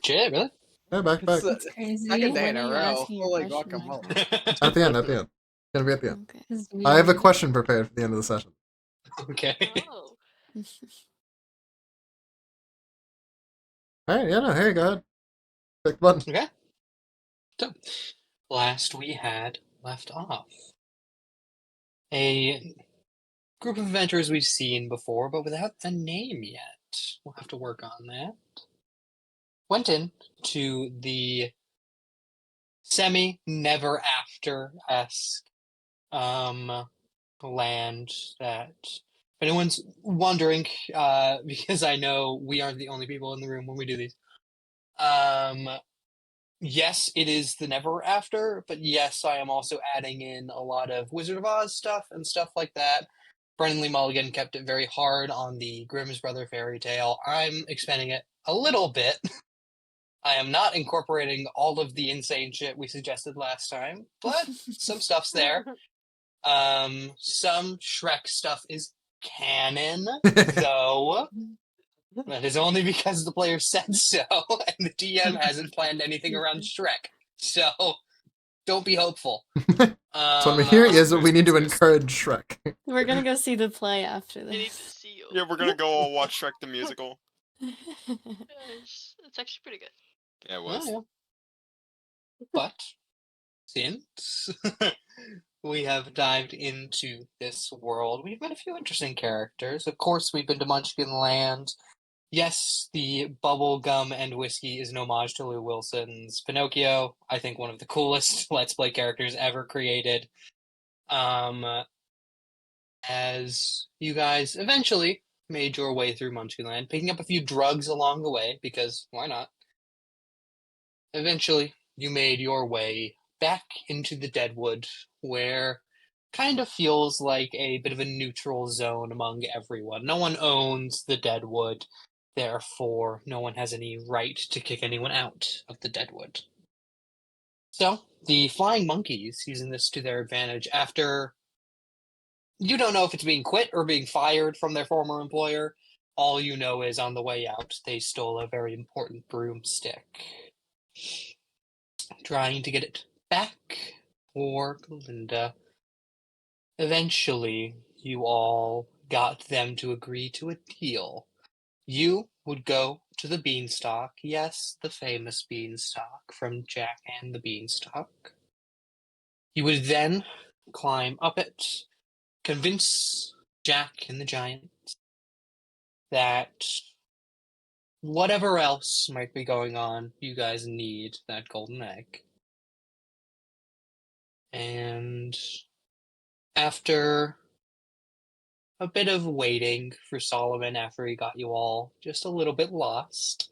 Shit, really? Yeah, back. It's That's crazy. second day in When a are you row. asking your Holy question, guacamole. Michael? At the end. Gonna be at the end. Okay. It's I have a weird. question prepared for the end of the session. Okay. Oh. Alright, yeah, no, hey, go ahead. Click the button. Okay. So, last we had left off. A group of adventurers we've seen before, but without a name yet. We'll have to work on that. Went in to the semi-never after-esque land that, if anyone's wondering, because I know we aren't the only people in the room when we do these, yes, it is the never after, but yes, I am also adding in a lot of Wizard of Oz stuff and stuff like that. Brendan Lee Mulligan kept it very hard on the Grimm's Brother fairy tale. I'm expanding it a little bit. I am not incorporating all of the insane shit we suggested last time, but some stuff's there. Some Shrek stuff is canon, though. That is only because the player said so, and the DM hasn't planned anything around Shrek. So, don't be hopeful. So what I'm hearing is that we need to encourage Shrek. We're gonna go see the play after I need to this. see you. Yeah, we're gonna go all watch Shrek the musical. Yeah, it's actually pretty good. Yeah, it was. Oh, yeah. But, since we have dived into this world, we've met a few interesting characters. Of course, we've been to Munchkin Land. Yes, the bubble gum and whiskey is an homage to Lou Wilson's Pinocchio. I think one of the coolest Let's Play characters ever created. As you guys eventually made your way through Munchkinland, picking up a few drugs along the way, because why not? Eventually, you made your way back into the Deadwood, where kind of feels like a bit of a neutral zone among everyone. No one owns the Deadwood, therefore no one has any right to kick anyone out of the Deadwood. So, the Flying Monkeys, using this to their advantage, after you don't know if it's being quit or being fired from their former employer, all you know is on the way out, they stole a very important broomstick. Trying to get it back for Glinda. Eventually, you all got them to agree to a deal. You would go to the Beanstalk, yes, the famous Beanstalk from Jack and the Beanstalk. You would then climb up it, convince Jack and the Giant that whatever else might be going on, you guys need that golden egg. And after a bit of waiting for Solomon after he got you all just a little bit lost,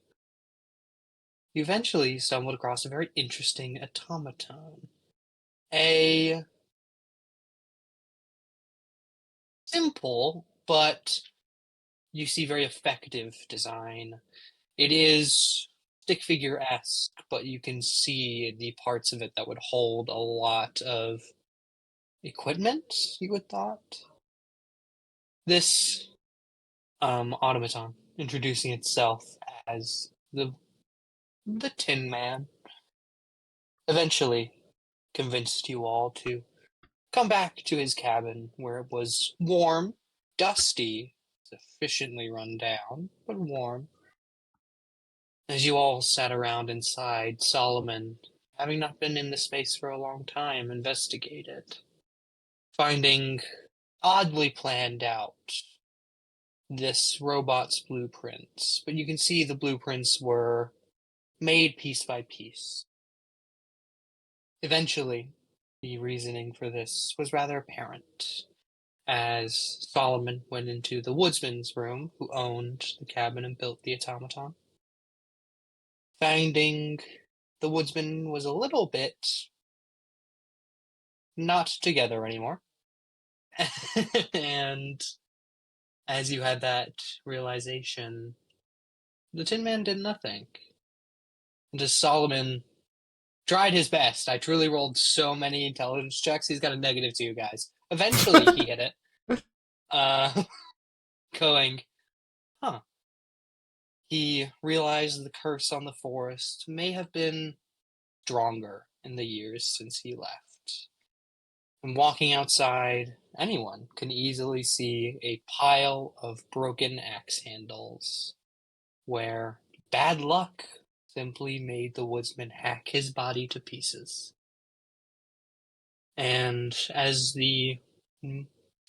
you eventually stumbled across a very interesting automaton. A simple, but you see very effective design. It is stick figure-esque, but you can see the parts of it that would hold a lot of equipment, you would thought. This automaton, introducing itself as the Tin Man, eventually convinced you all to come back to his cabin where it was warm, dusty, sufficiently run down, but warm. As you all sat around inside, Solomon, having not been in the space for a long time, investigated, finding oddly planned out this robot's blueprints, but you can see the blueprints were made piece by piece. Eventually, the reasoning for this was rather apparent, as Solomon went into the woodsman's room, who owned the cabin and built the automaton, finding the woodsman was a little bit not together anymore. And as you had that realization, the Tin Man did nothing. And as Solomon tried his best, I truly rolled so many intelligence checks, he's got a -2, guys. Eventually he hit it. Going, huh. he realized the curse on the forest may have been stronger in the years since he left. And walking outside, anyone can easily see a pile of broken axe handles, where bad luck simply made the woodsman hack his body to pieces. And as the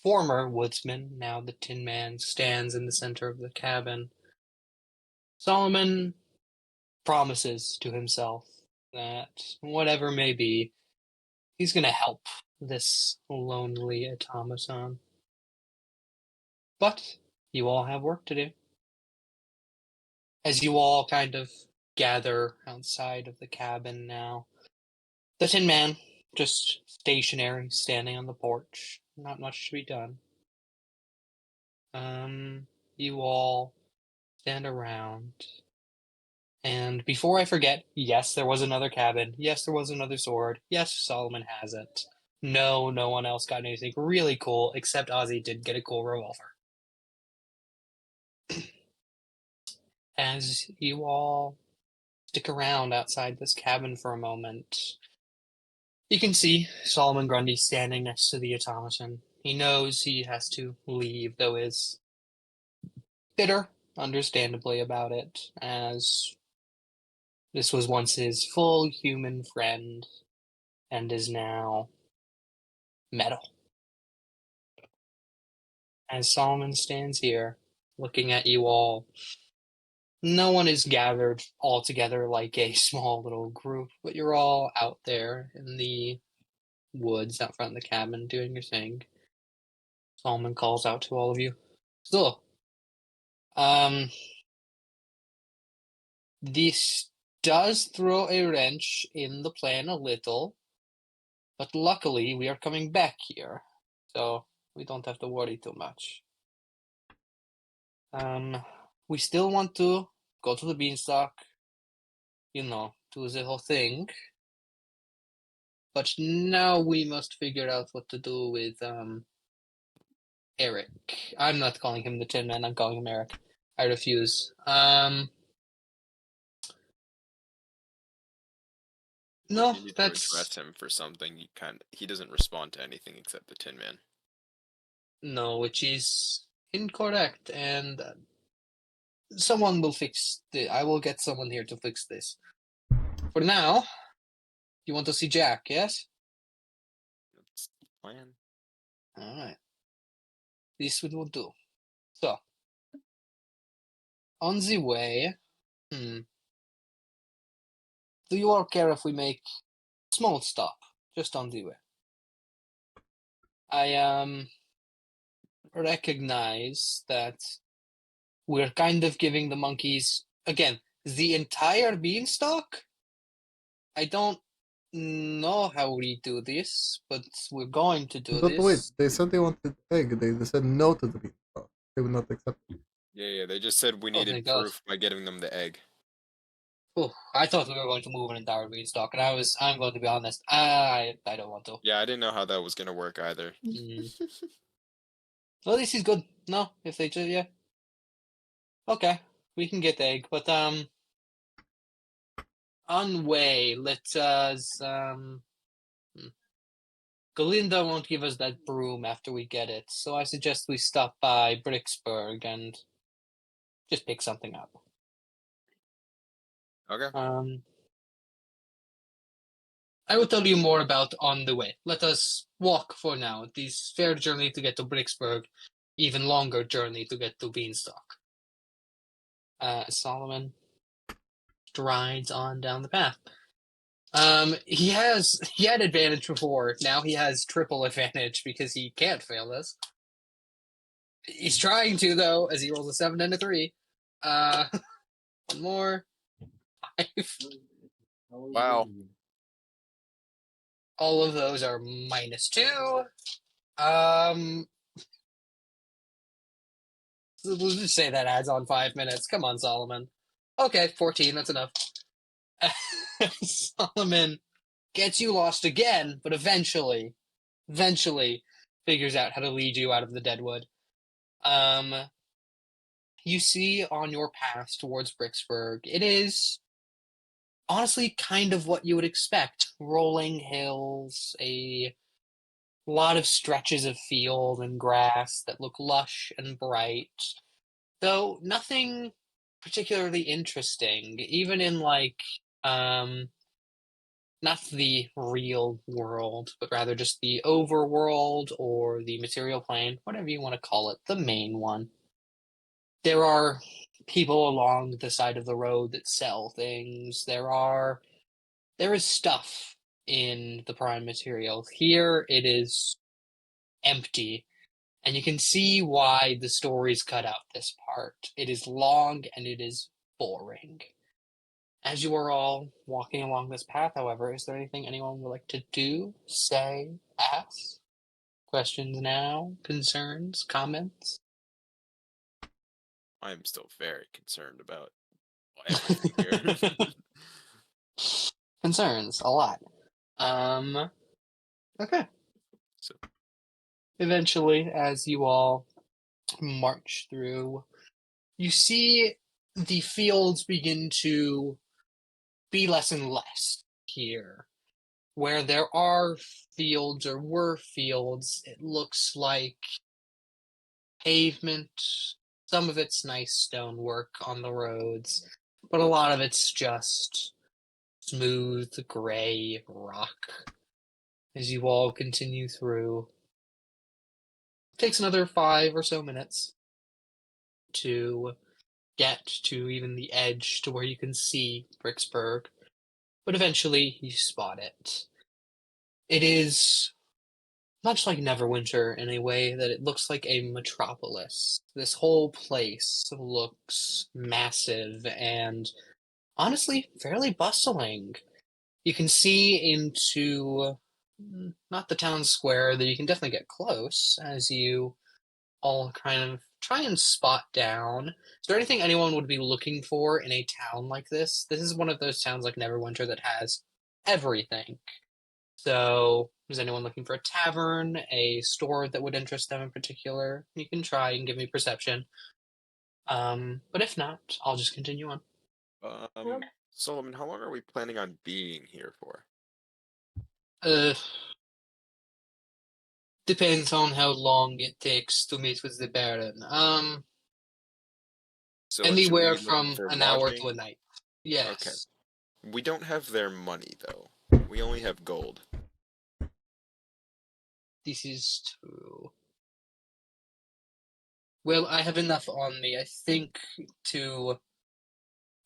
former woodsman, now the Tin Man, stands in the center of the cabin, Solomon promises to himself that whatever may be, he's going to help this lonely automaton. But you all have work to do. As you all kind of gather outside of the cabin now, the Tin Man, just stationary, standing on the porch. Not much to be done. You all stand around. And before I forget, yes, there was another cabin. Yes, there was another sword. Yes, Solomon has it. No, no one else got anything really cool, except Ozzy did get a cool revolver. As you all stick around outside this cabin for a moment, you can see Solomon Grundy standing next to the automaton. He knows he has to leave, though is bitter, understandably, about it, as this was once his full human friend and is now metal. As Solomon stands here, looking at you all, no one is gathered all together like a small little group, but you're all out there in the woods out front of the cabin doing your thing. Solomon calls out to all of you. So, this does throw a wrench in the plan a little, but luckily we are coming back here, so we don't have to worry too much. We still want to go to the beanstalk, do the whole thing. But now we must figure out what to do with Eric. I'm not calling him the Tin Man, I'm calling him Eric. I refuse. No, You need to that's address him for something. He doesn't respond to anything except the Tin Man. no, which is incorrect, and someone will fix the. I will get someone here to fix this. For now, you want to see Jack, yes? That's the plan. All right. This we will do. So, on the way, do you all care if we make a small stop just on the way? I recognize that we're kind of giving the monkeys again the entire beanstalk. I don't know how we do this, but we're going to do But wait, this. they said they wanted egg. They said no to the beanstalk. They would not accept it. Yeah, they just said we Oh, needed thank God. proof by giving them the egg. Oh, I thought we were going to move an entire beanstalk, and I'm going to be honest, I don't want to. Yeah, I didn't know how that was gonna work either. Well, this is good. No, if they just, yeah. Okay, we can get the egg, but on way, let us Galinda won't give us that broom after we get it, so I suggest we stop by Bricksburg and just pick something up. Okay. I will tell you more about on the way. Let us walk for now. This fair journey to get to Bricksburg, even longer journey to get to Beanstalk. Solomon strides on down the path. He had advantage before. Now he has triple advantage because he can't fail this. He's trying to though, as he rolls a 7 and a 3. One more. 5. Wow. All of those are -2. We'll just say that adds on 5 minutes. Come on, Solomon. Okay, 14. That's enough. Solomon gets you lost again, but eventually figures out how to lead you out of the deadwood. you see on your path towards Bricksburg, it is honestly kind of what you would expect. Rolling hills, a lot of stretches of field and grass that look lush and bright, though nothing particularly interesting, even in not the real world, but rather just the overworld or the material plane, whatever you want to call it, the main one. There are people along the side of the road that sell things. There is stuff in the prime material. Here it is empty, and you can see why the stories cut out this part. It is long and it is boring. As you are all walking along this path, however, is there anything anyone would like to do, say, ask? Questions now? Concerns? Comments? I am still very concerned about everything here. Concerns, a lot. Okay. So, Eventually, as you all march through, you see the fields begin to be less and less here. Where there are fields or were fields, it looks like pavement. Some of it's nice stonework on the roads, but a lot of it's just smooth gray rock. As you all continue through, it takes another 5 or so minutes to get to even the edge to where you can see Bricksburg, but eventually you spot it. It is much like Neverwinter in a way that it looks like a metropolis. This whole place looks massive and honestly fairly bustling. You can see into not the town square, though you can definitely get close as you all kind of try and spot down. Is there anything anyone would be looking for in a town like this? This is one of those towns like Neverwinter that has everything. So, is anyone looking for a tavern, a store that would interest them in particular? You can try and give me perception. But if not, I'll just continue on. Solomon, how long are we planning on being here for? Depends on how long it takes to meet with the Baron. So like, should we Anywhere be looking from for an hour to lodging? a night. Yes. We don't have their money though. We only have gold. This is true. Well, I have enough on me, I think, to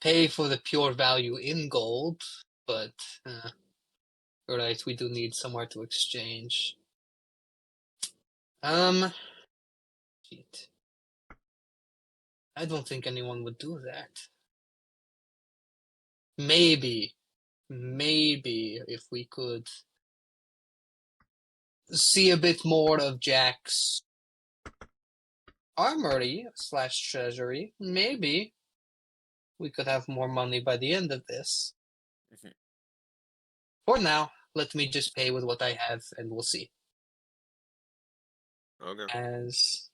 pay for the pure value in gold, but, alright, we do need somewhere to exchange. Shit. I don't think anyone would do that. Maybe if we could see a bit more of Jack's armory slash treasury, maybe we could have more money by the end of this. Mhm. For now, let me just pay with what I have and we'll see. Okay. As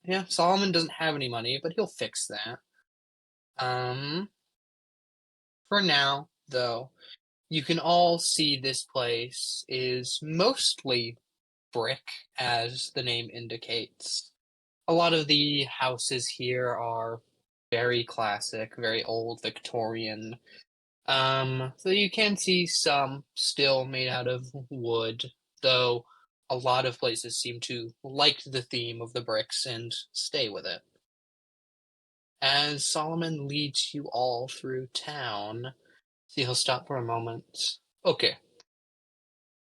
yeah, Solomon doesn't have any money, but he'll fix that. For now, though, you can all see this place is mostly brick, as the name indicates. A lot of the houses here are very classic, very old Victorian. So you can see some still made out of wood, though a lot of places seem to like the theme of the bricks and stay with it. As Solomon leads you all through town, see, he'll stop for a moment. Okay.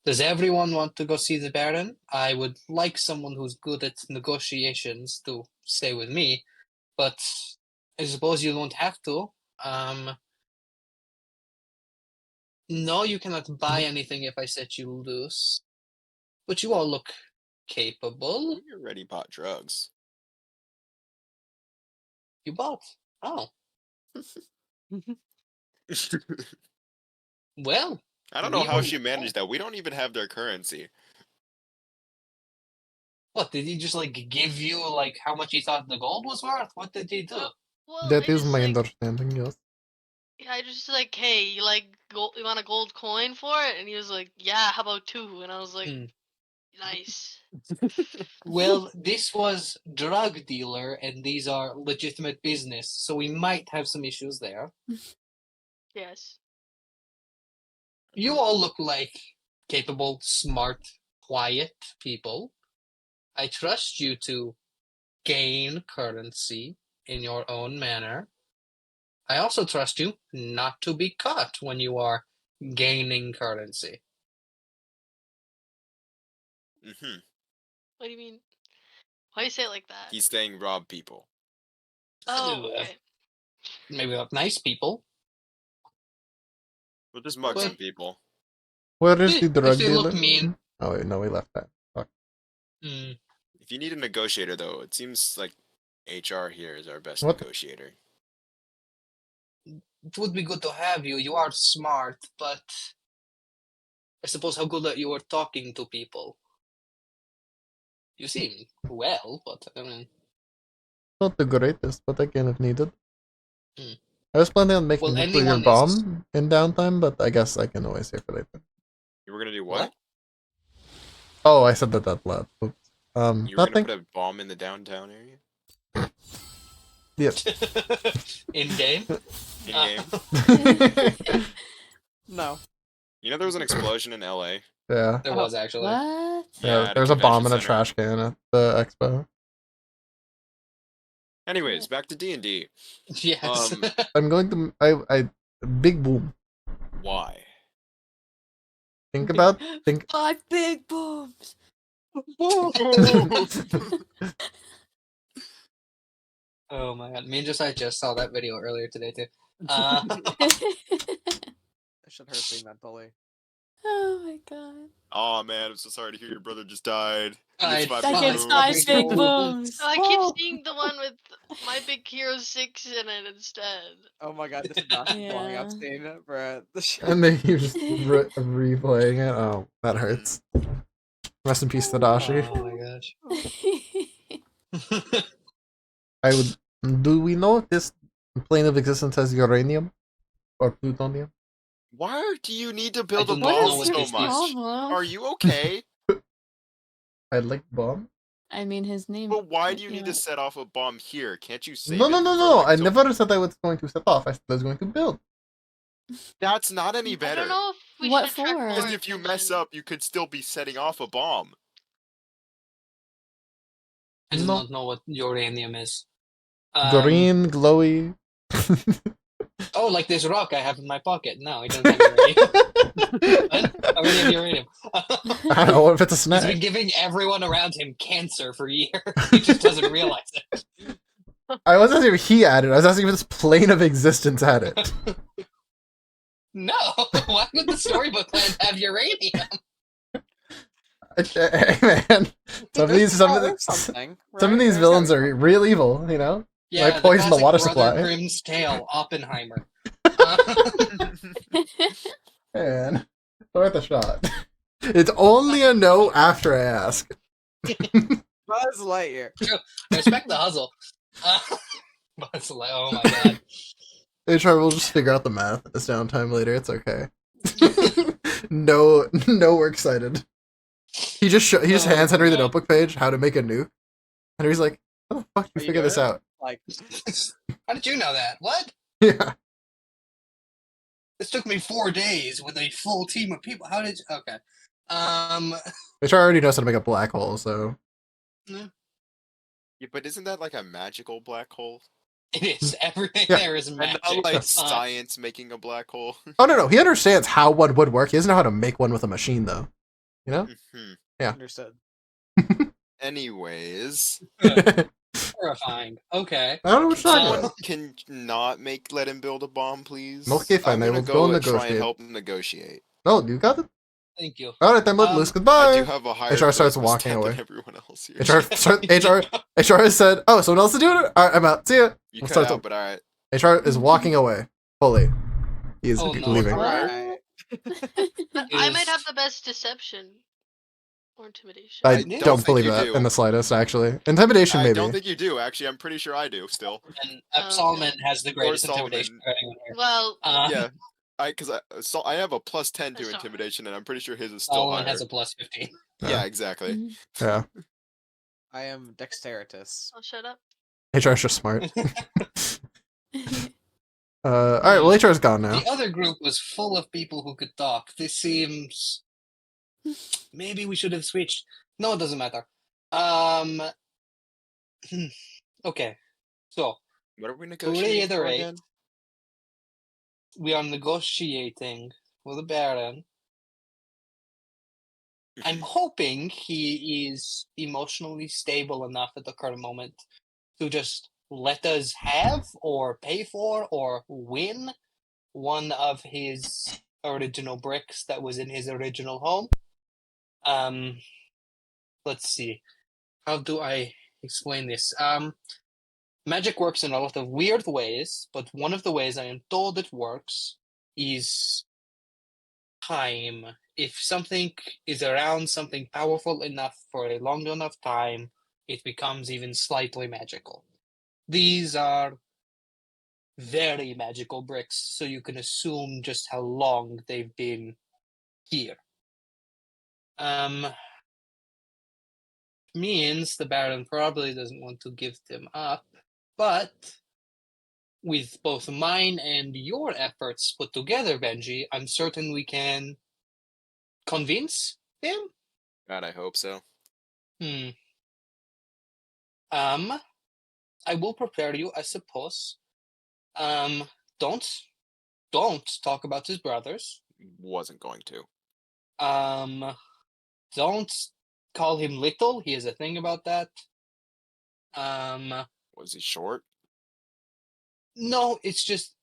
Does everyone want to go see the Baron? I would like someone who's good at negotiations to stay with me, but I suppose you don't have to. No, you cannot buy anything if I set you loose. But you all look capable. We already bought drugs. You bought. Oh, well. I don't know we how will- she managed that. We don't even have their currency. What did he just like give you like how much he thought the gold was worth? What did he do? Well, That I is just, my like, understanding, yes. yeah, I just like, hey, you like gold? You want a gold coin for it? And he was like, yeah, how about 2? And I was like, Hmm. nice. Well, this was drug dealer, and these are legitimate business, so we might have some issues there. Yes. You all look like capable, smart, quiet people. I trust you to gain currency in your own manner. I also trust you not to be caught when you are gaining currency. Mm-hmm. What do you mean? Why you say it like that? He's saying rob people. Oh, okay. Maybe not nice people. We'll just mug Well- some people. Where is the If drug they dealer? look mean. Oh wait, no, we left that. Fuck. Mm, If you need a negotiator, though, it seems like HR here is our best What? negotiator. it would be good to have you. You are smart, but I suppose how good that you are talking to people. You seem well, but I mean, Not the greatest, but again if needed. Hmm. I was planning on making Well, a nuclear anyone is- bomb in downtime, but I guess I can always save for later. You were gonna do What? what? Oh, I said that out loud. Oops. You were Nothing. gonna put a bomb in the downtown area? Yep. in game. In game? No. You know there was an explosion in LA? Yeah. There was actually. What? Yeah, at there's a bomb in a convention center. trash can at the expo. Anyways, back to D&D. Yes. I'm going to big boom. Why? Think about 5 big booms. Oh my god, me and Josiah just saw that video earlier today too. That should hurt me mentally. Oh my god. Oh man, I'm so sorry to hear your brother just died. I- It's That gets Fine. 5 big booms. Oh, I keep Oh. seeing the one with My Big Hero 6 in it instead. Oh my god, this is not the blowing up Yeah. scene, bruh. and then you just replaying it. Oh, that hurts. Rest in peace, Tadashi. Oh my gosh. I would. Do we know if this plane of existence has uranium or plutonium? Why do you need to build a do not know bomb what What so this is is. your much? problem? Are you okay? I'd like bomb. I mean, his name. But why might do you be need to like- set off a bomb here? Can't you save No, it no, no, for, no. like, I so- never said I was going to set off. I said I was going to build. That's not any I better. don't know if we What should attract for? more Because if you mess attention. up, you could still be setting off a bomb. I do No. not know what uranium is. Green, glowy. Oh, like this rock I have in my pocket. No, it doesn't have uranium. I already have uranium. I don't know if it's a He's snack. been giving everyone around him cancer for years. He just doesn't realize it. I wasn't asking if he had it. I was asking if this plane of existence had it. No, why would the storybook land have uranium? Hey man, some of these Something, some of right? these There's villains gotta be are real evil. You know. Yeah, Like poison the classic water Brother supply. Grimm's tale, Oppenheimer. Man, worth a shot. It's only a no after I ask. Buzz Lightyear. I respect the hustle. But it's like, oh my god. HR will just figure out the math. It's downtime later. It's okay. No, we're excited. He just hands Henry the God. notebook page how to make a nuke. Henry's like, how the fuck did Are you you figure this good? out? Like, How did you know that? What? Yeah. This took me 4 days with a full team of people. How did you... Okay. HR already knows how to make a black hole, so Yeah, but isn't that like a magical black hole? it is. Everything Yeah. there is And magic. not like Uh, science making a black hole. oh no, he understands how one would work. He doesn't know how to make one with a machine though. You know? Mhm. Yeah. understood. Anyways, Horrifying. Okay. I don't know what you're talking Uh, about. can not let him build a bomb, please. Okay, fine, I'm I gonna will go and try negotiate. and help him negotiate. Oh, you got it. Thank you. All right, then let loose. I Goodbye. do have a higher HR starts charisma walking stat away. than everyone else here. HR has said, "Oh, someone else is doing it. All right, I'm out. See ya." You We'll cut start out, but alright. HR is walking away fully. He is Oh, no. leaving. What? Alright. I might Is- have the best deception. Or intimidation. I I don't, don't think believe you that do. in the slightest, actually. Intimidation, I maybe. don't think you do. Actually, I'm pretty sure I do still. And Okay. Solomon has the greatest Solomon. intimidation of anyone here. Well, Yeah, I have a +10 to Sorry. intimidation, and I'm pretty sure his is still Solomon higher. has a plus 15. Yeah, exactly. Mhm. Yeah. I am dexteritus. I'll shut up. HR's just smart. Alright, well, HR's gone now. The other group was full of people who could talk. This seems. Maybe we should have switched. No, it doesn't matter. Okay. So, What are we negotiating for reiterate, again? we are negotiating with the Baron. I'm hoping he is emotionally stable enough at the current moment to just let us have or pay for or win one of his original bricks that was in his original home. Let's see. How do I explain this? Magic works in a lot of weird ways, but one of the ways I am told it works is time. If something is around something powerful enough for a long enough time, it becomes even slightly magical. These are very magical bricks, so you can assume just how long they've been here. Means the Baron probably doesn't want to give them up, but with both mine and your efforts put together, Benji, I'm certain we can convince him. God, I hope so. I will prepare you, I suppose. Don't talk about his brothers. Wasn't going to. Don't call him little. He has a thing about that. Was he short? No, it's just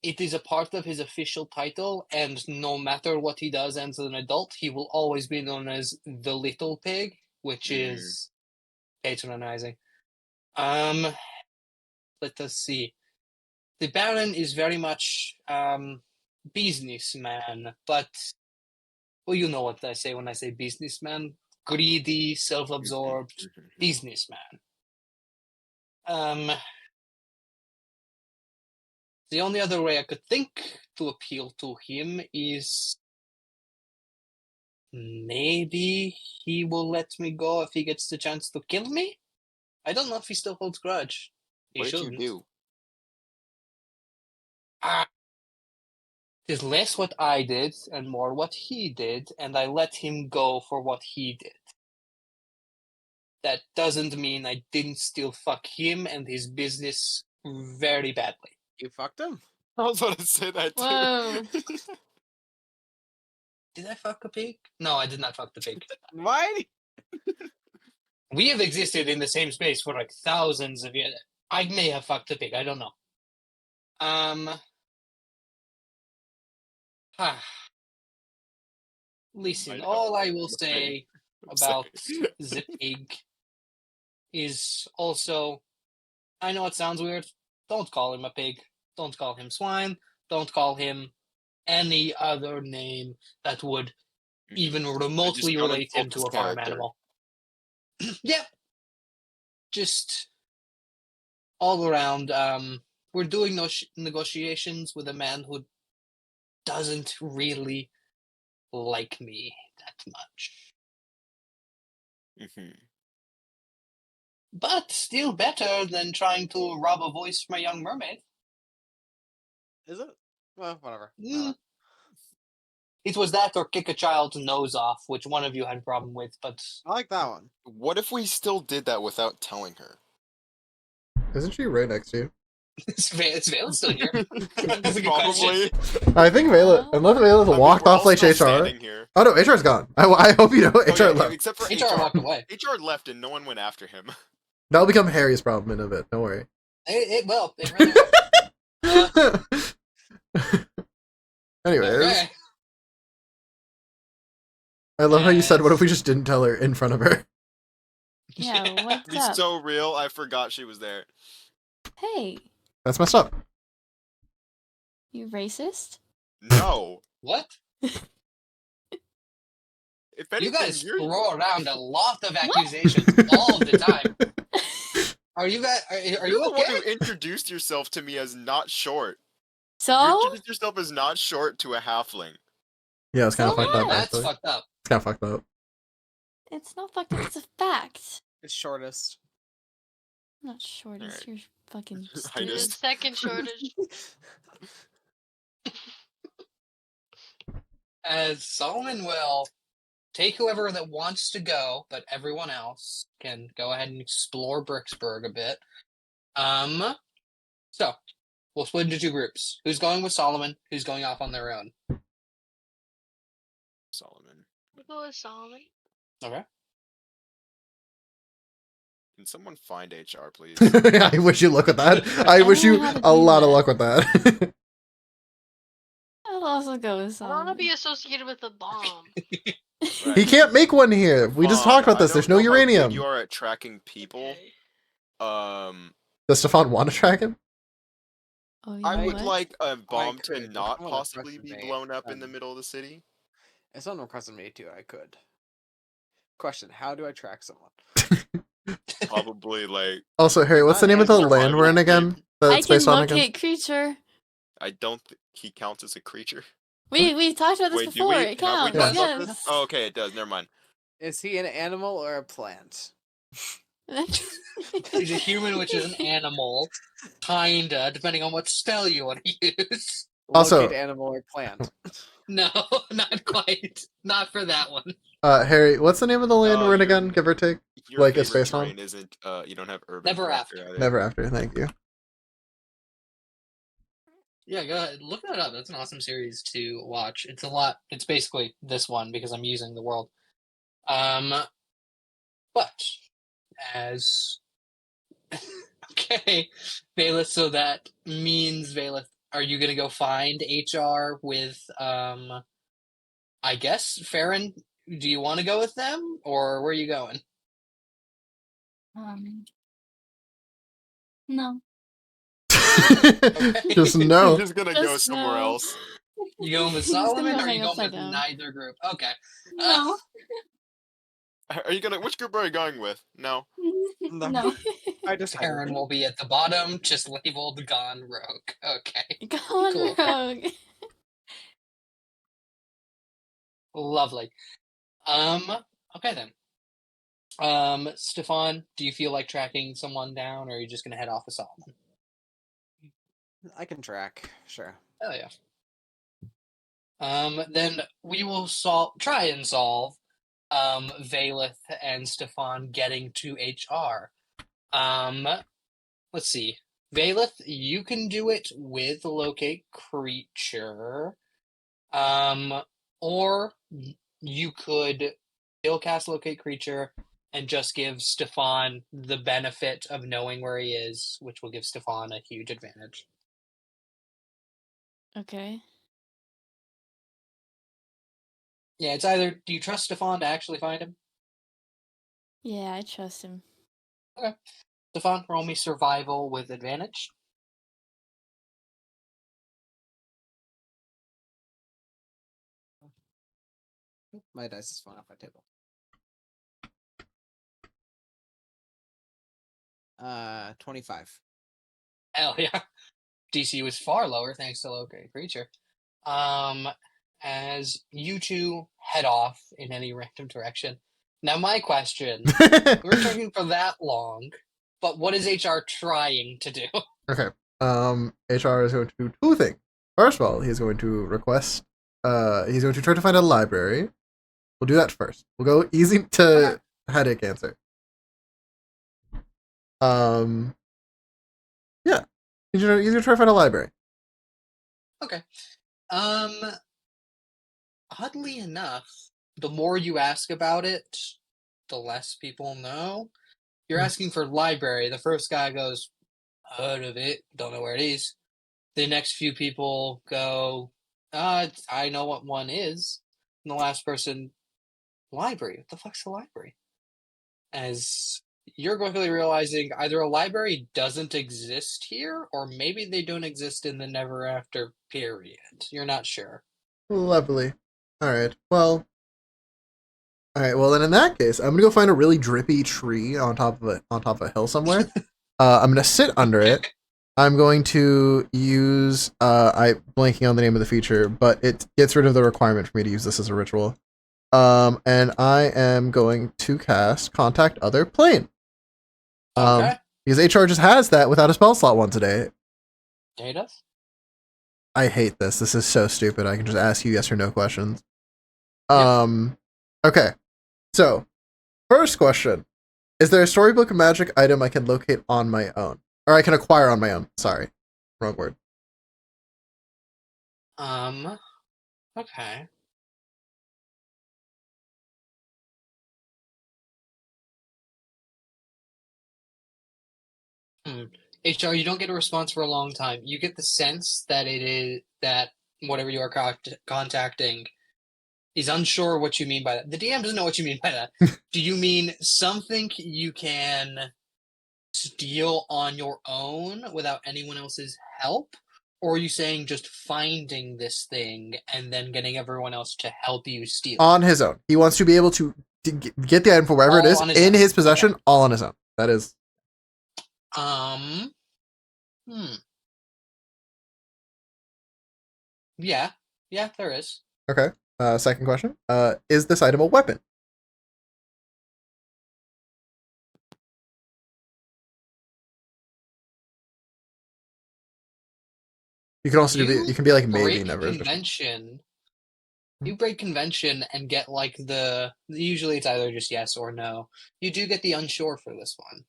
it is a part of his official title, and no matter what he does as an adult, he will always be known as the little pig, which is patronizing. Let us see. The Baron is very much businessman, but well, you know what I say when I say businessman: greedy, self-absorbed businessman. The only other way I could think to appeal to him is maybe he will let me go if he gets the chance to kill me. I don't know if he still holds grudge. He What did you shouldn't. do? It's less what I did and more what he did, and I let him go for what he did. That doesn't mean I didn't still fuck him and his business very badly. You fucked him? I was about to say that too. Whoa. Did I fuck a pig? No, I did not fuck the pig. Why? We have existed in the same space for like thousands of years. I may have fucked a pig, I don't know. Listen, all I will say about the pig is also, I know it sounds weird, don't call him a pig, don't call him swine, don't call him any other name that would even remotely don't relate him insult to his a farm character. animal. Yeah. Just all around, we're doing negotiations with a man who doesn't really like me that much. But still better than trying to rob a voice from a young mermaid. Is it? Well, whatever. It was that or kick a child's nose off, which one of you had a problem with, but I like that one. What if we still did that without telling her? Isn't she right next to you? it's Vale still here. That's a good Probably. question. I think Vela, unless Vela's I mean, walked we're off all like still HR. standing here. Oh no, HR's gone. I hope you know Oh, HR yeah, left. except for HR walked away. HR left and no one went after him. That'll become Harry's problem in a bit. Don't worry. It really will. Anyways, Okay. I love how you said, "What if we just didn't tell her in front of her?" Yeah, what's He's up? so real, I forgot she was there. Hey, That's messed up. you racist? No. What? If You anything, guys you're throw around a lot of accusations all of the time. Are you guys? Are you're you the one who okay? introduced yourself to me as not short. You So? introduced yourself as not short to a halfling. Yeah, it's kind So of fucked up, what? That's actually. fucked up. It's kind of fucked up. It's not fucked up, it's a fact. It's shortest. I'm not shortest, Alright. you're fucking The stupid. Heightest. second shortest. As Solomon will take whoever that wants to go, but everyone else can go ahead and explore Bricksburg a bit. So we'll split into two groups. Who's going with Solomon? Who's going off on their own? Solomon. We'll go with Solomon. Okay. Can someone find HR, please? I wish you luck with that. I wish don't you know how to a do lot of that. luck with that. I'll also go with I don't Solomon. want to be associated with a bomb. He can't make one here. We just talked about this. There's no uranium. You are at tracking people. Okay. Does Stefan want to track him? Oh, you I know would what? like a bomb to could, if not someone possibly requested be me, blown up in the middle of the city. If someone requested me to, I could. Question: how do I track someone? Probably like Also, Harry, what's the name of the land we're in again? I That's can based on again? locate creature. I don't think he counts as a creature. We talked about this Wait, do before. we? It Have we counts. talked about Yes. this? Oh, okay, it does. Never mind. Is he an animal or a plant? He's a human, which is an animal, kinda, depending on what spell you want to use. Also- Locate animal or plant. No, not quite. Not for that one. Harry, what's the name of the land we're in your- again, give or take? Your Like, it's favorite based on? terrain isn't. You don't have urban. Never character After. either. Never After, thank you. Yeah, go ahead. Look that up. That's an awesome series to watch. It's a lot. It's basically this one because I'm using the world. But as okay, Valeth. So that means Valeth. Are you gonna go find HR with I guess Farron? Do you want to go with them, or where are you going? No. Just You're no. just gonna go Just somewhere no. else. You going with He's gonna Solomon, go or are hang you going upside with down. neither group? Okay. No. Are you gonna? Which group are you going with? No. No. I decided. Farron will be at the bottom, just labeled Gone Rogue. Okay. Gone Cool. rogue. Lovely. Okay then. Stefan, do you feel like tracking someone down, or are you just gonna head off with Solomon? I can track. Sure. Hell yeah. Then we will try and solve Valeth and Stefan getting to HR. Let's see. Valeth, you can do it with locate creature. Or you could still cast locate creature and just give Stefan the benefit of knowing where he is, which will give Stefan a huge advantage. Okay. Yeah, it's either do you trust Stefan to actually find him? Yeah, I trust him. Stefan, roll me survival with advantage. My dice is falling off my table. 25. Hell yeah. DC was far lower thanks to locate creature. As you two head off in any random direction. Now my question, we were talking for that long, but what is HR trying to do? Okay. HR is going to do two things. First of all, he's going to request. He's going to try to find a library. We'll do that first. We'll go easy to headache answer. Yeah. He's gonna try to find a library. Okay. Oddly enough, the more you ask about it, the less people know. You're asking for library. The first guy goes, heard of it, don't know where it is. The next few people go, I know what one is. And the last person, library. What the fuck's a library? As you're quickly realizing either a library doesn't exist here, or maybe they don't exist in the Never After period. You're not sure. Lovely. All right. Well, All right. Well, then in that case, I'm gonna go find a really drippy tree on top of a hill somewhere. I'm gonna sit under it. I'm going to use I'm blanking on the name of the feature, but it gets rid of the requirement for me to use this as a ritual. And I am going to cast Contact Other Plane. Okay. Because HR just has that without a spell slot once a day. Yeah, he does. I hate this. This is so stupid. I can just ask you yes or no questions. Yep. Okay. So, first question. Is there a storybook magic item I can locate on my own? Or I can acquire on my own. Sorry. Wrong word. Okay. HR, you don't get a response for a long time. You get the sense that it is that whatever you are contacting is unsure what you mean by that. The DM doesn't know what you mean by that. Do you mean something you can steal on your own without anyone else's help? Or are you saying just finding this thing and then getting everyone else to help you steal? On his own. He wants to be able to get the item for wherever it All is on his in own. his possession, all on his own. That is. Yeah. Yeah, there is. Okay. Second question. Is this item a weapon? You can also you can be like maybe break never. convention. You break convention and get like usually it's either just yes or no. You do get the unsure for this one.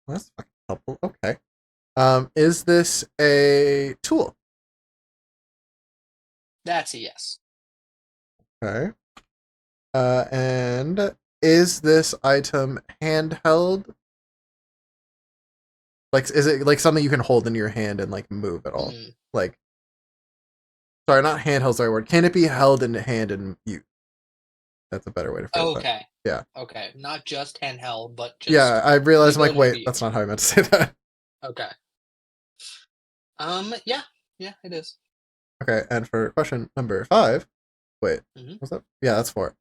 Well, that's fucking helpful. Okay. Is this a tool? That's a yes. Okay. And is this item handheld? Like, is it like something you can hold in your hand and like move at all? Like, sorry, not handheld's the right word. Can it be held in hand and use? That's a better way to phrase that. Okay. Yeah. Okay. Not just handheld, but just Yeah, I realized. I'm like, ability to wait, use. that's not how I meant to say that. Okay. Yeah, it is. Okay, and for question number 5, wait, what's that? Yeah, that's 4.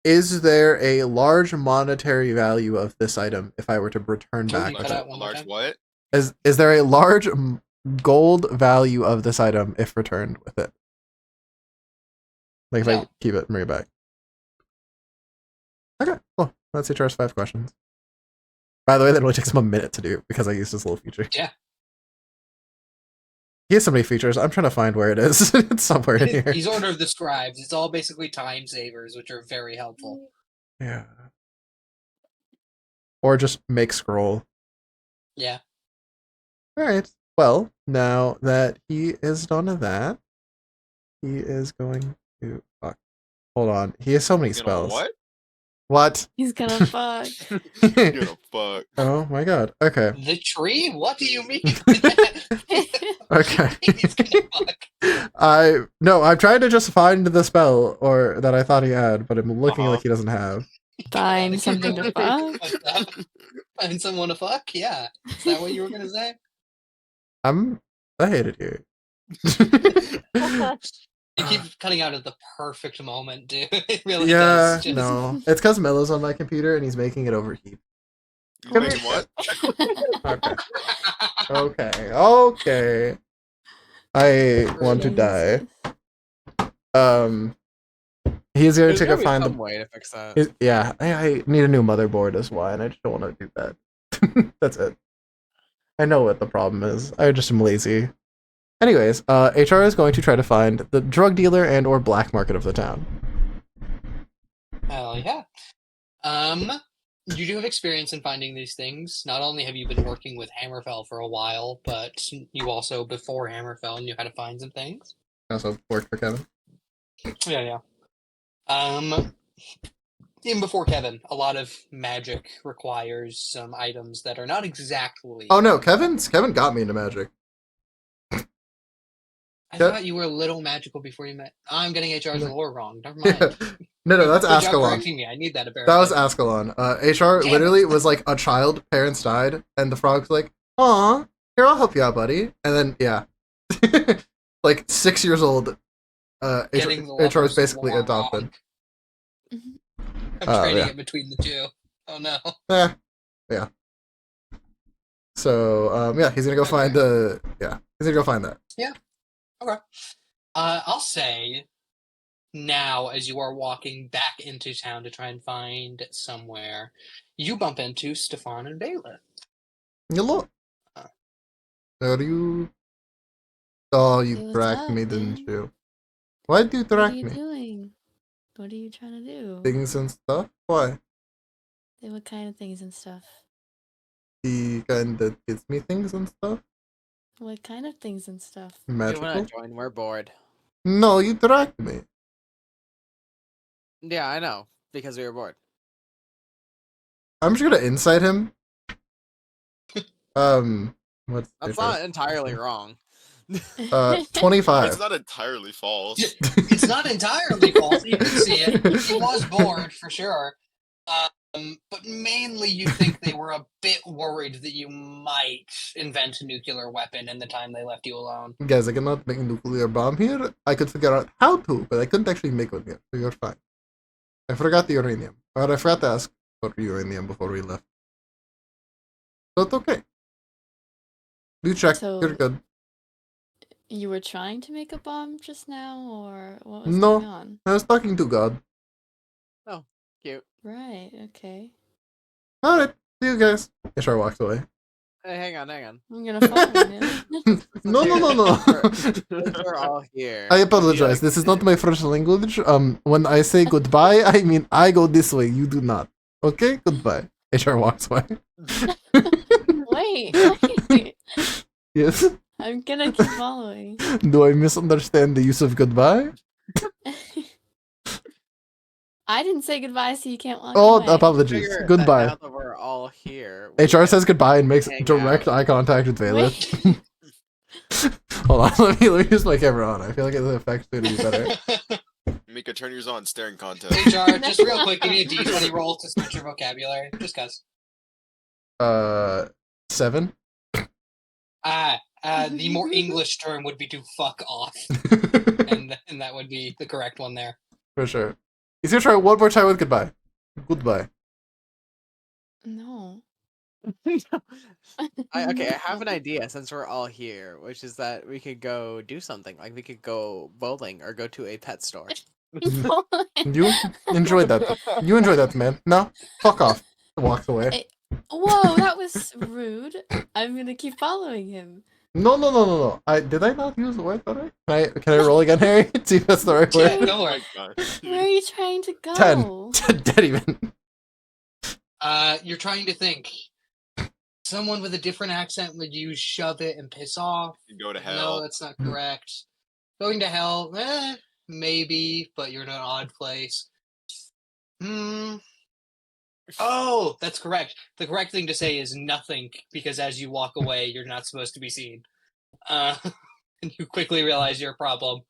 Is there a large monetary value of this item if I were to return back with it? A large what? Is there a large gold value of this item if returned with it? Like if I keep it and bring it back. Okay, cool. That's HR's 5 questions. By the way, that only takes him a minute to do because I used this little feature. Yeah. He has so many features. I'm trying to find where it is. It's somewhere in here. He's Order of the Scribes. It's all basically time savers, which are very helpful. Yeah. Or just make scroll. Yeah. Alright. Well, now that he is done with that, he is going to fuck. Hold on. He has so many spells. What? What? He's gonna fuck. You're gonna fuck. Oh my god. Okay. The tree? What do you mean? Okay. He's gonna fuck. I'm trying to just find the spell or that I thought he had, but I'm looking like he doesn't have. Find something to fuck. Find someone to fuck? Yeah. Is that what you were gonna say? I hated you. You keep cutting out at the perfect moment, dude. It really Yeah, does. Just... no. It's because Melo's on my computer and he's making it overheat. You making what? Okay. I want to die. He's gonna There's take gotta a be find some the way to fix that. yeah. I need a new motherboard is why, and I just don't want to do that. That's it. I know what the problem is. I just am lazy. Anyways, HR is going to try to find the drug dealer and or black market of the town. Hell yeah. You do have experience in finding these things. Not only have you been working with Hammerfell for a while, but you also, before Hammerfell, knew how to find some things. I also worked for Kevin. Yeah. Even before Kevin, a lot of magic requires some items that are not exactly... Oh no, Kevin got me into magic. I thought you were a little magical before you met... I'm getting HR's lore wrong. Never mind. No, that's Good job Ascalon. correcting me. I need that apparently. That was Ascalon. HR Damn. literally was like a child, parents died, and the frog's like, "Aw, here, I'll help you out, buddy." And then, yeah. Like 6 years old, Getting the HR is levers basically wrong. adopted. Mhm. I'm trading yeah. it between the two. Oh no. Yeah. So yeah, he's gonna go find the he's gonna go find that. I'll say now, as you are walking back into town to try and find somewhere, you bump into Stefan and Bailiff. Hello. Uh. Are you? Oh, you Hey, what's tracked up, me, didn't man? you? Why did you What are track you me? doing? What are you trying to do? Things and stuff. Why? What kind of things and stuff? The kind that gives me things and stuff. What kind of things and stuff? We Magical. wanna join, we're bored. No, you tracked me. Yeah, I know. Because we were bored. I'm just gonna incite him. What's That's HR's not entirely wrong. 25. It's not entirely false. It's not entirely false. You can see it. He was bored for sure. But mainly you think they were a bit worried that you might invent a nuclear weapon in the time they left you alone. Guys, I cannot make a nuclear bomb here. I could figure out how to, but I couldn't actually make one yet, so you're fine. I forgot the uranium. Or I forgot to ask for uranium before we left. So it's okay. You check, So- you're good. You were trying to make a bomb just now, or what was No. going on? I was talking to God. Cute. Right, okay. Alright, see you guys. HR walks away. Hey, hang on. I'm gonna follow him. No. Since we're all here. I would you apologize. like This is to- not my first language. When I say goodbye, I mean I go this way. You do not. Okay, goodbye. HR walks away. Wait. Yes. I'm gonna keep following. Do I misunderstand the use of goodbye? I didn't say goodbye, so you can't walk Oh, away. apologies. Figure that Goodbye. Now that we're all here. we HR can says goodbye and makes hang direct out. eye contact with Bailiff. Wait. Hold on, let me use my camera on. I feel like the effect's going to be better. Mika, turn yours on. Staring contest. HR, just real quick, give me a d20 roll to switch your vocabulary. Just cuz. 7. The more English term would be to fuck off. And that would be the correct one there. For sure. He's gonna try one more time with goodbye. Goodbye. No. Okay, I have an idea since we're all here, which is that we could go do something. Like we could go bowling or go to a pet store. You enjoyed that. You enjoyed that, man. No, fuck off. Walks away. Whoa, that was rude. I'm gonna keep following him. No. Did I not use the word already? Can I roll again, Harry? See if that's the right Yeah, word. go worry. Where are you trying to go? 10. Dead even. You're trying to think. Someone with a different accent would use shove it and piss off. You go to No, hell. that's not correct. Going to hell, maybe, but you're in an odd place. Oh, that's correct. The correct thing to say is nothing, because as you walk away, you're not supposed to be seen. And you quickly realize your problem.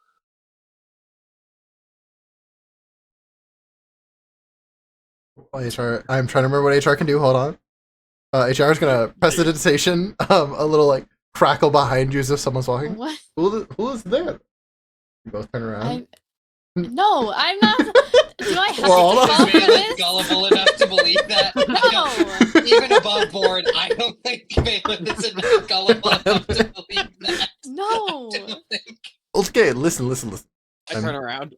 HR. I'm trying to remember what HR can do. Hold on. HR is gonna prestidigitation. A little like crackle behind you as if someone's walking. What? Who is there? You both turn around. No, I'm not. Do I have Well, to Is fall for Bailiff this? gullible enough to believe that? No. Even above board, I don't think Bailiff is enough gullible enough to believe that. No. I don't think. Okay, listen. I turn around.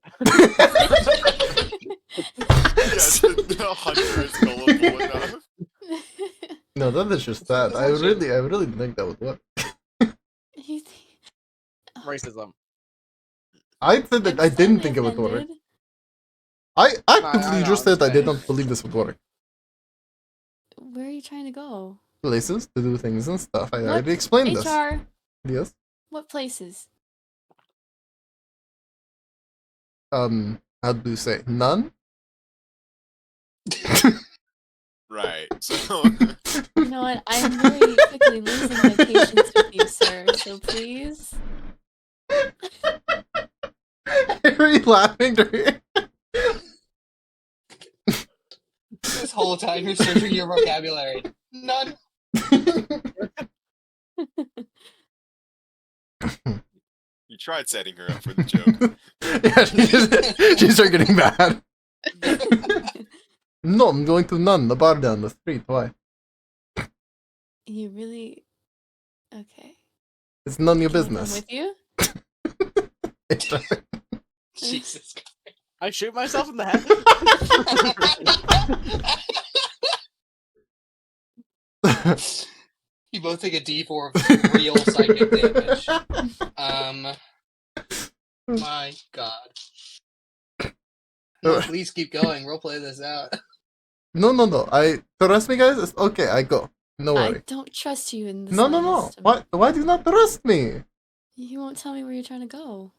Yes, the hunter is gullible enough. No, that is just that. I really didn't think that would work. He's- Racism. I said that I'm I didn't slightly think it would work. offended. I I actively know, just I'm said I did saying. not believe this would work. Where are you trying to go? Places to do things and stuff. I What? already explained this. HR, Yes. what places? How do you say? None? Right. So You know what? I'm very quickly losing my patience with you, sir. So please. Are you laughing during This whole time you're searching your vocabulary. None. You tried setting her up for the joke. Yeah, she started getting mad. No, I'm going to none the bar down the street. Why? You really? Okay. It's none of your Can I come business. with you? Jesus I shoot myself in the head. Christ. You both take a D4 of real psychic damage. My God. No, please keep going. Roleplay this out. No. Trust me, guys. It's okay. I go. No I worry. don't trust you in this. No. Why do you not trust me? You won't tell me where you're trying to go.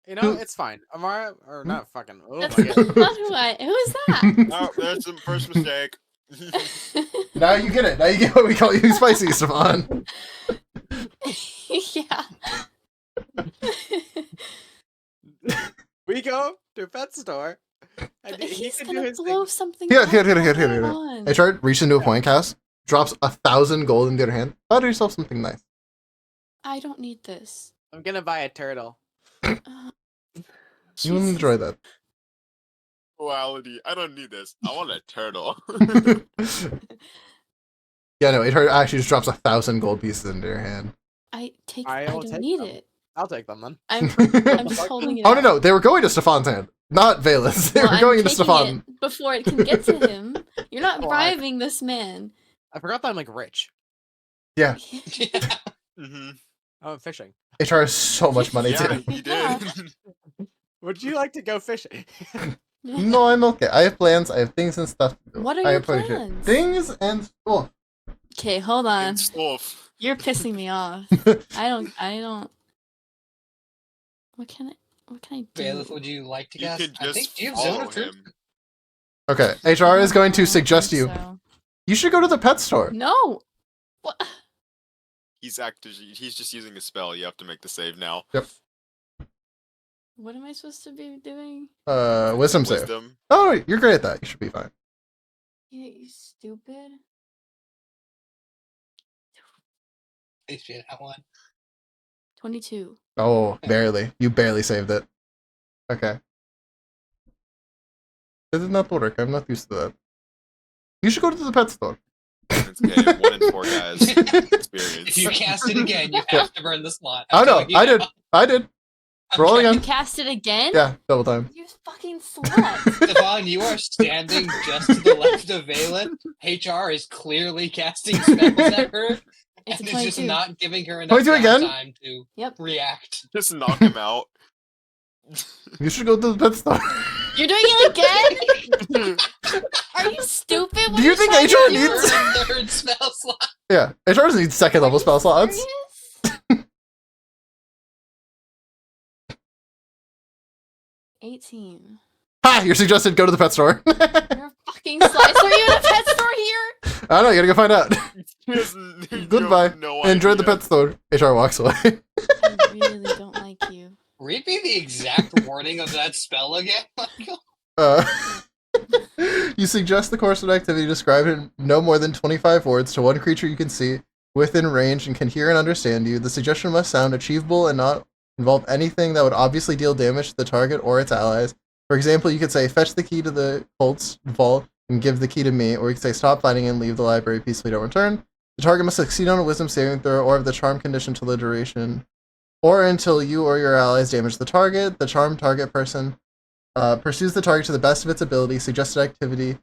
You know, it's fine. Amara, or not fucking. Oh That's my not god. who is that? Oh, that's the first mistake. Now you get it. Now you get what we call you, Spicy, Stefan. Yeah. We go to a pet store. And But he he's can do gonna his blow thing. something Here. up. Come I on. tried reaching into a point cast, drops 1,000 gold into your hand. Buy yourself something nice. I don't need this. I'm gonna buy a turtle. You will Jesus. enjoy that. Quality. I don't need this. I want a turtle. Yeah, no, it actually just drops 1,000 gold pieces into your hand. I I will don't take need them. it. I'll take them then. I'm just holding it. Oh out. no, they were going to Stefan's hand, not Valus. They Well, were I'm going into taking Stefan. it before it can get to him. You're not Oh, bribing this man. I forgot that I'm like rich. Yeah, Yeah. hmm Oh, I'm fishing. HR has so much money Yeah, too. you Yeah. did. Would you like to go fishing? No, I'm okay. I have plans. I have things and stuff to do. What are I your appreciate it. plans? Things and stuff. Okay, hold on. And stuff. You're pissing me off. I don't. What can I do? Bailiff, would you like to You cast? could I think just do you have Zone follow of Truth? him. Okay, HR is going I to don't suggest think you. so. You should go to the pet store. No. What? He's just using a spell. You have to make the save now. What am I supposed to be doing? Wisdom save. Wisdom. Oh, you're great at that. You should be fine. Yeah, you stupid. Please be that one. 22. Oh, barely. You barely saved it. Okay. This is not work. I'm not used to that. You should go to the pet store. It's okay. 1 in 4 guys experience. If you cast it again, you have to burn the slot. Oh I'm no, telling you I now. did. I did. Roll Okay. You again. cast it again? Yeah, double time. You fucking slut. Stefan, you are standing just to the left of Valen. HR is clearly casting spells at her, It's and a is just 22. not giving her enough 22 again? time to Yep. react. Just knock him out. You should go to the pet store. You're doing it again? Are you stupid? What Do you are think trying to HR do? needs- Third spell slot. Yeah, HR needs second level Are you spell slots. serious? 18. Ha! You're suggested go to the pet store. You're a fucking slut. Are you in a pet store here? I don't know, you gotta go find out. You Goodbye. have no Enjoy the idea. pet store. HR walks away. I really don't like you. Read me the exact wording of that spell again, Michael. You suggest the course of activity described in no more than 25 words to one creature you can see within range and can hear and understand you. The suggestion must sound achievable and not involve anything that would obviously deal damage to the target or its allies. For example, you could say, fetch the key to the Colt's vault and give the key to me, or you could say, stop fighting and leave the library peacefully, don't return. The target must succeed on a wisdom saving throw or have the charm condition till the duration, or until you or your allies damage the target. The charmed target person pursues the target to the best of its ability. Suggested activity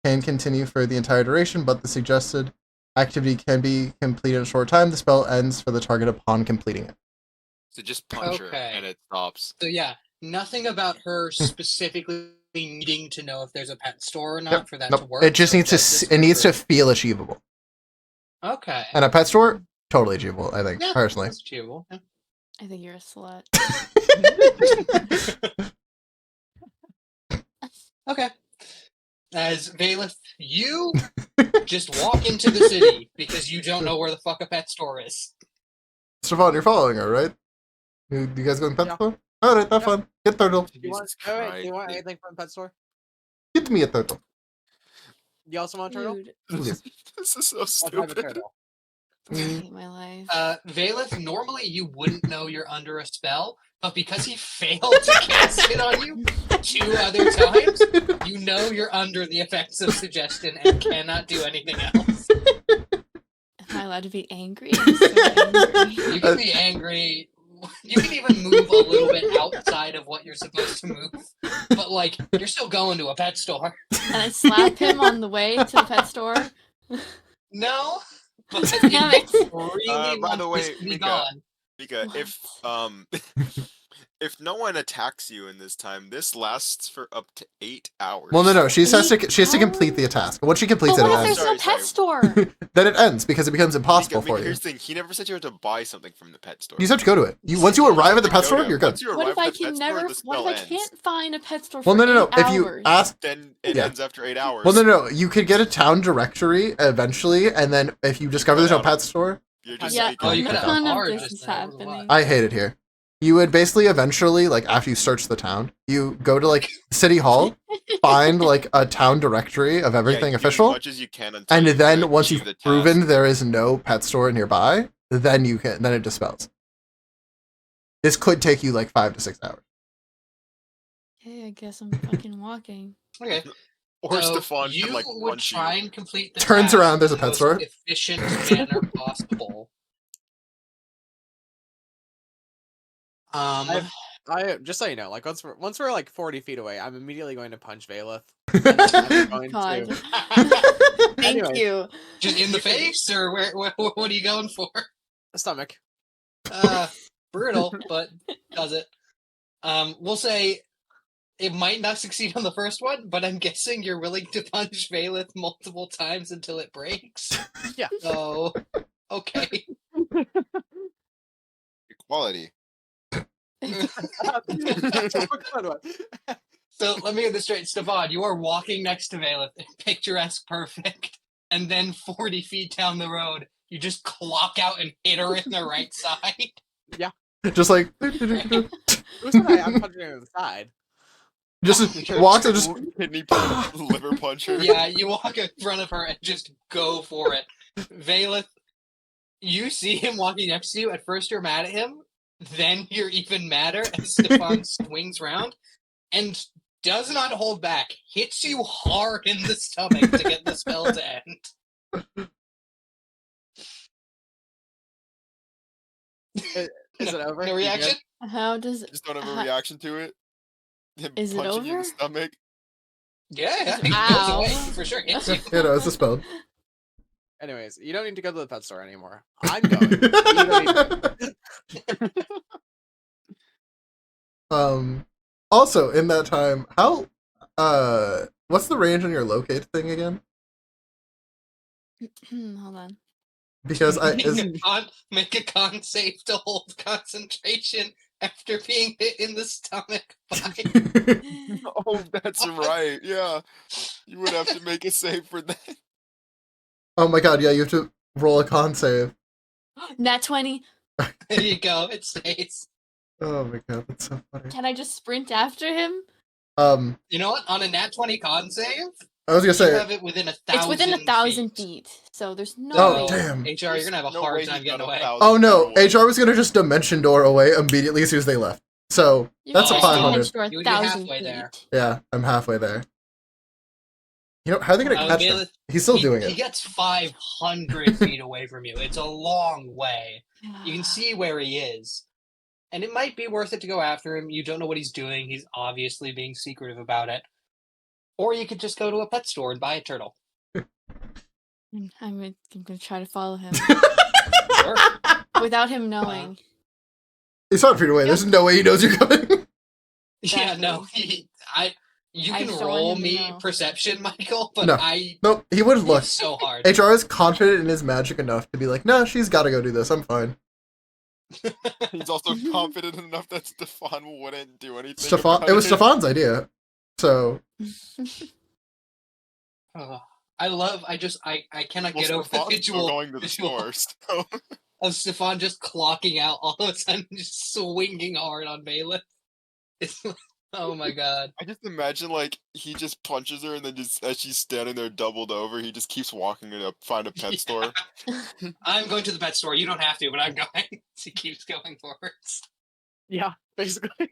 can continue for the entire duration, but the suggested activity can be completed in a short time. The spell ends for the target upon completing it. So just punch her Okay. and it stops. So yeah, nothing about her specifically needing to know if there's a pet store or not Yep. for that to Nope. work. It just so needs to this it needs to for- feel achievable. Okay. And a pet store, totally achievable, I think, Yeah, personally. that's achievable. Yeah. I think you're a slut. Okay. As Valeth, you just walk into the city because you don't know where the fuck a pet store is. Stefan, you're following her, right? You guys going to the pet Yeah. store? Alright, have Yeah. fun. Get turtle. Do you want, Jesus do you Christ. want anything from pet store? Get me a turtle. You also want a turtle? Dude. Yes. This is so I'll have a stupid. turtle. I hate my life. Valeth, normally you wouldn't know you're under a spell, but because he failed to cast it on you 2 other times, you know you're under the effects of suggestion and cannot do anything else. Am I allowed to be angry? I'm so angry. You can be angry. You can even move a little bit outside of what you're supposed to move, but like you're still going to a pet store. And I slap him on the way to the pet store. No, but Damn it. if you really by want the this way, to be Mika, gone, Mika, What? if no one attacks you in this time, this lasts for up to 8 hours. Well, no, she has to 8 complete the task. Once she completes But it, what it if there's ends. no pet store? Then it ends because it becomes impossible Mika, for you. here's the thing. He never said you had to buy something from the pet store. You just have to go to it. Once you arrive at the pet store, you're good. Once you What arrive if I at the can pet store, never? the What if spell I ends. can't find a pet store for Well, no. 8 If hours? you ask, Then it Yeah. ends after 8 hours. well, no. You could get a town directory eventually, and then if you discover there's no pet store, You're just Yeah, speaking oh, you could have none a of hard this just is now, what was happening. what? I hate it here. You would basically eventually, like after you search the town, you go to like City Hall, find like a town directory of everything do official, as much as you can until and you then once achieve you've the proven task. there is no pet store nearby, then it dispels. This could take you like 5 to 6 hours. Okay, I guess I'm fucking walking. Okay. Or So Stefan you can like would punch try you. and complete the Turns task around, there's a in the pet most store. efficient manner possible. I just so you know, like once we're like 40 feet away, I'm immediately going to punch Valeth. And then I'm going God. to. Thank Anyway. you. Just in the face, or what are you going for? Stomach. Brutal, but does it. We'll say it might not succeed on the first one, but I'm guessing you're willing to punch Valeth multiple times until it breaks. Yeah. So, okay. Equality. So let me get this straight. Stefan, you are walking next to Valeth, picturesque perfect, and then 40 feet down the road, you just clock out and hit her in the right side. Just like Who said I'm punching her in the side? just walks and just Kidney punch, liver puncher. Yeah, you walk in front of her and just go for it. Valeth, you see him walking next to you. At first, you're mad at him. Then you're even madder as Stefan swings round and does not hold back. Hits you hard in the stomach to get the spell to end. Is it over? No You good? reaction? How does Just don't have a how- reaction to it. Him Is it punching you in the over? stomach. Yeah, he goes Ow. away. For sure hits you. it's a spell. Anyways, you don't need to go to the pet store anymore. I'm going. You don't need to. Also in that time, how what's the range on your locate thing again? Hold on. Because Make a con save to hold concentration after being hit in the stomach by Oh, that's right. Yeah, you would have to make a save for that. oh my god, yeah, you have to roll a con save. Nat 20. There you go, it stays. Oh my god, that's so funny. Can I just sprint after him? You know what? On a nat 20 con save, I was gonna you say, have it within 1,000 It's within 1,000 feet, so there's no Oh, way. damn. HR, you're gonna have a No hard way time he's got getting away. 1,000 oh no, everyone. HR was gonna just dimension door away immediately as soon as they left. So You that's a guys 500. managed for You would be 1,000 halfway feet. there. Yeah, I'm halfway there. You know, how are they gonna catch him? Valeth, He's still he, doing He it. gets 500 feet away from you. It's a long way. You can see where he is. And it might be worth it to go after him. You don't know what he's doing. He's obviously being secretive about it. Or you could just go to a pet store and buy a turtle. I'm gonna try to follow him Sure. without him knowing. He's 100 feet away. There's no way he knows you're coming. Yeah, no. You I can just don't roll want him to me know. perception, Michael, but No. Nope, he wouldn't look. it's so hard. HR is confident in his magic enough to be like, no, she's gotta go do this. I'm fine. He's also confident enough that Stefan wouldn't do anything. Stefan, about it was Stefan's idea. So I cannot Well, get over the Stefan's still visual going to the visual store. So. of Stefan just clocking out all of a sudden, just swinging hard on Balin. It's Oh my god. I just imagine like he just punches her and then just as she's standing there doubled over, he just keeps walking to find a pet Yeah. store. I'm going to the pet store. You don't have to, but I'm going. She keeps going forwards. Yeah, basically.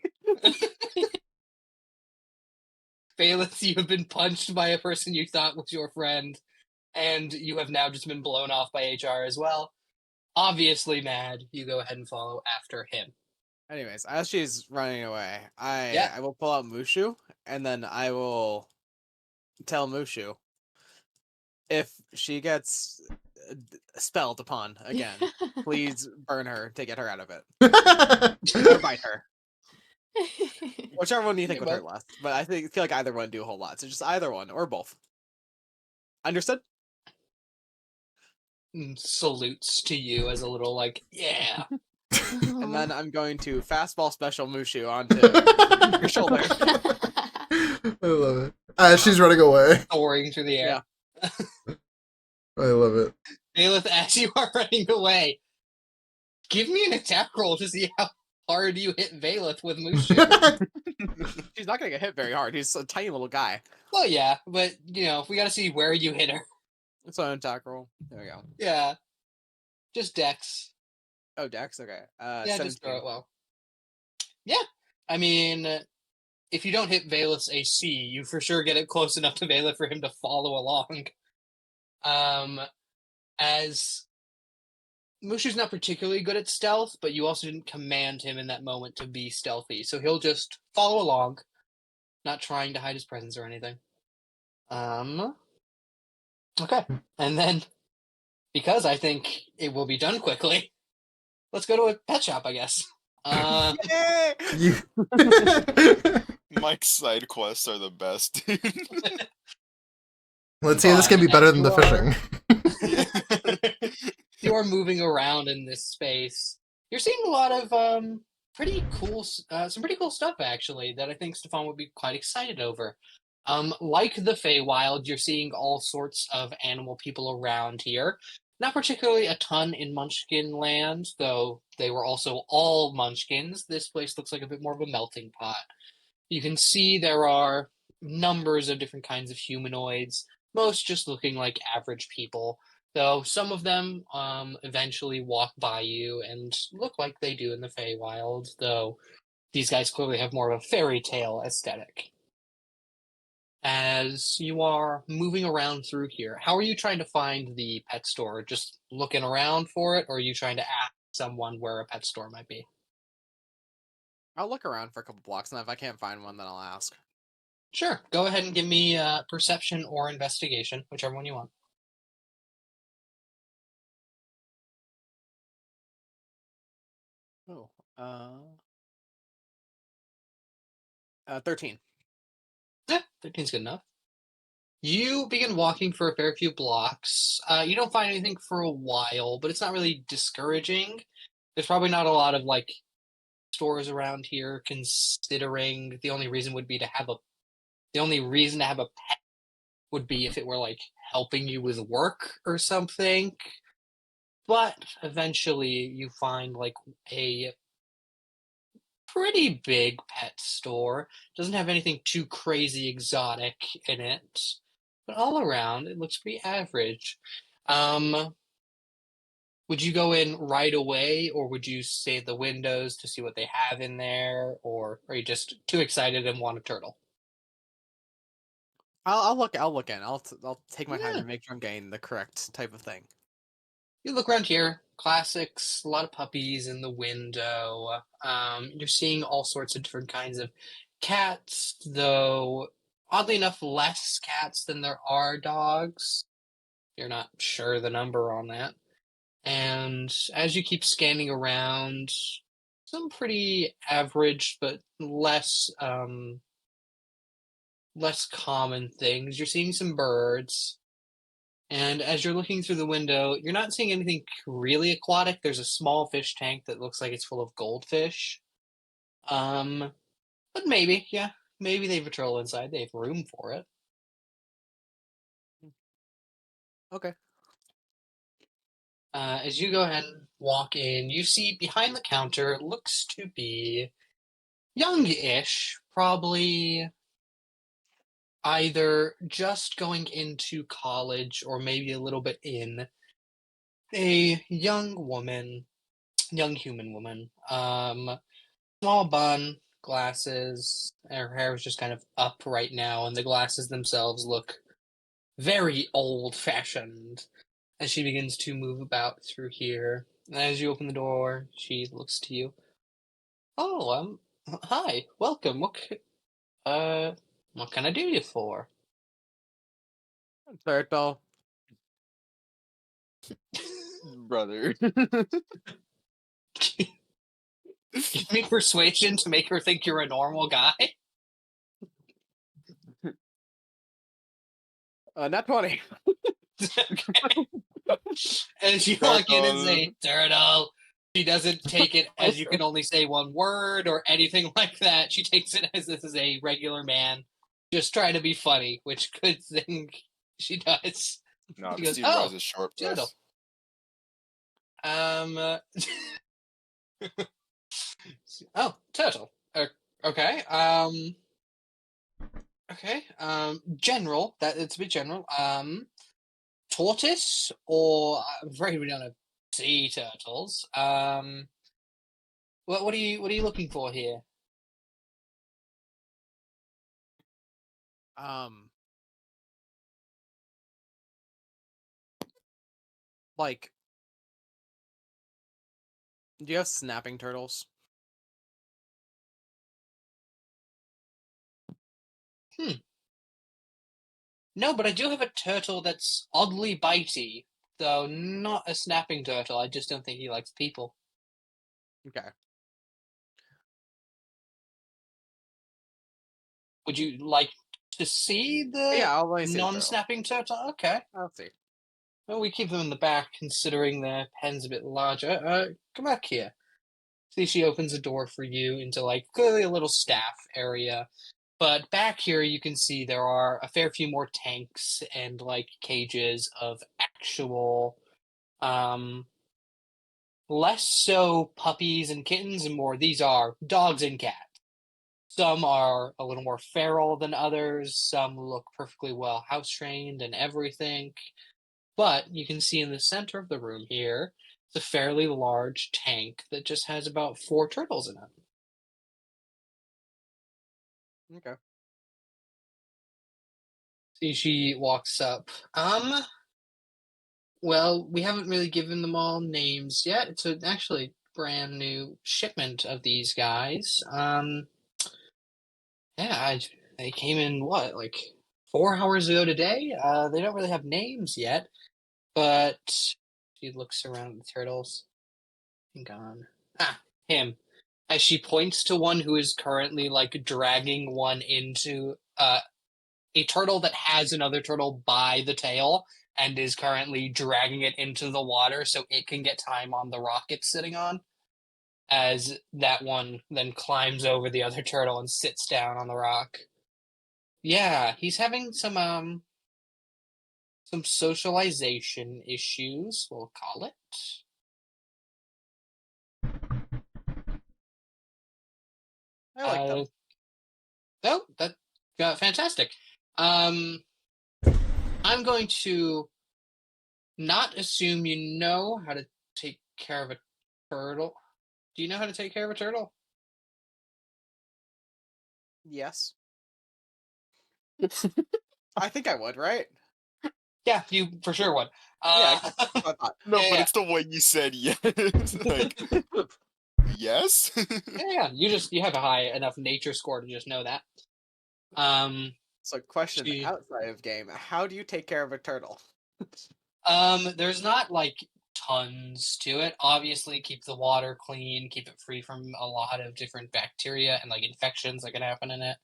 Bayless, you have been punched by a person you thought was your friend, and you have now just been blown off by HR as well. Obviously mad, you go ahead and follow after him. Anyways, as she's running away, Yeah. I will pull out Mushu, and then I will tell Mushu if she gets spelled upon again, please burn her to get her out of it, or bite her. Whichever one you think would hurt less. But I feel like either one do a whole lot. So just either one or both. Understood? Salutes to you as a little like, yeah. And then I'm going to fastball special Mushu onto your shoulder. I love it. As she's running away. Soaring through the air. Yeah. I love it. Bayleth, as you are running away, give me an attack roll to see how hard you hit Bayleth with Mushu. She's not gonna get hit very hard. He's a tiny little guy. Well, yeah, but, we gotta see where you hit her. It's an attack roll. There we go. Yeah. Just Dex. Oh, Dex? Okay. Yeah, 17. just throw it well. Yeah. I mean, if you don't hit Valus AC, you for sure get it close enough to Valeth for him to follow along. As Mushu's not particularly good at stealth, but you also didn't command him in that moment to be stealthy, so he'll just follow along, not trying to hide his presence or anything. Okay. And then, because I think it will be done quickly, let's go to a pet shop, I guess. Yay! You... Mike's side quests are the best. Let's see if this can be better than the fishing. You are moving around in this space. You're seeing a lot of pretty cool, some pretty cool stuff actually that I think Stefan would be quite excited over. Like the Feywild, you're seeing all sorts of animal people around here. Not particularly a ton in Munchkin land, though they were also all Munchkins. This place looks like a bit more of a melting pot. You can see there are numbers of different kinds of humanoids, most just looking like average people, though some of them eventually walk by you and look like they do in the Feywild, though these guys clearly have more of a fairy tale aesthetic. As you are moving around through here, how are you trying to find the pet store? Just looking around for it, or are you trying to ask someone where a pet store might be? I'll look around for a couple blocks, and if I can't find one, then I'll ask. Sure. Go ahead and give me perception or investigation, whichever one you want. Oh, 13. Yeah, 13's good enough. You begin walking for a fair few blocks. You don't find anything for a while, but it's not really discouraging. There's probably not a lot of stores around here, considering the only reason to have a pet would be if it were helping you with work or something. But eventually you find a pretty big pet store. Doesn't have anything too crazy exotic in it, but all around it looks pretty average. Would you go in right away, or would you stay at the windows to see what they have in there, or are you just too excited and want a turtle? I'll look. I'll look in. I'll take my time Yeah. to make sure I'm getting the correct type of thing. You look around here, classics, a lot of puppies in the window. You're seeing all sorts of different kinds of cats, though oddly enough, less cats than there are dogs. You're not sure the number on that. And as you keep scanning around, some pretty average but less common things. You're seeing some birds. And as you're looking through the window, you're not seeing anything really aquatic. There's a small fish tank that looks like it's full of goldfish. But maybe, yeah. Maybe they have a turtle inside. They have room for it. Okay. As you go ahead and walk in, you see behind the counter looks to be young-ish, probably either just going into college or maybe a little bit in. A young woman, young human woman, small bun, glasses. Her hair is just kind of up right now, and the glasses themselves look very old-fashioned as she begins to move about through here. As you open the door, she looks to you. Oh, hi, welcome. What can I do you for? Turtle. Brother. Give me persuasion to make her think you're a normal guy. Not 20. Okay. As you walk in and say, turtle, she doesn't take it as you can only say one word or anything like that. She takes it as this is a regular man just trying to be funny, which good thing she does. No, She goes, Steve oh, Rise is short turtle. press. Um, oh, turtle. Okay. Okay. General. That it's a bit general. Tortoise, or I'm afraid we don't have sea turtles. What are you looking for here? Um, like, do you have snapping turtles? No, but I do have a turtle that's oddly bitey, though not a snapping turtle. I just don't think he likes people. Okay. Would you like to see the Yeah, I'll let you see the turtle. non-snapping turtle? Okay. I'll see. Well, we keep them in the back, considering their pen's a bit larger. Come back here. See, she opens a door for you into, like, clearly a little staff area. But back here, you can see there are a fair few more tanks and, like, cages of actual, less so puppies and kittens, and more these are dogs and cats. Some are a little more feral than others. Some look perfectly well house trained and everything. But you can see in the center of the room here, it's a fairly large tank that just has about 4 turtles in it. Okay. See, she walks up. Well, we haven't really given them all names yet. It's an actually brand new shipment of these guys. Yeah, they came in what, like 4 hours ago today? They don't really have names yet, but she looks around at the turtles. Gone. Ah, him. As she points to one who is currently like dragging one into a turtle that has another turtle by the tail and is currently dragging it into the water so it can get time on the rock it's sitting on. As that one then climbs over the other turtle and sits down on the rock. Yeah, he's having some socialization issues, we'll call it. I like them. Oh, that fantastic. Um, I'm going to not assume you know how to take care of a turtle. Do you know how to take care of a turtle? Yes. I think I would, right? Yeah, you for sure would. Yeah, Uh, that's what I thought. No, Yeah, but yeah. it's the way you said yes. Like, yes? yeah. You have a high enough nature score to just know that. So, question She, outside of game: how do you take care of a turtle? there's not like tons to it. Obviously, keep the water clean, keep it free from a lot of different bacteria and like infections that can happen in it.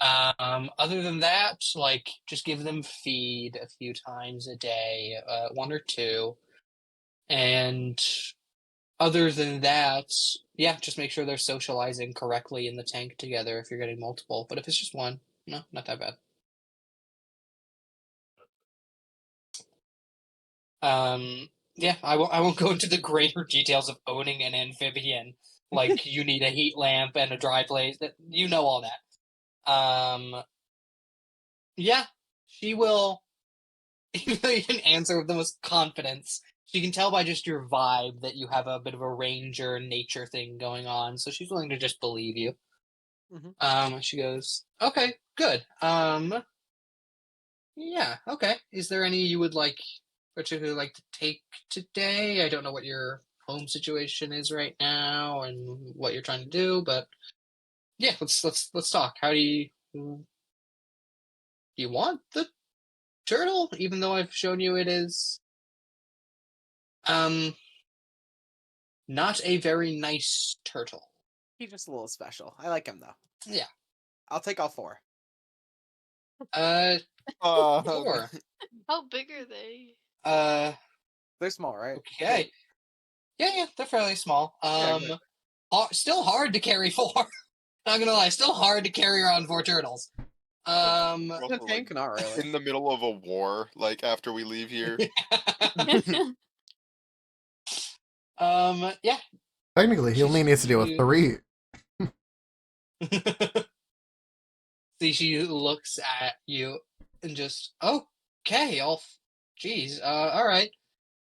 Other than that, like just give them feed a few times a day, one or two, and other than that, yeah, just make sure they're socializing correctly in the tank together if you're getting multiple. But if it's just one, no, not that bad. Yeah, I won't go into the greater details of owning an amphibian, Like you need a heat lamp and a dry place. That you know all that. Yeah, she will. Even though you can answer with the most confidence, she can tell by just your vibe that you have a bit of a ranger nature thing going on. So she's willing to just believe you. She goes, "Okay, good. Yeah, okay. Is there any you would particularly like to take today? I don't know what your home situation is right now and what you're trying to do, but yeah, let's talk. How do you want the turtle? Even though I've shown you it is um not a very nice turtle. He's just a little special. I like him though. Yeah. I'll take all 4. Uh, Sure. How big are they? They're small, right? Okay. Yeah, they're fairly small. Yeah, exactly. Still hard to carry 4. Not gonna lie, still hard to carry around 4 turtles. In a also, like, tank, not really. in the middle of a war, like after we leave here. Yeah. Technically, he only needs to deal with 3. See, she looks at you and just, okay, geez, all right.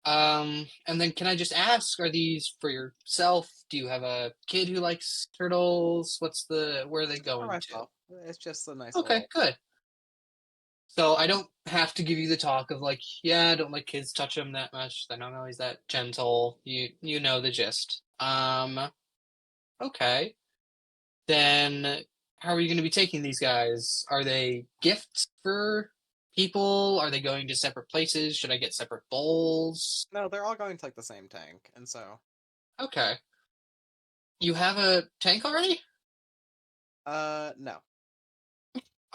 And then can I just ask, are these for yourself? Do you have a kid who likes turtles? Where are they For going to? myself. It's just a nice Okay, little. good. So I don't have to give you the talk of like, yeah, I don't let kids touch them that much. They're not always that gentle. You know the gist. Okay. Then how are you going to be taking these guys? Are they gifts for people? Are they going to separate places? Should I get separate bowls? No, they're all going to like the same tank, and so. Okay. You have a tank already? No.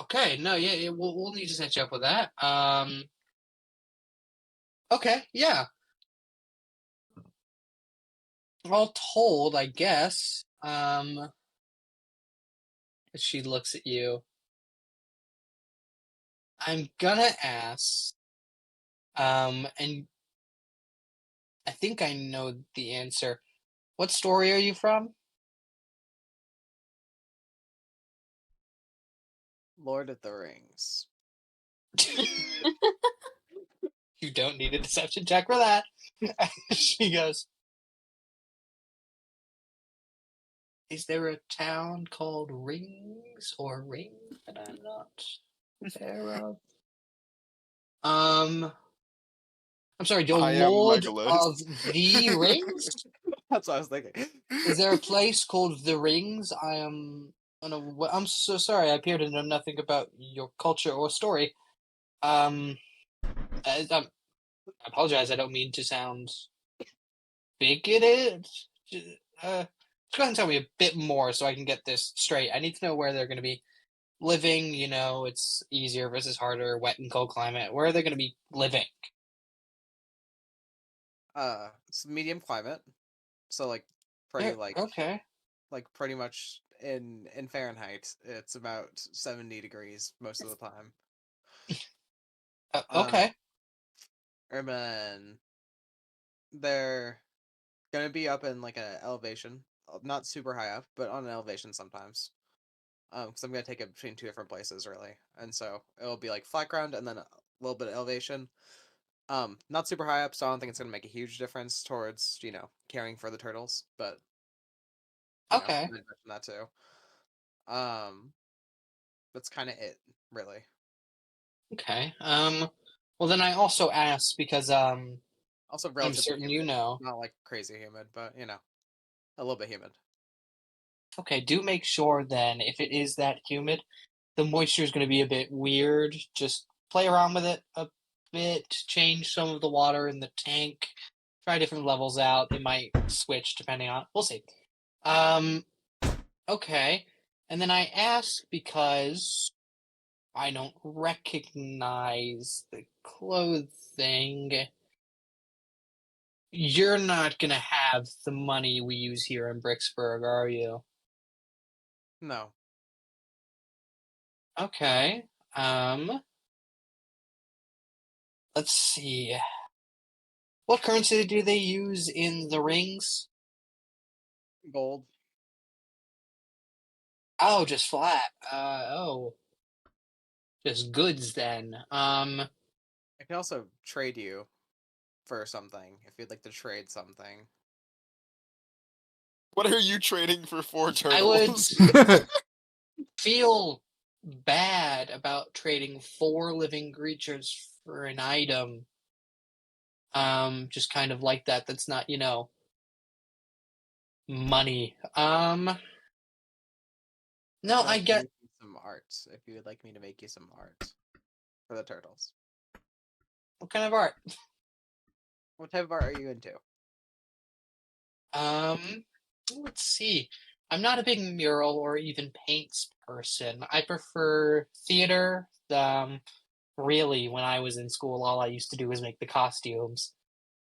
Okay, no, yeah, we'll need to set you up with that. Okay, yeah. All told, I guess. She looks at you. I'm gonna ask. And I think I know the answer. What story are you from? Lord of the Rings. You don't need a deception check for that. She goes, is there a town called Rings or Ring that I'm not aware of? I'm sorry, your I am Lord Legolas. of the Rings? That's what I was thinking. Is there a place called the Rings? I'm so sorry. I appear to know nothing about your culture or story. I apologize. I don't mean to sound bigoted. Just go ahead and tell me a bit more so I can get this straight. I need to know where they're going to be living. It's easier versus harder, wet and cold climate. Where are they going to be living? It's medium climate, so like pretty Okay. like pretty much in Fahrenheit, it's about 70 degrees most of the time. Okay. And then they're gonna be up in like an elevation, not super high up, but on an elevation sometimes. Because I'm gonna take it between 2 different places really, and so it'll be like flat ground and then a little bit of elevation. Not super high up, so I don't think it's gonna make a huge difference towards caring for the turtles, but Okay. I mention that too. Um, that's kind of it, really. Okay. Well, then I also asked because Also, I'm relatively certain you humid, know. not like crazy humid, but a little bit humid. Okay, do make sure then if it is that humid, the moisture is going to be a bit weird. Just play around with it a bit, change some of the water in the tank, try different levels out. It might switch depending on. We'll see. Um. Okay, and then I ask because I don't recognize the clothing. You're not gonna have the money we use here in Bricksburg, are you? No, Okay. Let's see. What currency do they use in the rings? gold. Oh, just flat. Just goods then. I can also trade you for something if you'd like to trade something. What are you trading for 4 I would turtles? feel bad about trading 4 living creatures for an item. Just kind of like that. That's not, money. No, I'd I also get. make you some arts if you would like me to make you some art for the turtles. What kind of art? What type of art are you into? Let's see. I'm not a big mural or even paints person. I prefer theater. Really, when I was in school, all I used to do was make the costumes.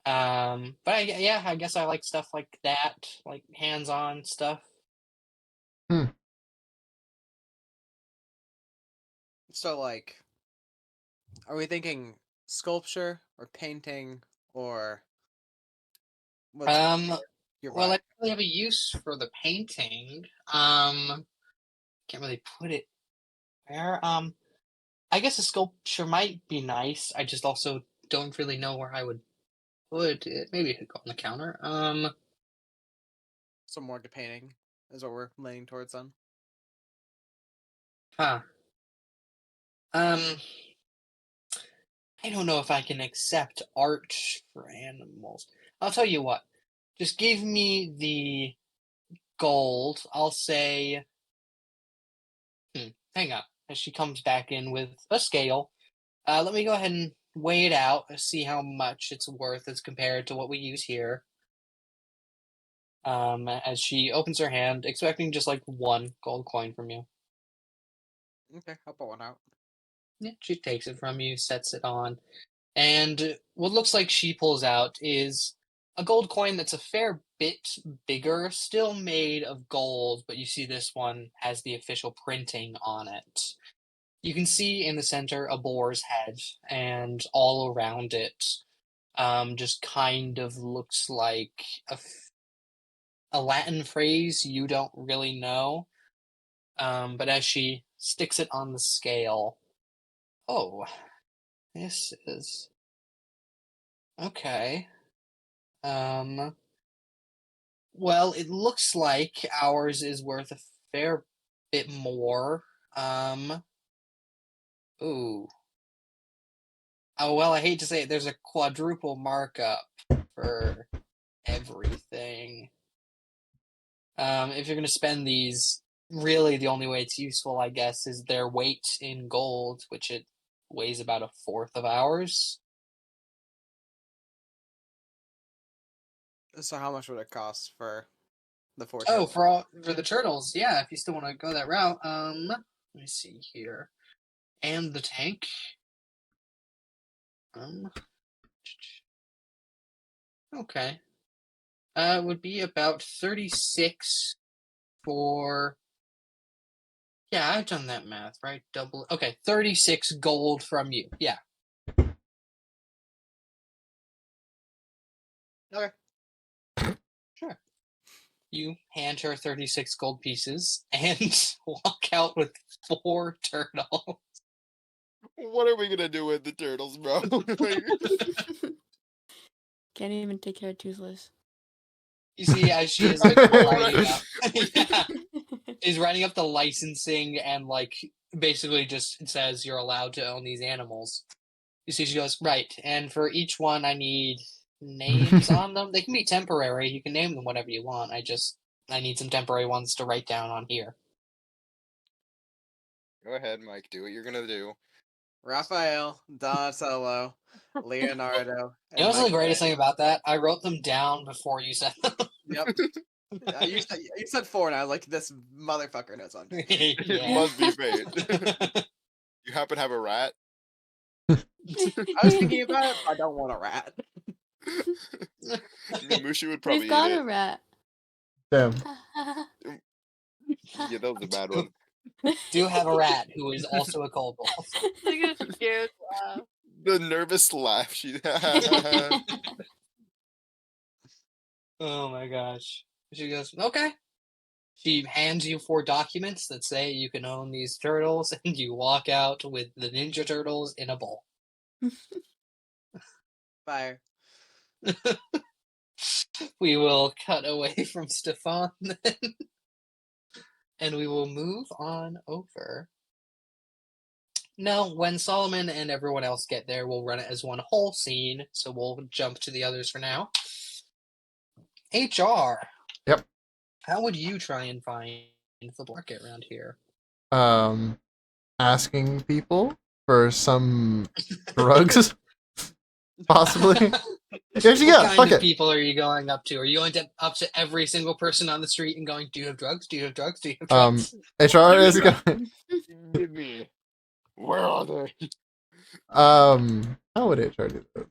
But yeah, I guess I like stuff like that, like hands-on stuff. So, like, are we thinking sculpture or painting or what's your Well, I vibe? don't really have a use for the painting. Can't really put it where. I guess a sculpture might be nice. I just also don't really know where I would put it. Maybe it could go on the counter. So more to painting is what we're leaning towards then. Huh. Um, I don't know if I can accept art for animals. I'll tell you what. Just give me the gold. I'll say. Hang on. As she comes back in with a scale. Let me go ahead and weigh it out and see how much it's worth as compared to what we use here. As she opens her hand, expecting just like 1 gold coin from you. Okay, I'll put one out. Yeah, she takes it from you, sets it on, and what looks like she pulls out is a gold coin that's a fair bit bigger, still made of gold, but you see this one has the official printing on it. You can see in the center a boar's head, and all around it just kind of looks like a Latin phrase you don't really know. But as she sticks it on the scale, oh, this is okay. Well, it looks like ours is worth a fair bit more. Um, ooh. Oh, well, I hate to say it, there's a quadruple markup for everything. If you're going to spend these, really the only way it's useful, I guess, is their weight in gold, which it weighs about a fourth of ours. So how much would it cost for the 4 Oh, turtles? for the turtles, yeah. If you still want to go that route, let me see here, and the tank. Um, okay. It would be about 36 for. Yeah, I've done that math, right? Double. Okay, 36 gold from you. Yeah. Okay. Sure. You hand her 36 gold pieces and walk out with 4 turtles. What are we gonna do with the turtles, bro? Like, Can't even take care of Toothless. You see, as she is like writing up, yeah, is writing up the licensing and like basically just says you're allowed to own these animals. You see, she goes right, and for each one, I need names on them. They can be temporary. You can name them whatever you want. I need some temporary ones to write down on here. go ahead, Mike. Do what you're gonna do. Raphael, Donatello, Leonardo, You know and what's the greatest thing Michelangelo. about that? I wrote them down before you said them. Yep. You said 4, and I was like, this motherfucker knows on. It Yeah. must be fate. You happen to have a rat? I was thinking about it. I don't want a rat. Mushu would We've probably got eat a it. rat. Damn. Yeah, that was a bad one. Do have a rat who is also a kobold. Like a scared laugh. The nervous laugh she Oh my gosh. She goes, okay. She hands you 4 documents that say you can own these turtles, and you walk out with the Ninja Turtles in a bowl. Fire. We will cut away from Stefan then, and we will move on over. No, when Solomon and everyone else get there, we'll run it as one whole scene, so we'll jump to the others for now. HR. Yep. How would you try and find the market around here? Asking people for some drugs, possibly. Actually, What yeah, kind fuck of it. people are you going up to? Are you going up to every single person on the street and going, "Do you have drugs? Do you have drugs? Do you have drugs?" HR is Yeah. going. Give me. Where are they? How would HR do this?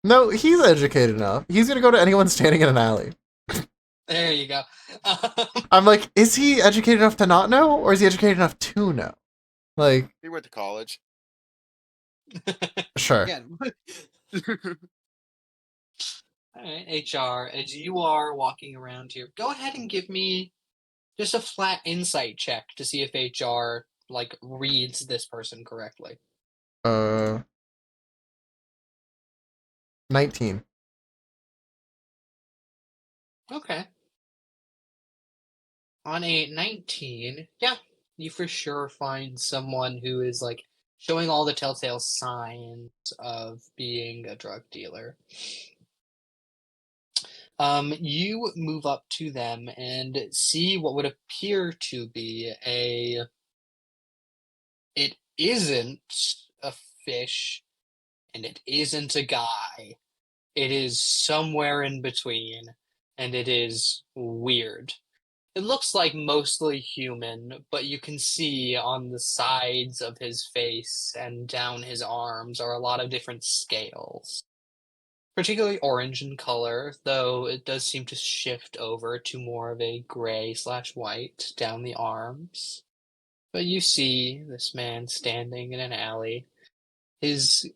No, he's educated enough. He's gonna go to anyone standing in an alley. There you go. I'm like, is he educated enough to not know, or is he educated enough to know? Like, He went to college. sure. Again. All right, HR, as you are walking around here, go ahead and give me just a flat insight check to see if HR like reads this person correctly. 19. Okay. On a 19, yeah, you for sure find someone who is like showing all the telltale signs of being a drug dealer. You move up to them and see what would appear to be a. It isn't a fish, and it isn't a guy. It is somewhere in between, and it is weird. It looks like mostly human, but you can see on the sides of his face and down his arms are a lot of different scales. Particularly orange in color, though it does seem to shift over to more of a gray/white down the arms. But you see this man standing in an alley. His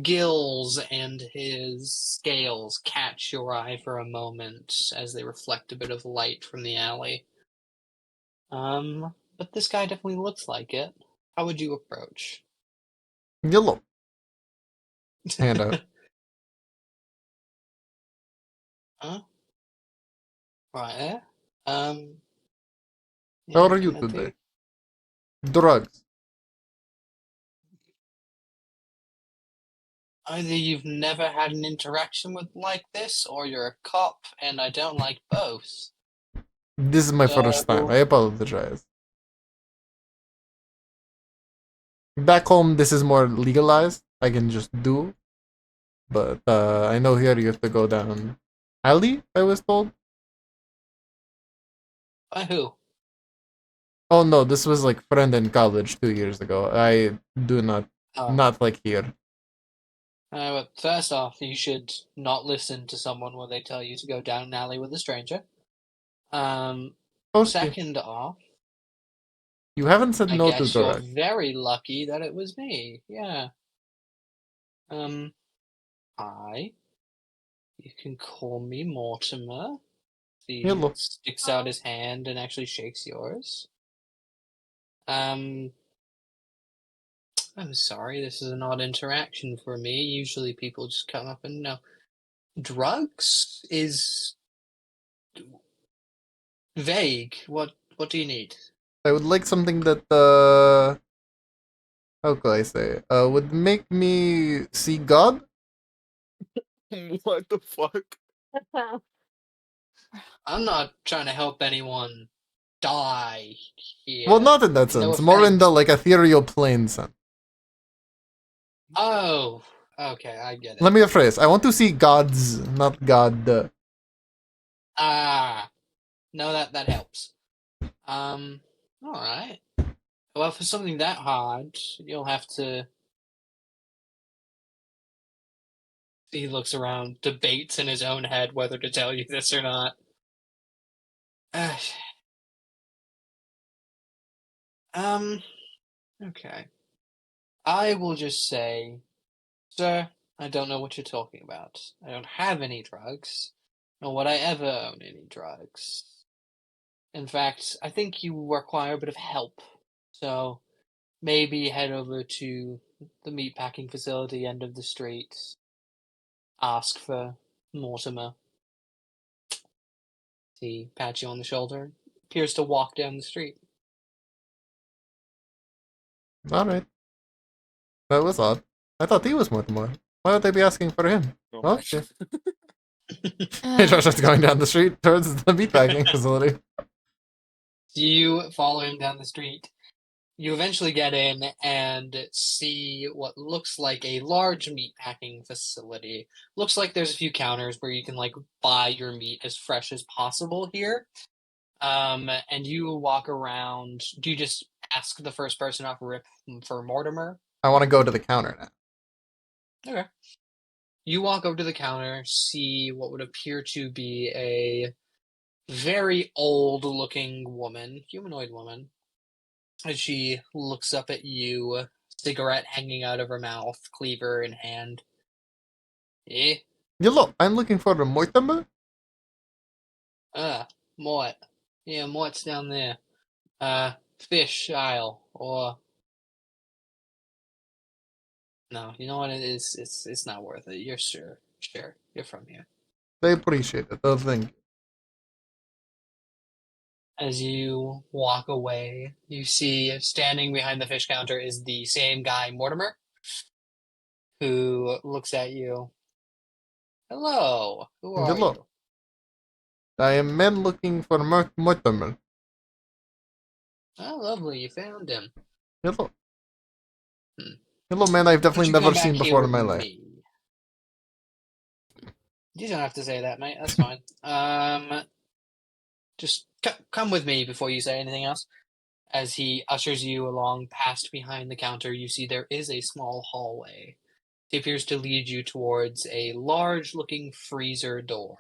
gills and his scales catch your eye for a moment as they reflect a bit of light from the alley. But this guy definitely looks like it. How would you approach? Yellow. Hand out. Huh? Right there. Um, How yeah, are you gonna today? take- Drugs. Either you've never had an interaction with like this, or you're a cop, and I don't like both. This is my first time. So- I apologize. Back home, this is more legalized. I can just do. But I know here you have to go down alley, I was told. By who? Oh no, this was like friend in college 2 years ago. I do not Oh. not like here. But first off, you should not listen to someone when they tell you to go down an alley with a stranger. Okay. Second off, You haven't said I no to guess you're drugs. very lucky that it was me. Yeah. Hi. You can call me Mortimer. He Hello. sticks out his hand and actually shakes yours. I'm sorry, this is an odd interaction for me. Usually people just come up and no. Drugs is vague. What do you need? I would like something that how could I say? Would make me see God? What the fuck? I'm not trying to help anyone die here. Well, not in that No sense. More in the offense. like ethereal plane sense. Oh, okay, I get it. Let me rephrase. I want to see gods, not God. Ah, no, that helps. All right. Well, for something that hard, you'll have to. He looks around, debates in his own head whether to tell you this or not. Okay. I will just say, sir, I don't know what you're talking about. I don't have any drugs. Nor would I ever own any drugs. In fact, I think you require a bit of help. So maybe head over to the meatpacking facility end of the street. Ask for Mortimer. He pats you on the shoulder. Appears to walk down the street. Alright. That was odd. I thought he was Mortimer. Why would they be asking for him? Oh. Okay. HR starts going down the street towards the meatpacking facility. You follow him down the street. You eventually get in and see what looks like a large meatpacking facility. Looks like there's a few counters where you can like buy your meat as fresh as possible here. And you walk around. Do you just ask the first person off rip for Mortimer? I want to go to the counter now. Okay. You walk over to the counter, see what would appear to be a very old-looking woman, humanoid woman. As she looks up at you, cigarette hanging out of her mouth, cleaver in hand. Eh? Hello, I'm looking for a Mortimer. Mort. Yeah, Mort's down there. Fish aisle, or... No, you know what it is? It's not worth it. You're sure. Sure, you're from here. I appreciate it. Oh, thank you. As you walk away, you see standing behind the fish counter is the same guy, Mortimer, who looks at you. Hello, who are Hello. you? I am man looking for Mortimer. Oh, lovely, you found him. Hello. Hmm. Hello, man. I've Why don't definitely you come never back seen here before in with my life. me? You don't have to say that, mate. That's fine. Just come with me before you say anything else. As he ushers you along past behind the counter, you see there is a small hallway. He appears to lead you towards a large-looking freezer door.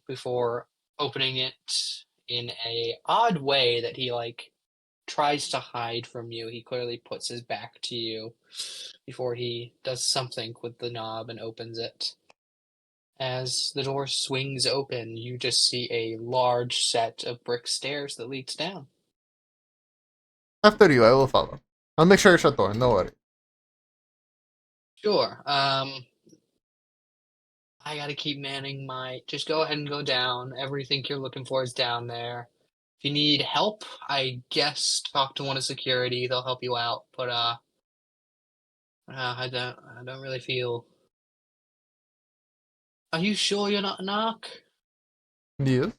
Before opening it in a odd way that he like tries to hide from you. He clearly puts his back to you before he does something with the knob and opens it. As the door swings open, you just see a large set of brick stairs that leads down. After you, I will follow. I'll make sure you shut the door. No worry. Sure. I gotta keep manning my. Just go ahead and go down. Everything you're looking for is down there. If you need help, I guess talk to one of security. They'll help you out. But I don't really feel. Are you sure you're not a narc? Yes.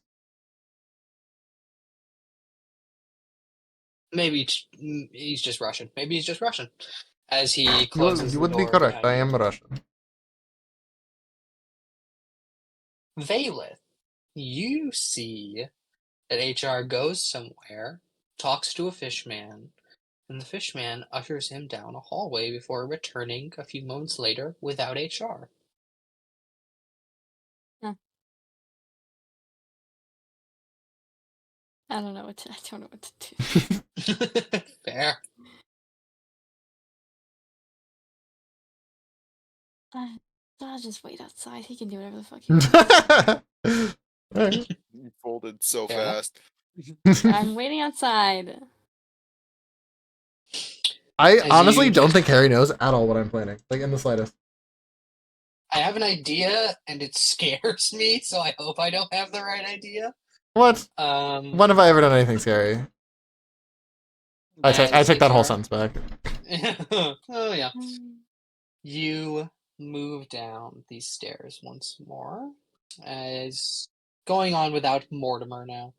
Maybe he's just Russian. Maybe he's just Russian. As he closes You the would be door correct. behind I you. am Russian. Valeth, you see that HR goes somewhere, talks to a fishman, and the fishman ushers him down a hallway before returning a few moments later without HR. I don't know what to do. Fair. I'll just wait outside. He can do whatever the fuck he wants. Alright. You folded so Fair enough. fast. I'm waiting outside. I As honestly you don't just- think Harry knows at all what I'm planning. Like, in the slightest. I have an idea, and it scares me, so I hope I don't have the right idea. What? Um, When have I ever done anything scary? I take as that whole HR sentence back. Oh yeah. You move down these stairs once more, as going on without Mortimer now.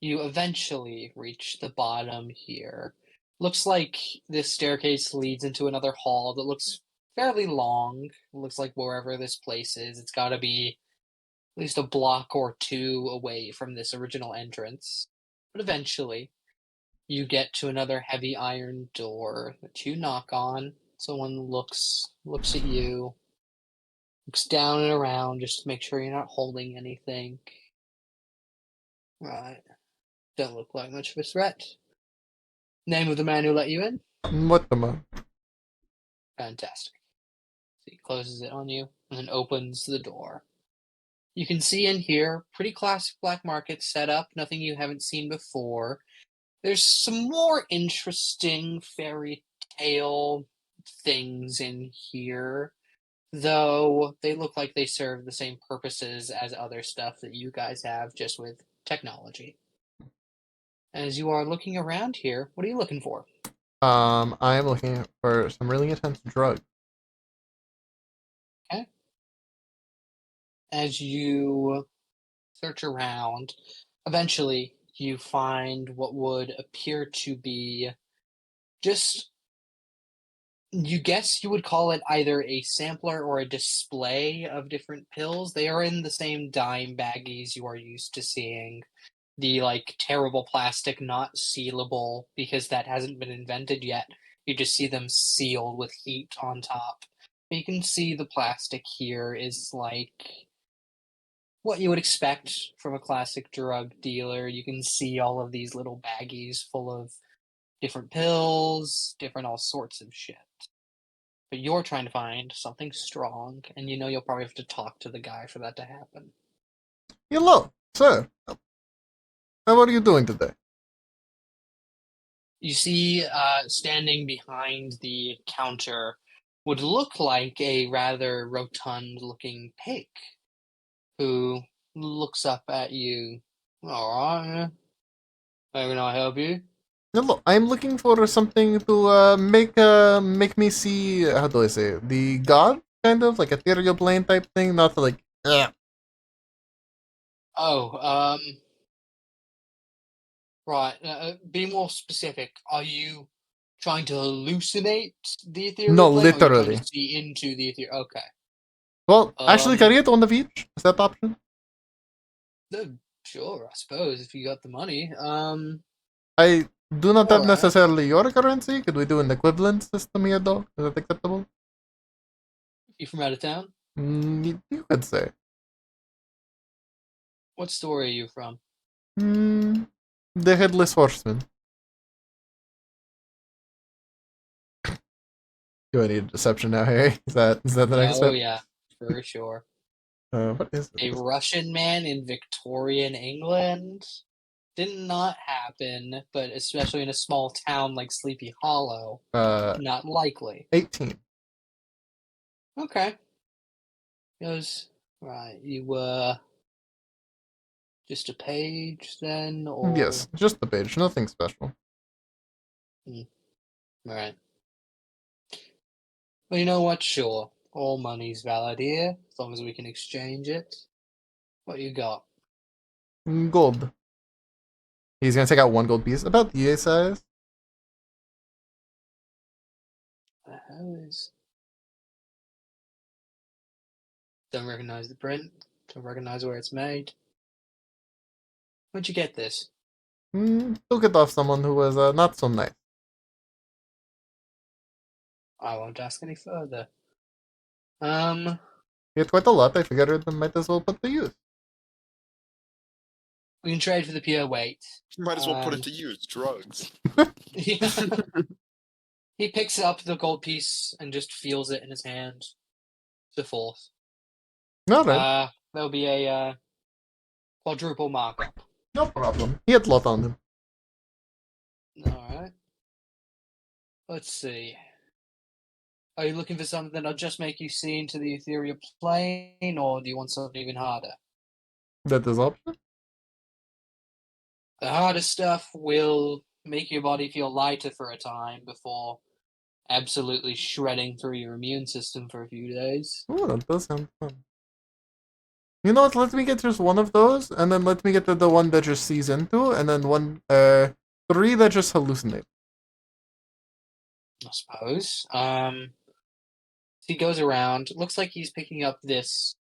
You eventually reach the bottom here. Looks like this staircase leads into another hall that looks fairly long. Looks like wherever this place is, it's got to be at least a block or two away from this original entrance. But eventually, you get to another heavy iron door that you knock on. Someone looks at you, looks down and around just to make sure you're not holding anything. Right. Don't look like much of a threat. Name of the man who let you in? Mortimer. Fantastic. So he closes it on you and then opens the door. You can see in here, pretty classic black market setup, nothing you haven't seen before. There's some more interesting fairy tale things in here, though they look like they serve the same purposes as other stuff that you guys have, just with technology. As you are looking around here, what are you looking for? I am looking for some really intense drugs. As you search around, eventually you find what would appear to be just, you guess you would call it either a sampler or a display of different pills. They are in the same dime baggies you are used to seeing. The like terrible plastic, not sealable because that hasn't been invented yet. You just see them sealed with heat on top. But you can see the plastic here is like what you would expect from a classic drug dealer. You can see all of these little baggies full of different pills, different all sorts of shit. But you're trying to find something strong, and you know you'll probably have to talk to the guy for that to happen. Hello, sir. How are you doing today? You see, standing behind the counter would look like a rather rotund-looking pig, who looks up at you. Alright, how can I help you? Hello, I'm looking for something to make me see. How do I say it? The god, kind of like ethereal plane type thing, not to like. Oh, right. Be more specific. Are you trying to hallucinate the ethereal No, plane, or are you trying literally. to see into the ethereal? Okay. Well, actually, can I get one of each? Is that the option? Sure, I suppose if you got the money. I do not have Alright. necessarily your currency. Could we do an equivalent system here, though? Is that acceptable? You from out of town? You could say. What store are you from? The Headless Horseman. Do I need a deception now, Harry? Is that the next Oh step? yeah, for sure. What is A this? Russian man in Victorian England? Did not happen, but especially in a small town like Sleepy Hollow, not likely. 18. Okay. Goes right. You just a page then, or Yes, just the page, nothing special. right. Well, you know what? Sure, all money's valid here as long as we can exchange it. What you got? Gold. He's gonna take out one gold piece, about EA size. The hell is? Don't recognize the print. Don't recognize where it's made. Where'd you get this? Took it off someone who was not so nice. I won't ask any further. He had quite a lot. I figured I might as well put to use. We can trade for the pure weight. You might as well put it to use. Drugs. Yeah. He picks up the gold piece and just feels it in his hand. The fourth. All right, There'll be a quadruple markup. no problem. He had a lot on him. Alright. Let's see. Are you looking for something that'll just make you see into the ethereal plane, or do you want something even harder? That is option. The harder stuff will make your body feel lighter for a time before absolutely shredding through your immune system for a few days. Oh, that does sound fun. You know what? Let me get just one of those, and then let me get the one that just sees into, and then three that just hallucinate. I suppose. He goes around. Looks like he's picking up this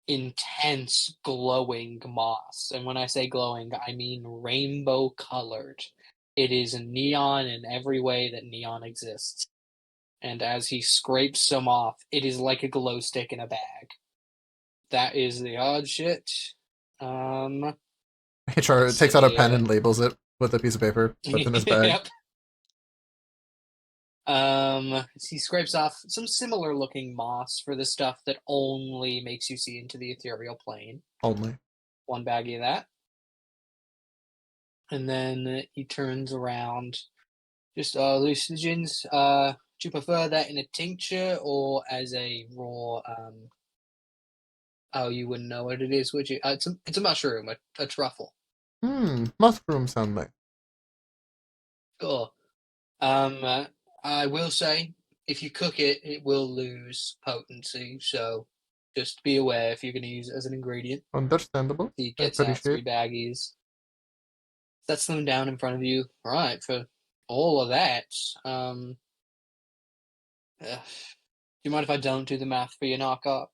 intense glowing moss. And when I say glowing, I mean rainbow colored. It is neon in every way that neon exists. And as he scrapes some off, it is like a glow stick in a bag. That is the odd shit. HR takes out a pen and labels it with a piece of paper. Puts in his bag. Yep. He scrapes off some similar looking moss for the stuff that only makes you see into the ethereal plane. Only. One baggie of that. And then he turns around. Just hallucinogens. Do you prefer that in a tincture or as a raw? Oh, you wouldn't know what it is, would you? It's a mushroom, a truffle. Mushroom sound nice. Cool. I will say, if you cook it, it will lose potency. So just be aware if you're going to use it as an ingredient. Understandable. He I gets out 3 appreciate. baggies, sets them down in front of you. All right, for all of that. Do you mind if I don't do the math for your knock-up?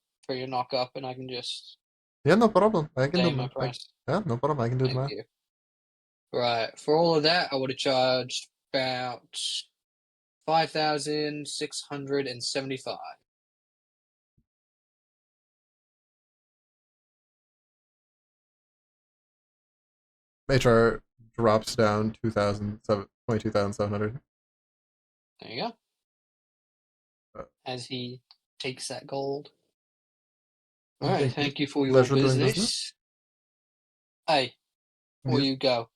And I can just Yeah, no problem. I can do say my math. price. Yeah, no problem. I can do the Thank math. you. Right, for all of that, I would have charged about 5,675. HR drops down 22,700. There you go. As he takes that gold. All right, thank you for your Pleasure doing business. business. Hey, before Yes. you go,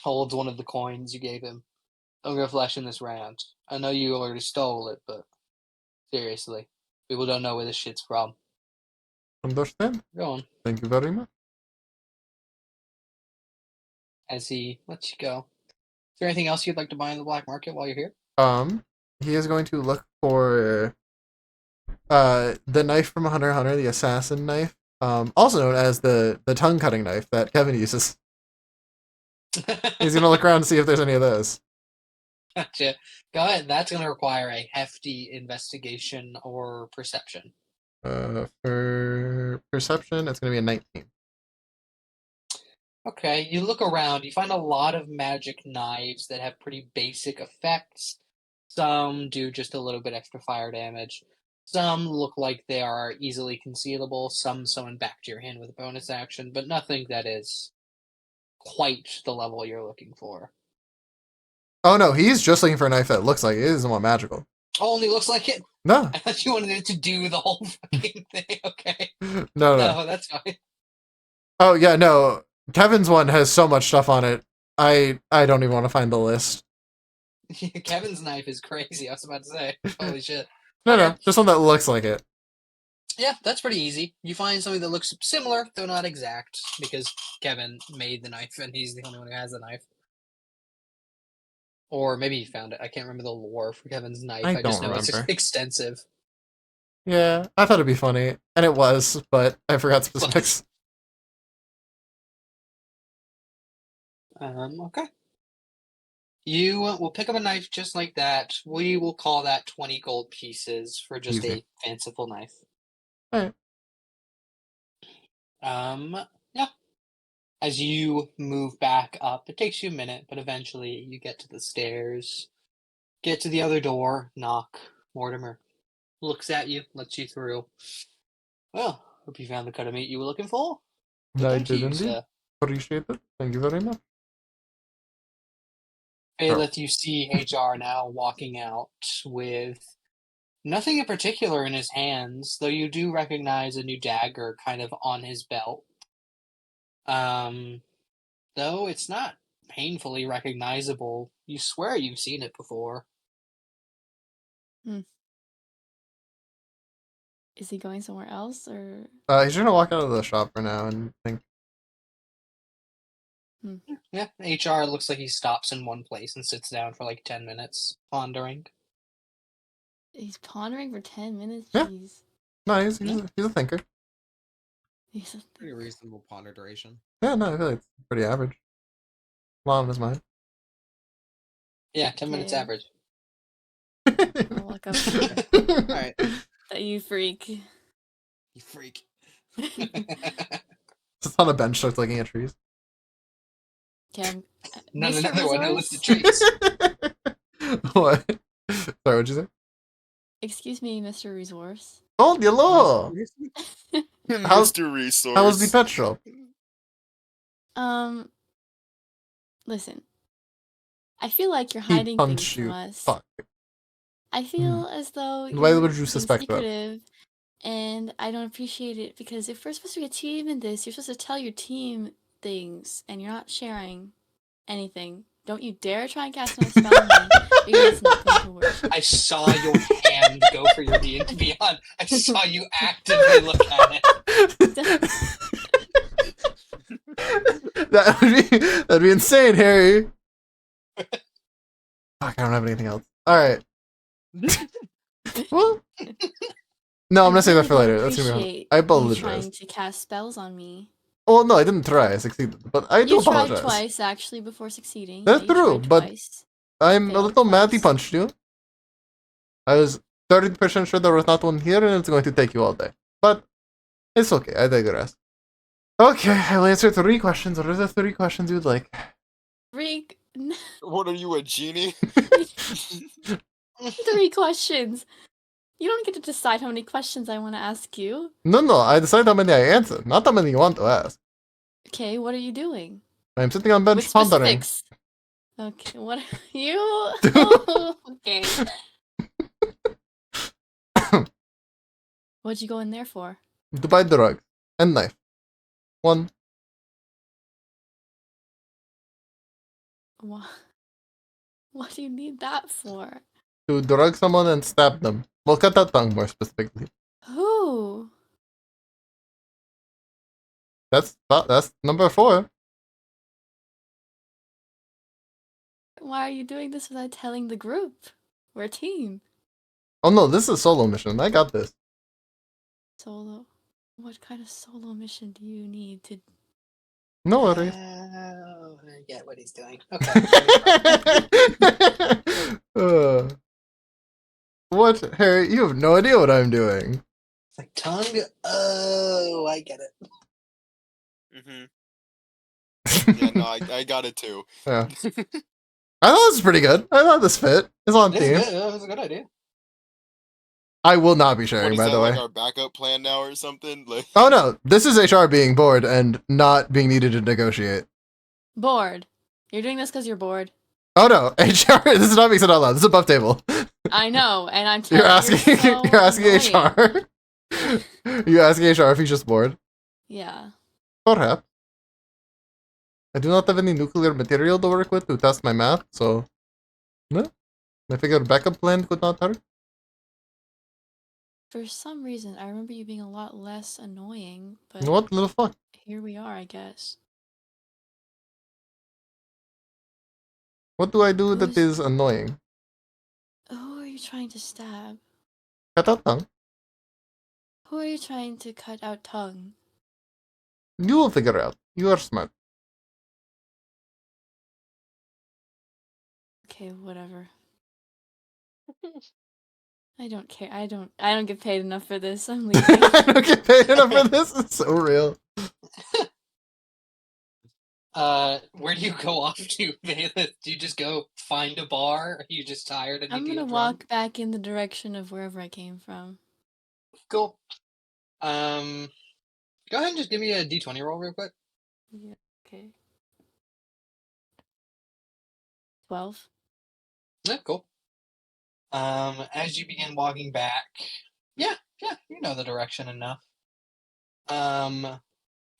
holds one of the coins you gave him. Don't go flashing this round. I know you already stole it, but seriously, people don't know where this shit's from. Understand. Go on. Thank you very much. As he lets you go. Is there anything else you'd like to buy in the black market while you're here? He is going to look for the knife from Hunter x Hunter, the assassin knife, also known as the tongue cutting knife that Kevin uses. He's gonna look around to see if there's any of those. Gotcha. Go ahead. That's going to require a hefty investigation or perception. For perception, it's gonna be a 19. Okay, you look around, you find a lot of magic knives that have pretty basic effects. Some do just a little bit extra fire damage. Some look like they are easily concealable. Some summon back to your hand with a bonus action, but nothing that is quite the level you're looking for. Oh no, he's just looking for a knife that looks like it. He doesn't want magical. Only looks like it. No, I thought you wanted it to do the whole fucking thing. Okay. no. No, that's fine. Oh yeah, no. Kevin's one has so much stuff on it. I don't even want to find the list. Kevin's knife is crazy. I was about to say. Holy shit. No, Okay. no, just one that looks like it. Yeah, that's pretty easy. You find something that looks similar, though not exact, because Kevin made the knife and he's the only one who has the knife. Or maybe he found it. I can't remember the lore for Kevin's knife. I just don't know it's remember. extensive. Yeah, I thought it'd be funny, and it was, but I forgot specifics. Okay. You will pick up a knife just like that. We will call that 20 gold pieces for just Easy. a fanciful knife. Alright. Yeah. As you move back up, it takes you a minute, but eventually you get to the stairs, get to the other door, knock. Mortimer looks at you, lets you through. Well, hope you found the cut of meat you were looking for. I Thank did you, indeed. sir. Appreciate it. Thank you very much. It Oh. lets you see HR now walking out with nothing in particular in his hands, though you do recognize a new dagger kind of on his belt. Though it's not painfully recognizable. You swear you've seen it before. Is he going somewhere else or? He's gonna walk out of the shop for now and think. Yeah, HR looks like he stops in one place and sits down for like 10 minutes, pondering. He's pondering for 10 minutes? Yeah. Jeez. No, he's a thinker. He's a Pretty reasonable ponder duration. Yeah, no, I feel like it's pretty average. A lot on his mind. Yeah, 10 minutes Okay. average. I'll walk up. Alright, That you freak. you freak. Just on a bench, starts looking at trees. Okay, None Mr. another one who Resource? looks at trees. What? Sorry, what'd you say? Excuse me, Mr. Resource. Oh, hello! How's- Mr. Resource. How was the pet shop? Listen. I feel like you're He hiding things punched from you. us. Fuck. I feel as though Why you're would you being suspect that? secretive And I don't appreciate it because if we're supposed to be a team in this, you're supposed to tell your team things, and you're not sharing anything. Don't you dare try and cast another spell on me, because it's not going to work. I saw your hand go for your D&D Beyond. I saw you actively look at it. That'd be insane, Harry. Fuck, I don't have anything else. All right. Well, no, I'm gonna save that for later. That's gonna be. appreciate I you apologize. trying to cast spells on me. Oh no, I didn't try. I succeeded, but I do You tried apologize. twice actually before succeeding. That's you true, tried but twice. I'm a Failed little mad he twice. punched you. I was 30% sure there was not one here, and it's going to take you all day. But it's okay. I digress. Okay, I'll answer 3 questions. What are the 3 questions you'd like? Three, What are you, a genie? 3 questions. You don't get to decide how many questions I want to ask you. No. I decide how many I answer, not how many you want to ask. Okay, what are you doing? I'm sitting on bench With pondering. specifics. Okay, what are you? Oh, okay. What'd you go in there for? To buy drugs and knife. 1. What do you need that for? To drug someone and stab them. Well, cut that tongue more specifically. Who? That's number 4. Why are you doing this without telling the group? We're a team. Oh no, this is a solo mission. I got this. Solo. What kind of solo mission do you need to? No worries. Oh, I get what he's doing. Okay. What, Harry? You have no idea what I'm doing. It's like tongue. Oh, I get it. Yeah, no, I got it too. Yeah. I thought this was pretty good. I thought this fit. It's on This is theme. good. That was a good idea. I will not be What sharing, is by that, the way. like our backup plan now or something? Like, Oh no, this is HR being bored and not being needed to negotiate. Bored. You're doing this because you're bored. Oh no, HR. This is not being said out loud. This is above table. I know, and I'm You're telling asking. so You're asking annoying. HR. You asking HR if he's just bored? Yeah. Perhaps. I do not have any nuclear material to work with to test my math, so no. I figured backup plan could not hurt. For some reason, I remember you being a lot less annoying, but What little fuck? here we are, I guess. What do I do that Who's- is annoying? Who are you trying to stab? Cut out tongue. Who are you trying to cut out tongue? You will figure it out. You are smart. Okay, whatever. I don't care. I don't get paid enough for this. I'm leaving. I don't get paid enough for this. It's so real. Where do you go off to, Valeth? Do you just go find a bar? Are you just tired and I'm need to gonna get walk drunk? back in the direction of wherever I came from. Cool. Go ahead and just give me a d20 roll real quick. Yeah. Okay. 12. Yeah, cool. As you begin walking back, yeah, you know the direction enough.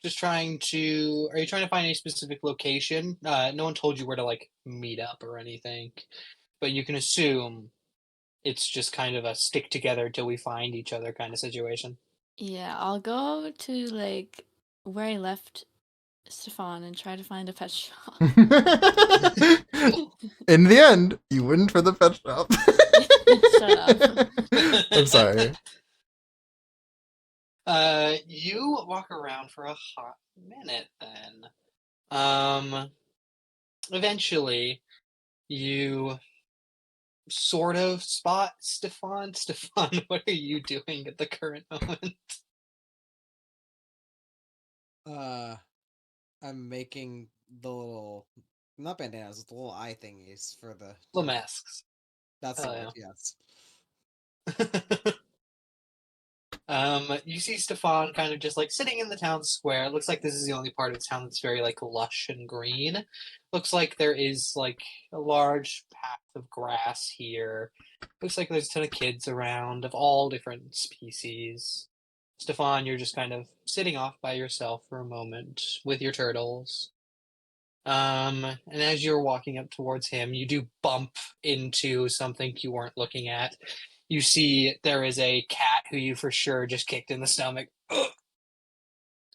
Just trying to. Are you trying to find a specific location? No one told you where to like meet up or anything, but you can assume it's just kind of a stick together till we find each other kind of situation. Yeah, I'll go to like where I left Stefan and try to find a pet shop. In the end, you went for the pet shop. Shut up. I'm sorry. You walk around for a hot minute then. Eventually, you sort of spot Stefan. Stefan, what are you doing at the current moment? I'm making the little, not bandanas, the little eye thingies for the. The masks. That's Hell the word, yes. You see Stefan kind of just like sitting in the town square. It looks like this is the only part of town that's very like lush and green. Looks like there is like a large patch of grass here. Looks like there's a ton of kids around of all different species. Stefan, you're just kind of sitting off by yourself for a moment with your turtles. And as you're walking up towards him, you do bump into something you weren't looking at. You see there is a cat who you for sure just kicked in the stomach. Ugh.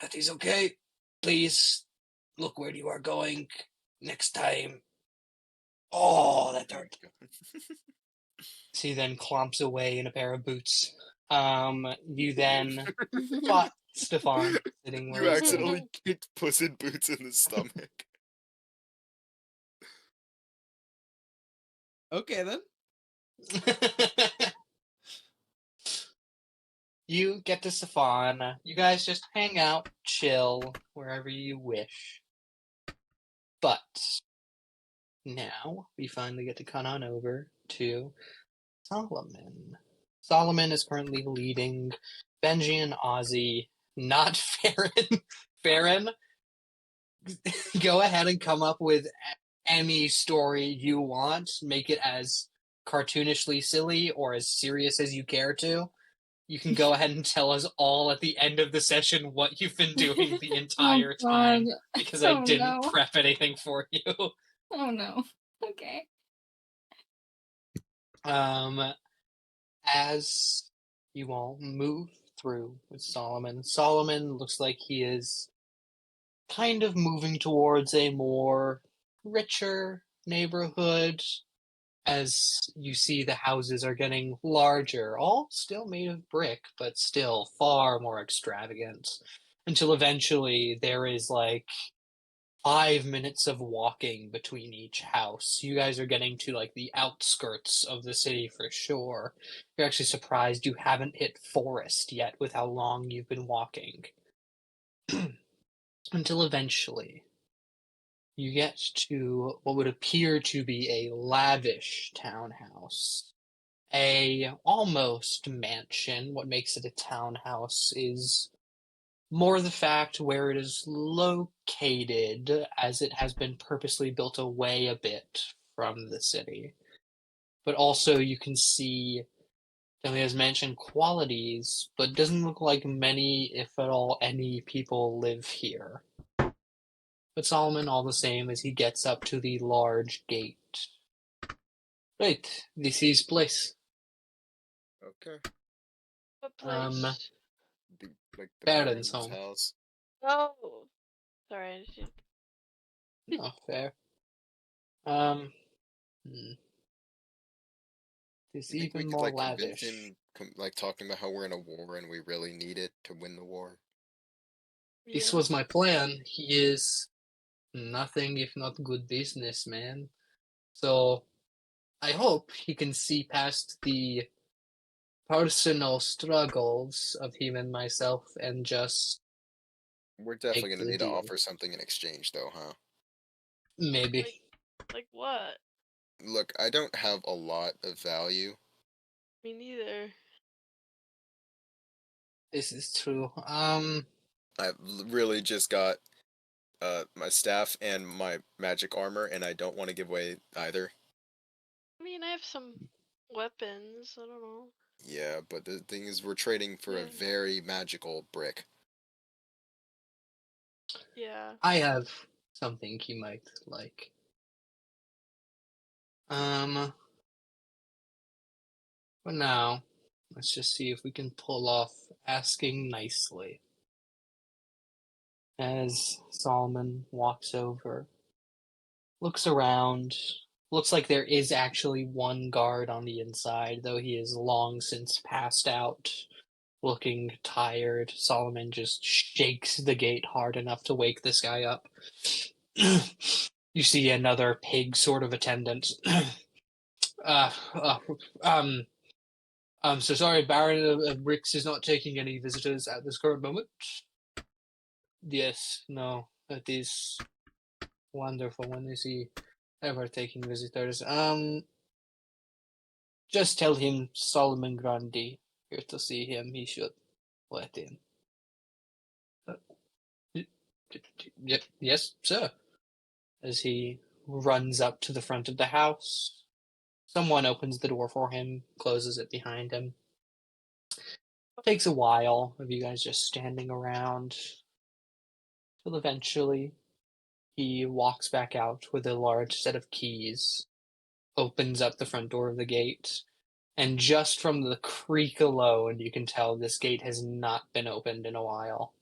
That is okay. Please look where you are going next time. Oh, that hurt. He then clomps away in a pair of boots. You then spot Stefan sitting where You he's accidentally kicked Puss in Boots in the stomach. Okay then. You get to Stefan. You guys just hang out, chill, wherever you wish. But now we finally get to cut on over to Solomon. Solomon is currently leading Benji and Ozzy, not Farron. Farron, go ahead and come up with any story you want. Make it as cartoonishly silly or as serious as you care to. You can go ahead and tell us all at the end of the session what you've been doing the entire time, because I didn't prep anything for you. Oh no. Okay. As you all move through with Solomon, Solomon looks like he is kind of moving towards a more richer neighborhood, as you see the houses are getting larger, all still made of brick, but still far more extravagant, until eventually there is like 5 minutes of walking between each house. You guys are getting to like the outskirts of the city for sure. You're actually surprised you haven't hit forest yet with how long you've been walking. Until eventually you get to what would appear to be a lavish townhouse. A almost mansion. What makes it a townhouse is more the fact where it is located, as it has been purposely built away a bit from the city. But also you can see definitely has mansion qualities, but doesn't look like many, if at all, any people live here. But Solomon, all the same, as he gets up to the large gate. Right, this is place. Okay. What Um, place? Like the Baron's Baron's home. house. Oh, sorry. I didn't- No, fair. Hmm. It's You think we even could more like convince lavish. him, like talking about how we're in a war and we really need it to win the war? This Yeah. was my plan. He is nothing if not good businessman. So I hope he can see past the personal struggles of him and myself and just We're definitely make gonna the need to deal. offer something in exchange, though, huh? Maybe. Like what? Look, I don't have a lot of value. Me neither. This is true. I've really just got my staff and my magic armor, and I don't want to give away either. I mean, I have some weapons. I don't know. Yeah, but the thing is, we're trading for a Yeah. very magical brick. Yeah. I have something he might like. For now, let's just see if we can pull off asking nicely. As Solomon walks over, looks around, looks like there is actually one guard on the inside, though he is long since passed out, looking tired. Solomon just shakes the gate hard enough to wake this guy up. You see another pig sort of attendant. uh, uh, um, I'm so sorry, Baron Rix is not taking any visitors at this current moment. Yes, no, that is wonderful. When is he ever taking visitors? Just tell him Solomon Grundy here to see him. He should let in. Yes, sir. As he runs up to the front of the house, someone opens the door for him, closes it behind him. takes a while of you guys just standing around till eventually he walks back out with a large set of keys, opens up the front door of the gate, and just from the creak alone, you can tell this gate has not been opened in a while.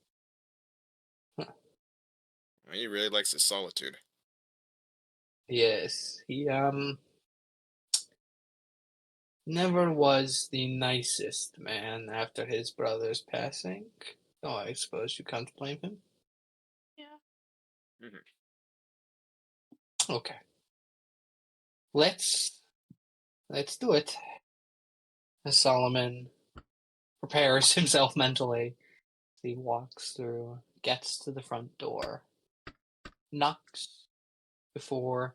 He really likes his solitude. Yes, he never was the nicest man after his brother's passing. Oh, I suppose you can't blame him. Yeah. Okay. Let's do it. As Solomon prepares himself mentally, he walks through, gets to the front door, knocks before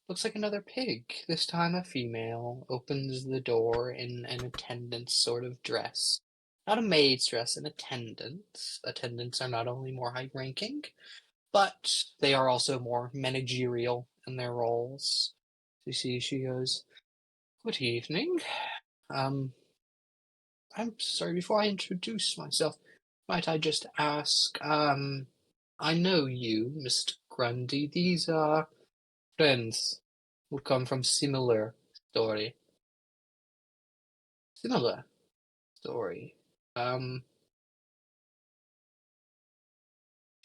looks like another pig, this time a female, opens the door in an attendant's sort of dress. Not a maid's dress, an attendant's. Attendants are not only more high ranking, but they are also more managerial in their roles. You see, she goes, "Good evening. I'm sorry, before I introduce myself, might I just ask, I know you, Mr. Grundy. These are friends who come from story. Similar story.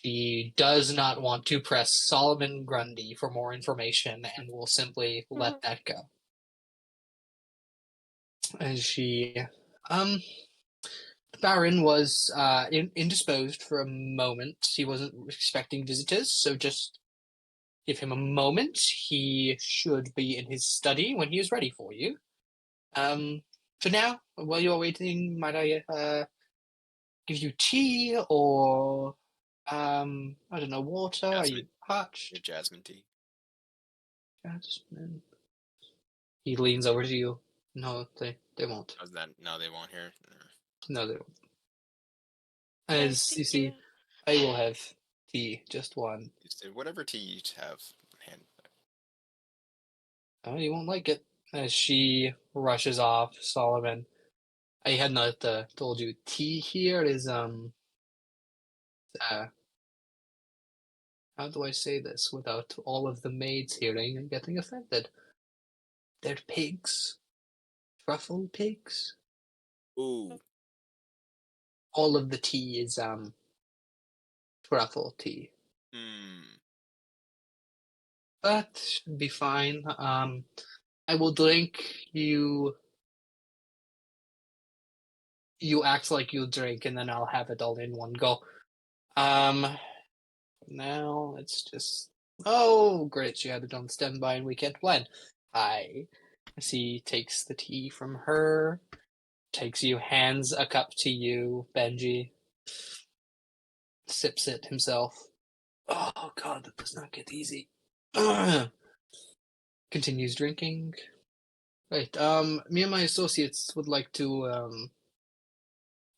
She does not want to press Solomon Grundy for more information and will simply let that go. As she, the Baron was indisposed for a moment. He wasn't expecting visitors, so just give him a moment. He should be in his study when he is ready for you. For now, while you're waiting, might I give you tea or I don't know, water? Are you Jasmine. parched? Your jasmine tea. Jasmine. He leans over to you. No, they won't. How's that? No, they won't hear. No, they won't. Okay, As you thank see, you. I will have tea, just one. You say whatever tea you have. Hand. Oh, you won't like it. As she rushes off, Solomon. I had not told you. Tea here is uh how do I say this without all of the maids hearing and getting offended? They're pigs. Truffle pigs. Ooh. All of the tea is truffle tea. But should be fine. I will drink you. You act like you drink, and then I'll have it all in one go. Now let's just. Oh, great! She had it on standby, and we can't blend. Hi. As he takes the tea from her, takes you, hands a cup to you, Benji. Sips it himself. Oh God, that does not get easy. Continues drinking. Right. Me and my associates would like to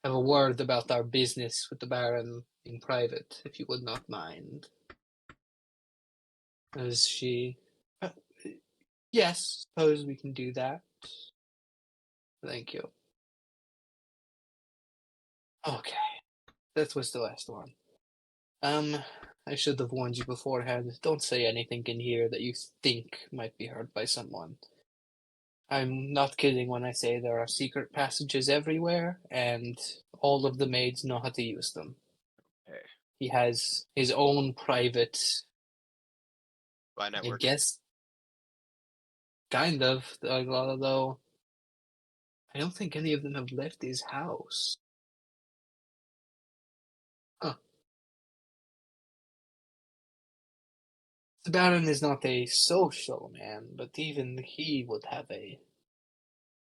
have a word about our business with the Baron in private, if you would not mind. As she, uh, yes, suppose we can do that. Thank you. Okay, that was the last one. I should have warned you beforehand. Don't say anything in here that you think might be heard by someone. I'm not kidding when I say there are secret passages everywhere, and all of the maids know how to use them. Hey. He has his own private, By I network. guess, kind of, although I don't think any of them have left his house. Huh. The Baron is not a social man, but even he would have a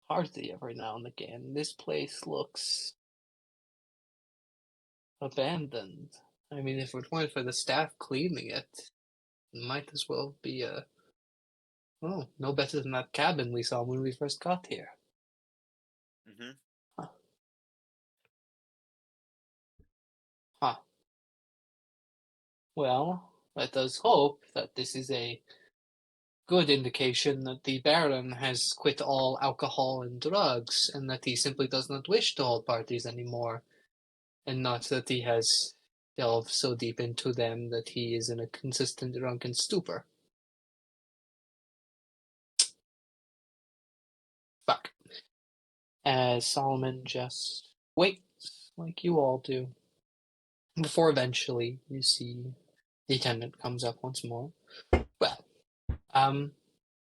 party every now and again. This place looks abandoned. I mean, if it weren't for the staff cleaning it, it might as well be no better than that cabin we saw when we first got here. Mm-hmm. Huh. Huh. Well, let us hope that this is a good indication that the Baron has quit all alcohol and drugs, and that he simply does not wish to hold parties anymore, and not that he has delved so deep into them that he is in a consistent drunken stupor. Fuck. As Solomon just waits, like you all do, before eventually you see the attendant comes up once more. Well,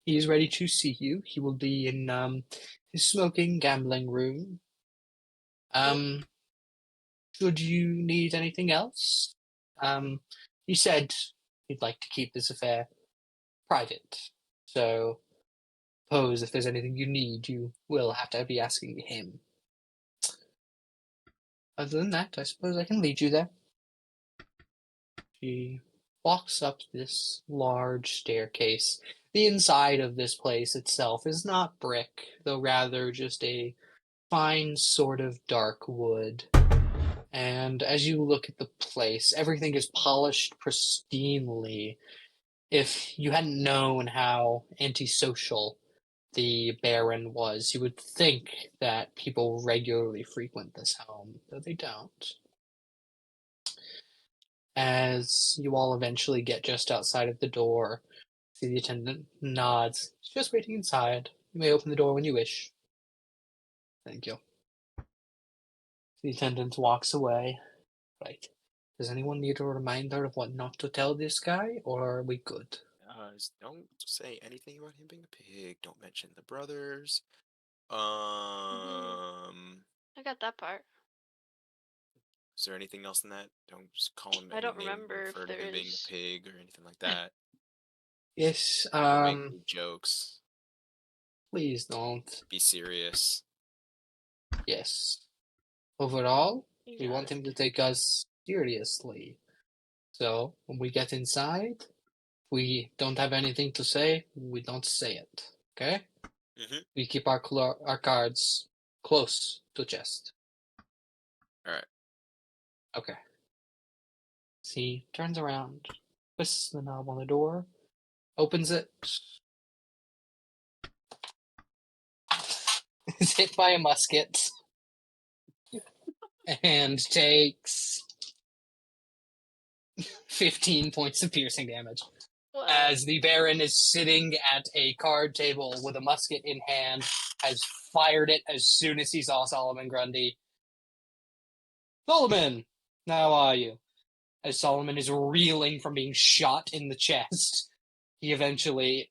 he's ready to see you. He will be in his smoking gambling room. Should you need anything else? He said he'd like to keep this affair private. So, suppose if there's anything you need, you will have to be asking him. Other than that, I suppose I can lead you there. She walks up this large staircase. The inside of this place itself is not brick, though rather just a fine sort of dark wood. And as you look at the place, everything is polished pristinely. If you hadn't known how antisocial the Baron was, you would think that people regularly frequent this home, though they don't. As you all eventually get just outside of the door, see the attendant nods. He's just waiting inside. You may open the door when you wish. Thank you. The attendant walks away. Right. Does anyone need a reminder of what not to tell this guy, or are we good? Don't say anything about him being a pig. Don't mention the brothers. I got that part. Is there anything else in that? Don't just call him I any don't name, remember if refer to there him being is. a pig or anything like that. Yes, Don't make any jokes. please don't. Be serious. Yes. Overall, You we got want it. him to take us seriously. So, when we get inside, we don't have anything to say, we don't say it. Okay? Mm-hmm. We keep our cards close to chest. Alright. Okay. He turns around, twists the knob on the door, opens it. Is hit by a musket. And takes 15 points of piercing damage. What? As the Baron is sitting at a card table with a musket in hand, has fired it as soon as he saw Solomon Grundy. Solomon, how are you? As Solomon is reeling from being shot in the chest, he eventually...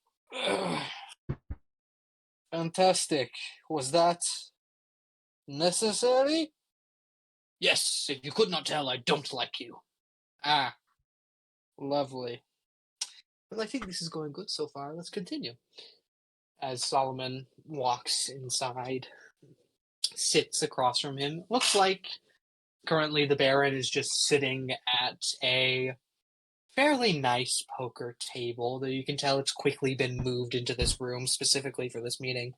Fantastic. Was that necessary? Yes, if you could not tell, I don't like you. Ah, lovely. Well, I think this is going good so far. Let's continue. As Solomon walks inside, sits across from him. Looks like currently the Baron is just sitting at a fairly nice poker table, though you can tell it's quickly been moved into this room specifically for this meeting.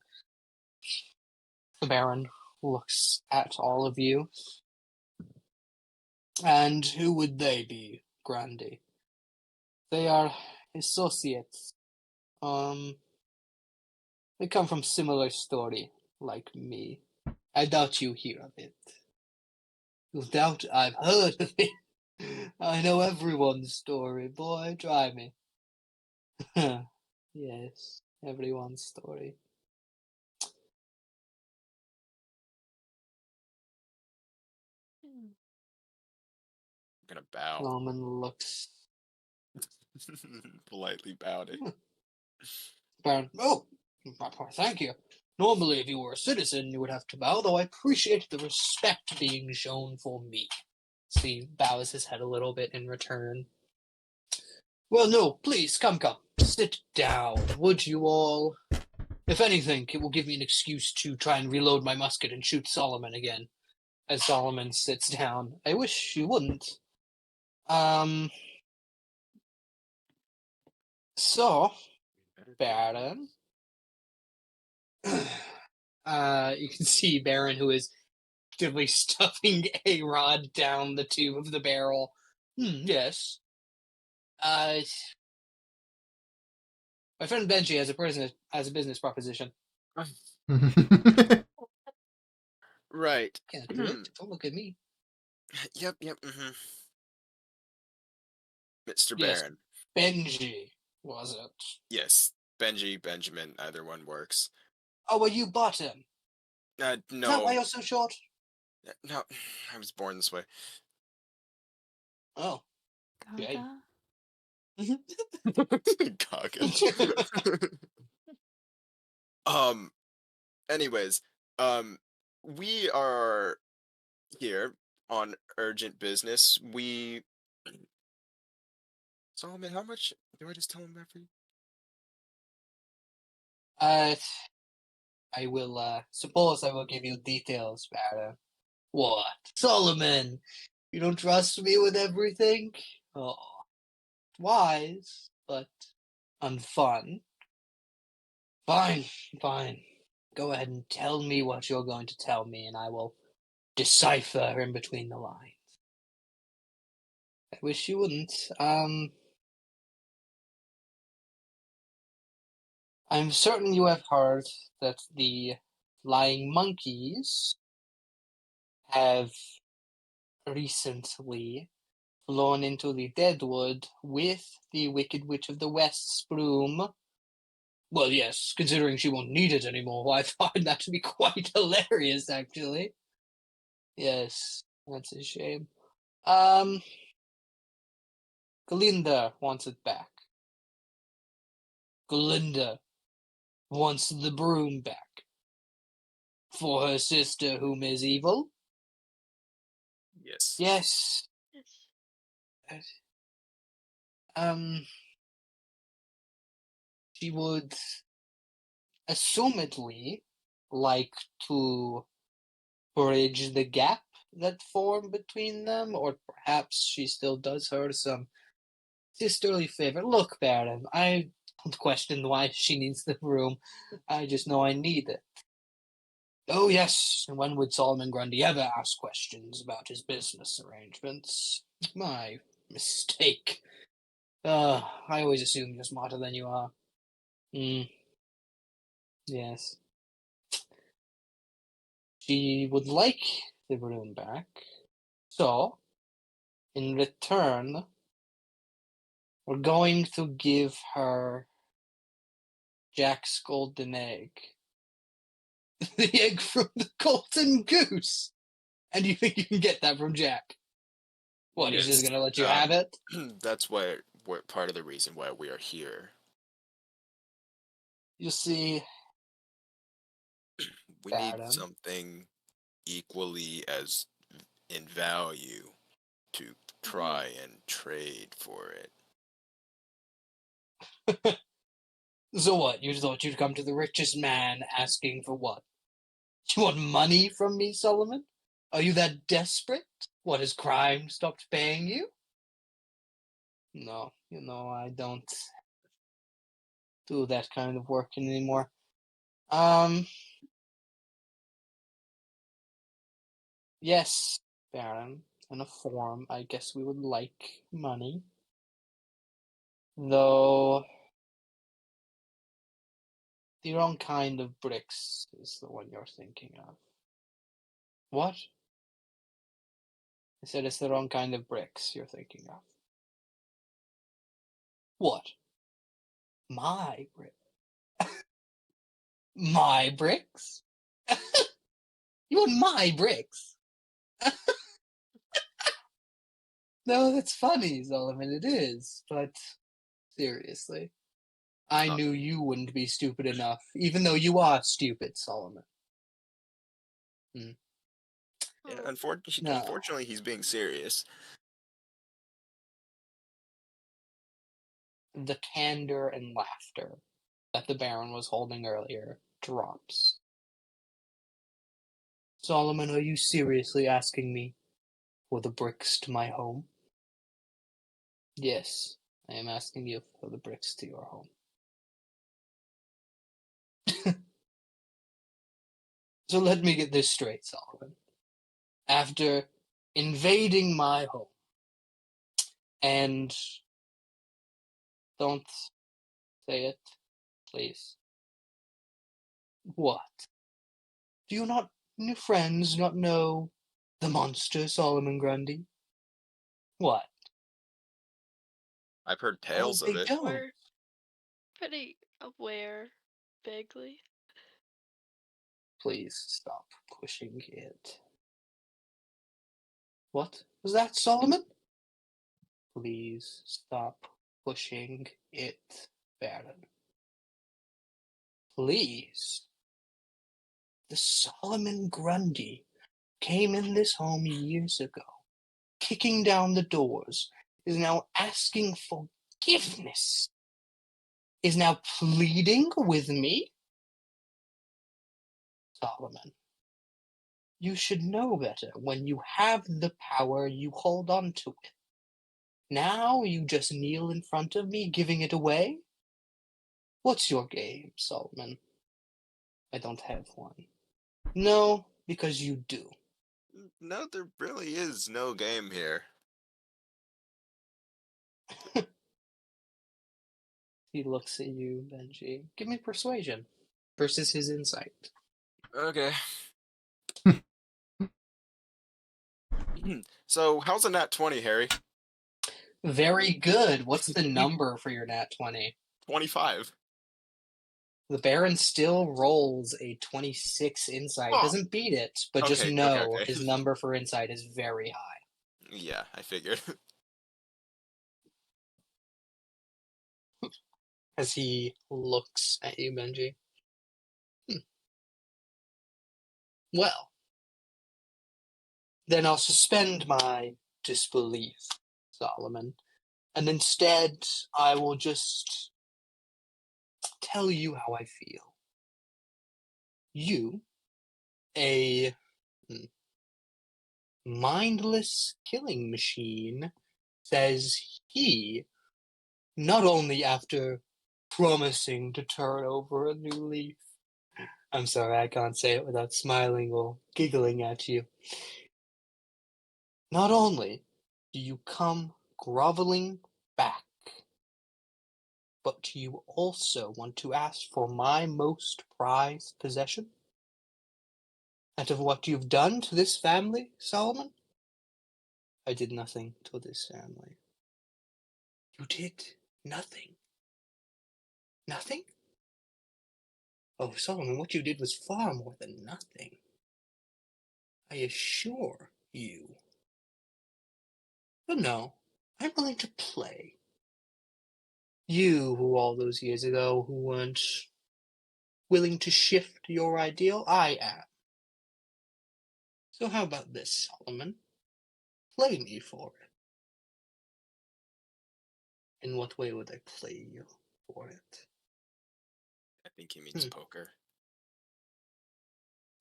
The Baron looks at all of you. And who would they be, Grundy? They are associates. They come from similar story, like me. I doubt you hear of it. You doubt I've heard of it. I know everyone's story, boy, try me. Yes, everyone's story. I'm gonna bow. Roman looks. Politely bowed it. Baron, oh, thank you. Normally, if you were a citizen, you would have to bow, though I appreciate the respect being shown for me. So he bows his head a little bit in return. Well, no, please, come. Sit down, would you all? If anything, it will give me an excuse to try and reload my musket and shoot Solomon again. As Solomon sits down. I wish you wouldn't. So, Baron. You can see Baron, who is actively stuffing a rod down the tube of the barrel. Yes. My friend Benji has a business proposition. Right. Can't do it. Don't look at me. Yep. Mr. Yes. Baron. Benji, was it? Yes. Benji, Benjamin, either one works. Oh, well, you bought him. Is that why No. you're so short? No. I was born this way. Oh. Okay. Gaga. Gaga. Anyways, we are here on urgent business. Solomon, how much do I just tell him that for you? I will, suppose I will give you details, Barra. What? Solomon, you don't trust me with everything? Oh, wise, but unfun. Fine. Go ahead and tell me what you're going to tell me, and I will decipher in between the lines. I wish you wouldn't. I'm certain you have heard that the Flying Monkeys have recently flown into the Deadwood with the Wicked Witch of the West's broom. Well, yes, considering she won't need it anymore, I find that to be quite hilarious, actually. Yes, that's a shame. Glinda wants it back. Glinda wants the broom back. For her sister, whom is evil? Yes. Yes. She would assumedly like to bridge the gap that formed between them, or perhaps she still does her some sisterly favor. Look, Baron, I don't question why she needs the room. I just know I need it. Oh, yes, and when would Solomon Grundy ever ask questions about his business arrangements? My mistake. I always assume you're smarter than you are. Yes. She would like the room back. So, in return, we're going to give her Jack's golden egg. The egg from the golden goose! And you think you can get that from Jack? What, he's just Yes, gonna let you have it? That's what part of the reason why we are here. You see, We need Baron. something equally as in value to try and trade for it. So what, you thought you'd come to the richest man asking for what? You want money from me, Solomon? Are you that desperate? What, has crime stopped paying you? No, I don't do that kind of work anymore. Yes, Baron, in a form, I guess we would like money. Though, the wrong kind of bricks is the one you're thinking of. What? I said it's the wrong kind of bricks you're thinking of. What? My brick? My bricks? You want my bricks? No, that's funny, Solomon, it is. But seriously, I knew you wouldn't be stupid enough, even though you are stupid, Solomon. Yeah, No. unfortunately, he's being serious. The candor and laughter that the Baron was holding earlier drops. Solomon, are you seriously asking me for the bricks to my home? Yes, I am asking you for the bricks to your home. So let me get this straight, Solomon. After invading my home and don't say it, Please. What? Do you not, your friends, not know the monster Solomon Grundy? What? I've heard Oh, tales of they it. don't. We're pretty aware, vaguely. Please stop pushing it. What was that, Solomon? Please stop pushing it, Baron. Please. The Solomon Grundy came in this home years ago, kicking down the doors, is now asking forgiveness, is now pleading with me? Solomon, you should know better. When you have the power, you hold on to it. Now you just kneel in front of me, giving it away? What's your game, Solomon? I don't have one. No, because you do. No, there really is no game here. He looks at you, Benji. Give me persuasion versus his insight. Okay. So, how's a nat 20, Harry? Very good. What's the number for your nat 20? 25. The Baron still rolls a 26 insight. Oh. Doesn't beat it, but just Okay, know okay. his number for insight is very high. Yeah, I figured. As he looks at you, Benji. Well, then I'll suspend my disbelief, Solomon, and instead I will just tell you how I feel. You, a mindless killing machine, says he, not only after promising to turn over a new leaf. I'm sorry, I can't say it without smiling or giggling at you. Not only do you come groveling back, but you also want to ask for my most prized possession? Out of what you've done to this family, Solomon? I did nothing to this family. You did nothing. Nothing? Oh, Solomon, what you did was far more than nothing. I assure you. But no, I'm willing to play. You, who all those years ago, who weren't willing to shift your ideal, I am. So how about this, Solomon? Play me for it. In what way would I play you for it? I think he means poker.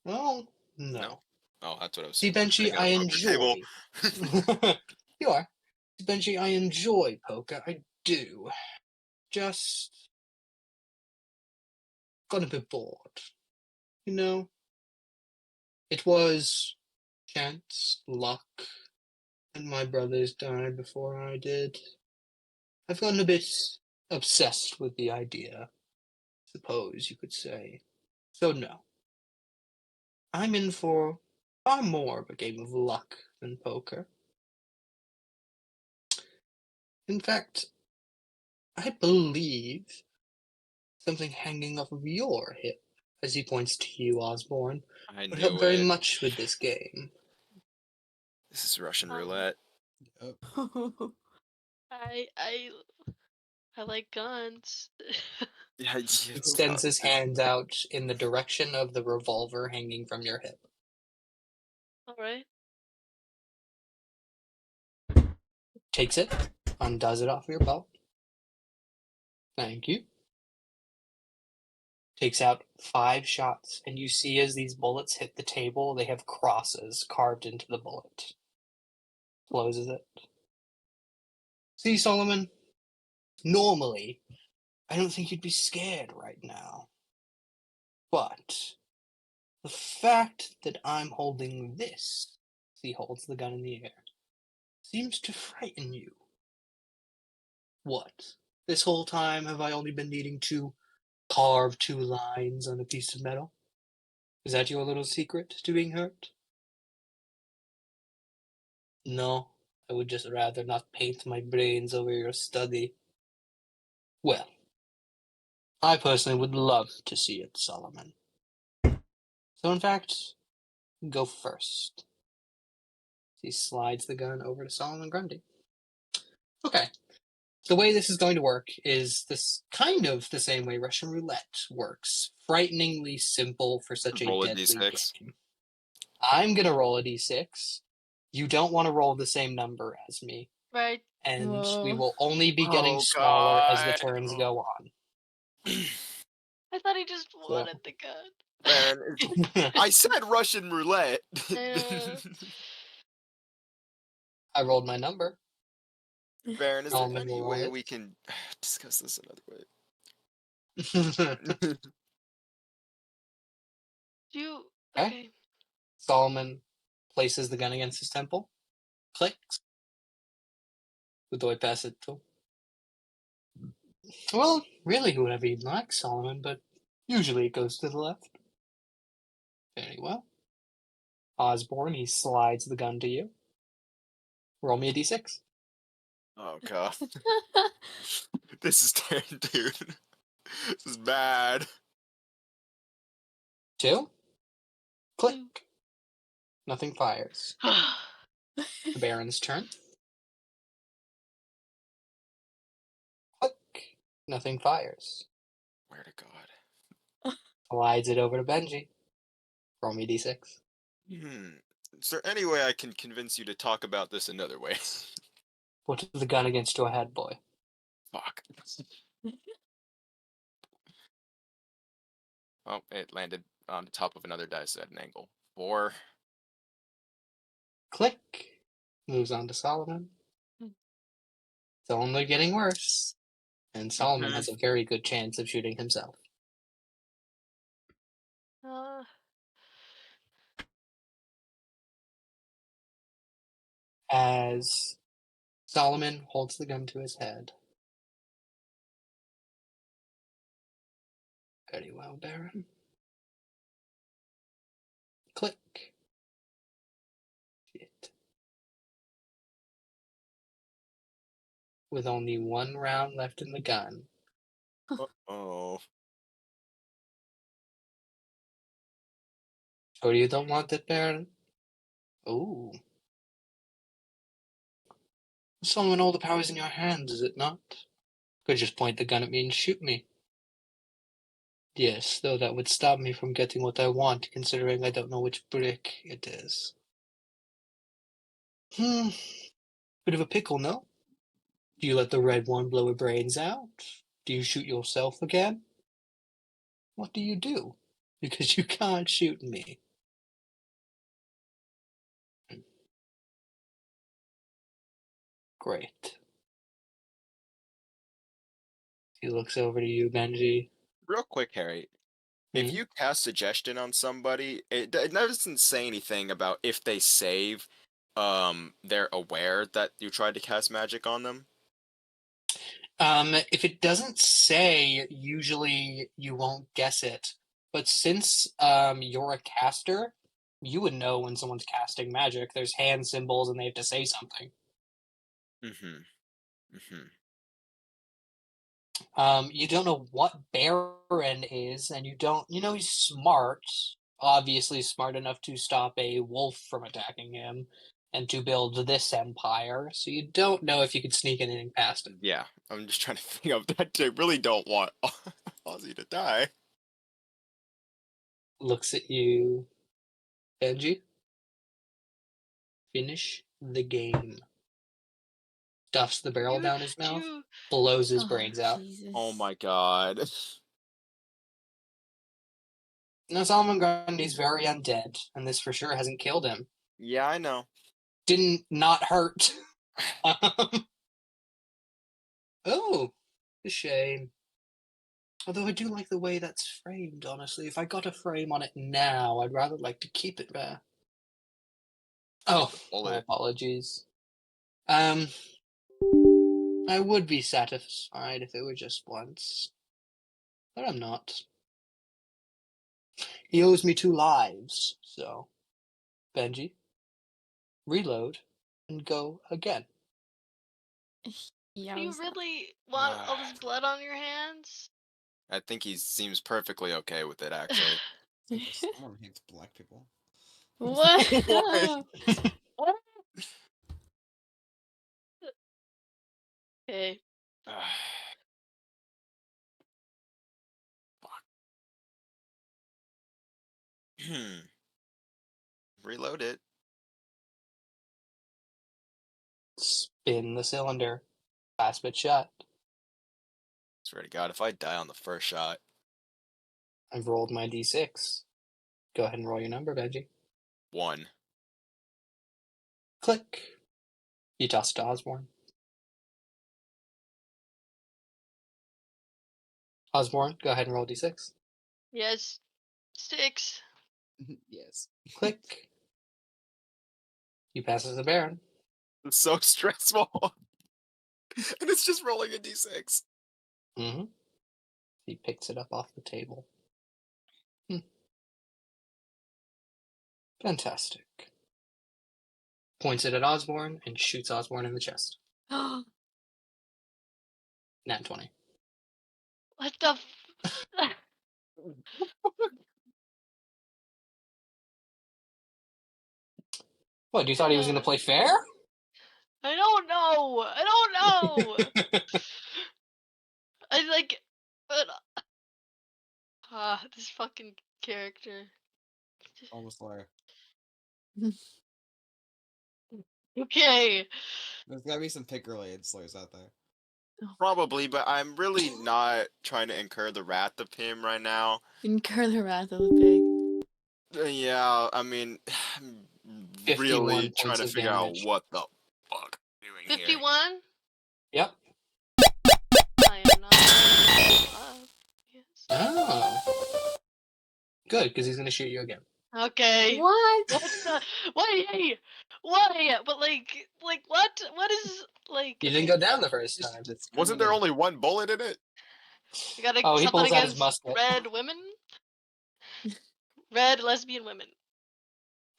Oh, no. No? Oh, that's what I was See, Benji, putting on I a poker table. enjoy. You are. See, Benji, I enjoy poker. I do. Just got a bit bored. You know? It was chance, luck, and my brothers died before I did. I've gotten a bit obsessed with the idea, suppose you could say. So no. I'm in for far more of a game of luck than poker. In fact, I believe something hanging off of your hip, as he points to you, Osborne, I would help knew very it. much with this game. This is Russian Um, roulette. I like guns. Yeah, He extends his hand out in the direction of the revolver hanging from your hip. Alright. Takes it, undoes it off your belt. Thank you. Takes out 5 shots, and you see as these bullets hit the table, they have crosses carved into the bullet. Closes it. See, Solomon, normally, I don't think you'd be scared right now. But the fact that I'm holding this, he holds the gun in the air, seems to frighten you. What? This whole time have I only been needing to carve 2 lines on a piece of metal? Is that your little secret to being hurt? No, I would just rather not paint my brains over your study. Well, I personally would love to see it, Solomon. So in fact, go first. He slides the gun over to Solomon Grundy. Okay. The way this is going to work is this kind of the same way Russian roulette works. Frighteningly simple for such a Roll a deadly d6. game. I'm gonna roll a d6. You don't want to roll the same number as me, Right. and we Whoa. will only be getting Oh, smaller as the God. turns go on. I thought he just wanted the gun. Baron, I said Russian roulette. I rolled my number. Baron, is there Solomon any will roll way it. we can discuss this another way? You Okay. okay? Solomon places the gun against his temple. Clicks. Who do I pass it to? Well, really, whoever you'd like, Solomon, but usually it goes to the left. Very well. Osborne, he slides the gun to you. Roll me a d6. Oh, God. This is terrible, dude. This is bad. 2. Click. Nothing fires. The Baron's turn. Click. Nothing fires. Where to God? Slides it over to Benji. Roll me a d6. Is there any way I can convince you to talk about this another way? Put the gun against your head, boy. Fuck. Oh, it landed on the top of another dice at an angle. 4. Click. Moves on to Solomon. It's only getting worse. And Solomon has a very good chance of shooting himself. As Solomon holds the gun to his head. Very well, Baron. Click. Shit. With only 1 round left in the gun. Oh. Sure you don't want it, Baron? Ooh. Solomon, all the power's in your hands, is it not? Could just point the gun at me and shoot me. Yes, though that would stop me from getting what I want, considering I don't know which brick it is. Bit of a pickle, no? Do you let the red one blow her brains out? Do you shoot yourself again? What do you do? Because you can't shoot me. Great. He looks over to you, Benji. Real quick, Harry. If you cast Suggestion on somebody, it doesn't say anything about if they save, they're aware that you tried to cast magic on them. If it doesn't say, usually you won't guess it. But since you're a caster, you would know when someone's casting magic. There's hand symbols and they have to say something. You don't know what Baron is, and you know he's smart. Obviously smart enough to stop a wolf from attacking him and to build this empire. So you don't know if you could sneak anything past him. Yeah, I'm just trying to think of that. I really don't want Ozzy to die. Looks at you, Benji. Finish the game. Stuffs the barrel down his mouth, blows his brains out. Jesus. Oh my God. Now, Solomon Grundy's very undead, and this for sure hasn't killed him. Yeah, I know. Didn't not hurt. Oh, a shame. Although I do like the way that's framed, honestly. If I got a frame on it now, I'd rather like to keep it there. Oh, my apologies. I would be satisfied if it were just once. but I'm not. He owes me 2 lives, so Benji, reload and go again. Yeah. Do you was- really want all this blood on your hands? I think he seems perfectly okay with it, actually. Someone hates black people. What? What? Okay. Fuck. Reload it. Spin the cylinder. Clasp it shut. Swear to God, if I die on the first shot, I've rolled my d6. Go ahead and roll your number, Benji. 1. Click. You toss it to Osborne. Osborne, go ahead and roll d6. Yes. 6. Yes. Click. You pass as a Baron. It's so stressful. And it's just rolling a d6. Mm-hmm. He picks it up off the table. Fantastic. Points it at Osborne and shoots Osborne in the chest. Nat 20. What the f- What, you thought he was going to play fair? I don't know. I don't know. I like but this fucking character. Almost Slayer. Okay. There's gotta be some pick-related Slayers out there. Probably, but I'm really not trying to incur the wrath of him right now. Incur the wrath of the pig. Yeah, I mean, I'm 51 really trying points to of figure out damage. what the fuck I'm doing here. 51? Yep. I am not. Yes. Oh. Good, because he's going to shoot you again. Okay. What? What the? Why? Why? But like what? What is like? You didn't go down the first time. Wasn't there only one bullet in it? You got Oh, he something pulls out his against musket. red women? Red lesbian women.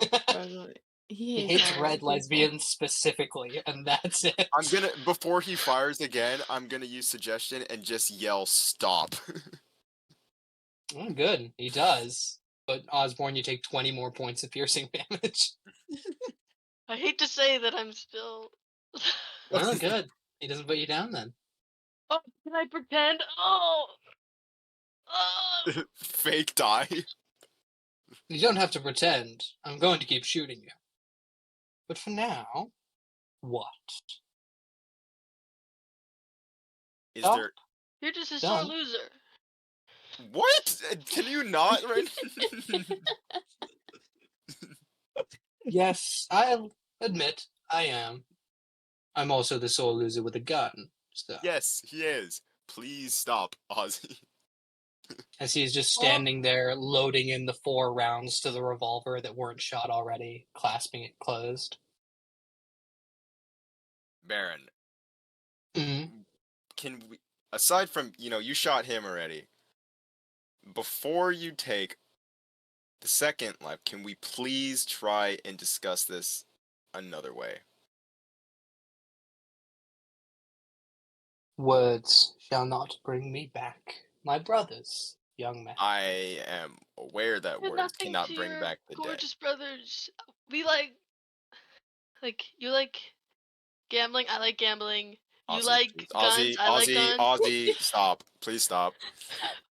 He He hates all red people. lesbians specifically, and that's it. I'm gonna, before he fires again, I'm gonna use suggestion and just yell stop. Oh, good, he does. But Osborne, you take 20 more points of piercing damage. I hate to say that I'm still. Oh, good. He doesn't put you down then. Oh, can I pretend? Oh. Oh. Fake die. You don't have to pretend. I'm going to keep shooting you. But for now, what? Is Oh. there You're just a Done. sore loser. what? Can you not right? Yes, I'll admit I am. I'm also the sole loser with a gun. So, Yes, he is. Please stop, Ozzy. as he's just standing there loading in the 4 rounds to the revolver that weren't shot already, clasping it closed. Baron, Mm-hmm. can we, aside from, you shot him already, before you take the second life, can we please try and discuss this another way? Words shall not bring me back, my brothers, young man. I am aware that You're words nothing cannot to bring your back the dead. gorgeous brothers. We like you like gambling. I like gambling. You Ozzy, like please. guns. Ozzy, I like Ozzy, guns. Ozzy, stop. Please stop.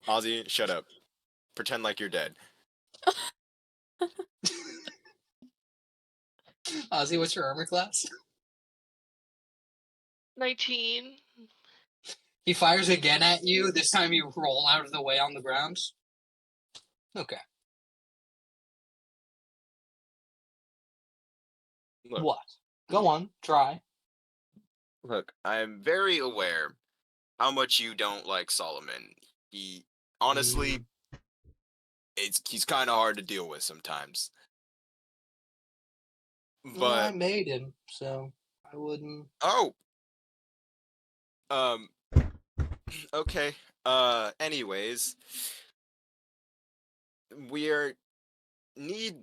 Ozzy, shut up. Pretend like you're dead. Ozzy, what's your armor class? 19. He fires again at you. This time you roll out of the way on the ground. Okay. Look, What? Go on, try. look, I am very aware how much you don't like Solomon. He, honestly, he's kind of hard to deal with sometimes. Well, I But, made him, so I wouldn't. oh! Okay, Anyways, we need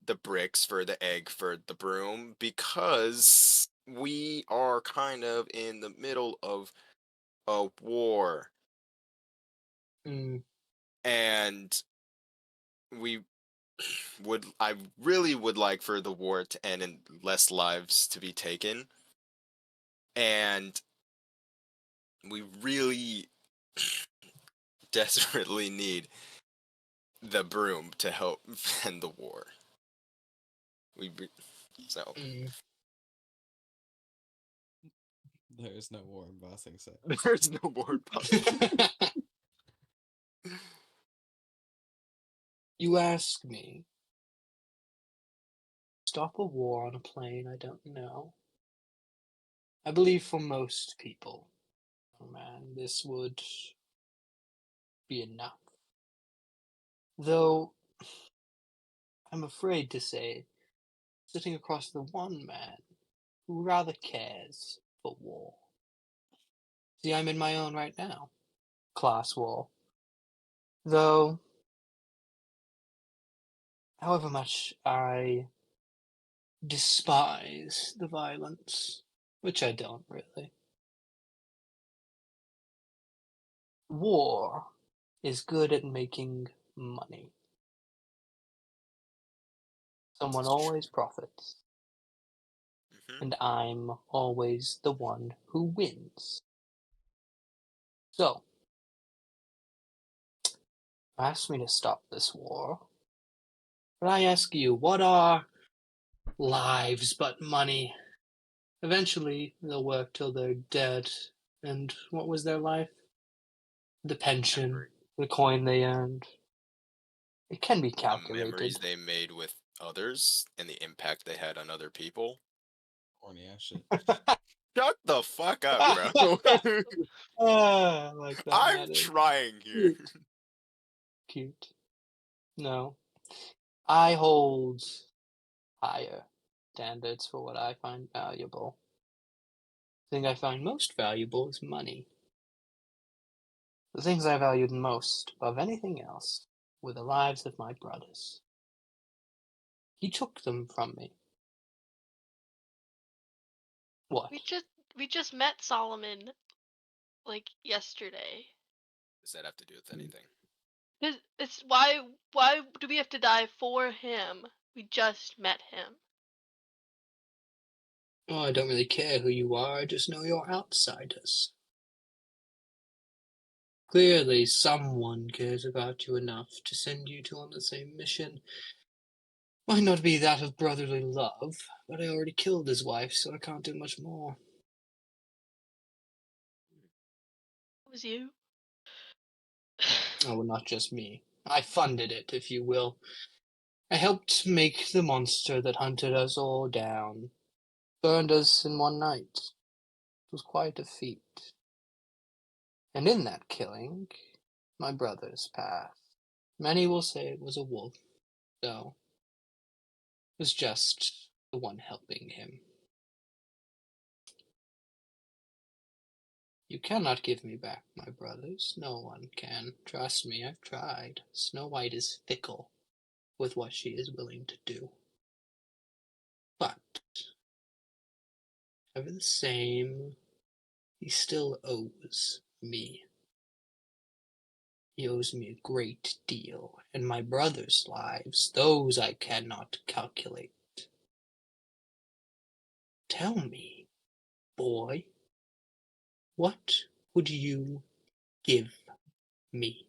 the bricks for the egg for the broom because we are kind of in the middle of a war, Mm, and we I really would like for the war to end and less lives to be taken, and we really desperately need the broom to help end the war. So mm. There is no war in Bossing Set. there's no war possible. You ask me, stop a war on a plane I don't know. I believe for most people, oh man, this would be enough. Though, I'm afraid to say, sitting across the one man who rather cares for war. See, I'm in my own right now. Class war. Though, however much I despise the violence, which I don't really, war is good at making money. Someone always profits, Mhm. and I'm always the one who wins. So, ask me to stop this war. But I ask you, what are lives but money? Eventually, they'll work till they're dead. And what was their life? The pension, Memory. the coin they earned. It can be The calculated. memories they made with others and the impact they had on other people. Corny ass shit. Shut the fuck up, bro. I like that, I'm Madden. trying here. Cute. No. I hold higher standards for what I find valuable. The thing I find most valuable is money. The things I valued most above anything else were the lives of my brothers. He took them from me. What? We just met Solomon like yesterday. Does that have to do with anything? It's why do we have to die for him? We just met him. Oh, I don't really care who you are, I just know you're outsiders. Clearly, someone cares about you enough to send you two on the same mission. Might not be that of brotherly love, but I already killed his wife, so I can't do much more. It was you. Oh, not just me. I funded it, if you will. I helped make the monster that hunted us all down. Burned us in one night. It was quite a feat. And in that killing, my brothers passed. Many will say it was a wolf, though. It was just the one helping him. You cannot give me back my brothers. No one can. Trust me, I've tried. Snow White is fickle with what she is willing to do. But, ever the same, he still owes me. He owes me a great deal, and my brothers' lives, those I cannot calculate. Tell me, boy, what would you give me?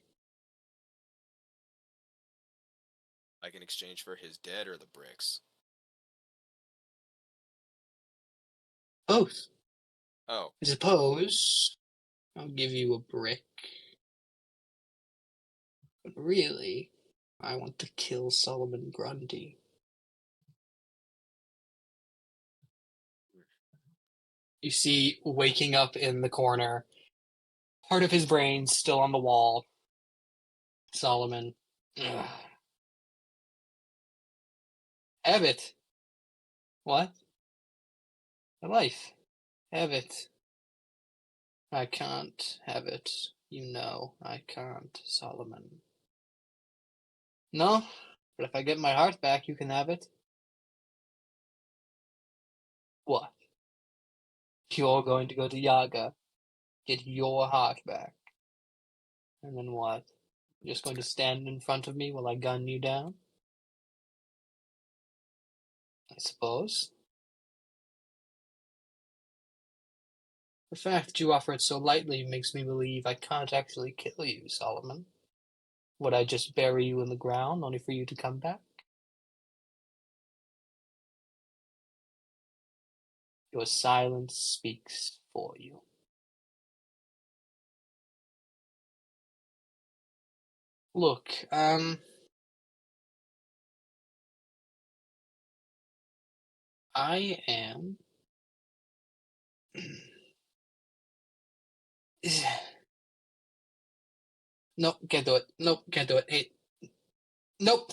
Like in exchange for his dead or the bricks? Both. Oh, I suppose I'll give you a brick. But really, I want to kill Solomon Grundy. You see, waking up in the corner, part of his brain still on the wall. Solomon. Ugh. Have it. What? My life. Have it. I can't have it. You know I can't, Solomon. No, but if I get my heart back, you can have it. What? You're going to go to Yaga, get your heart back. And then what? You're just going to stand in front of me while I gun you down? I suppose. The fact that you offer it so lightly makes me believe I can't actually kill you, Solomon. Would I just bury you in the ground only for you to come back? Your silence speaks for you. Look, I am. Nope, can't do it. Nope, can't do it. Hey, nope.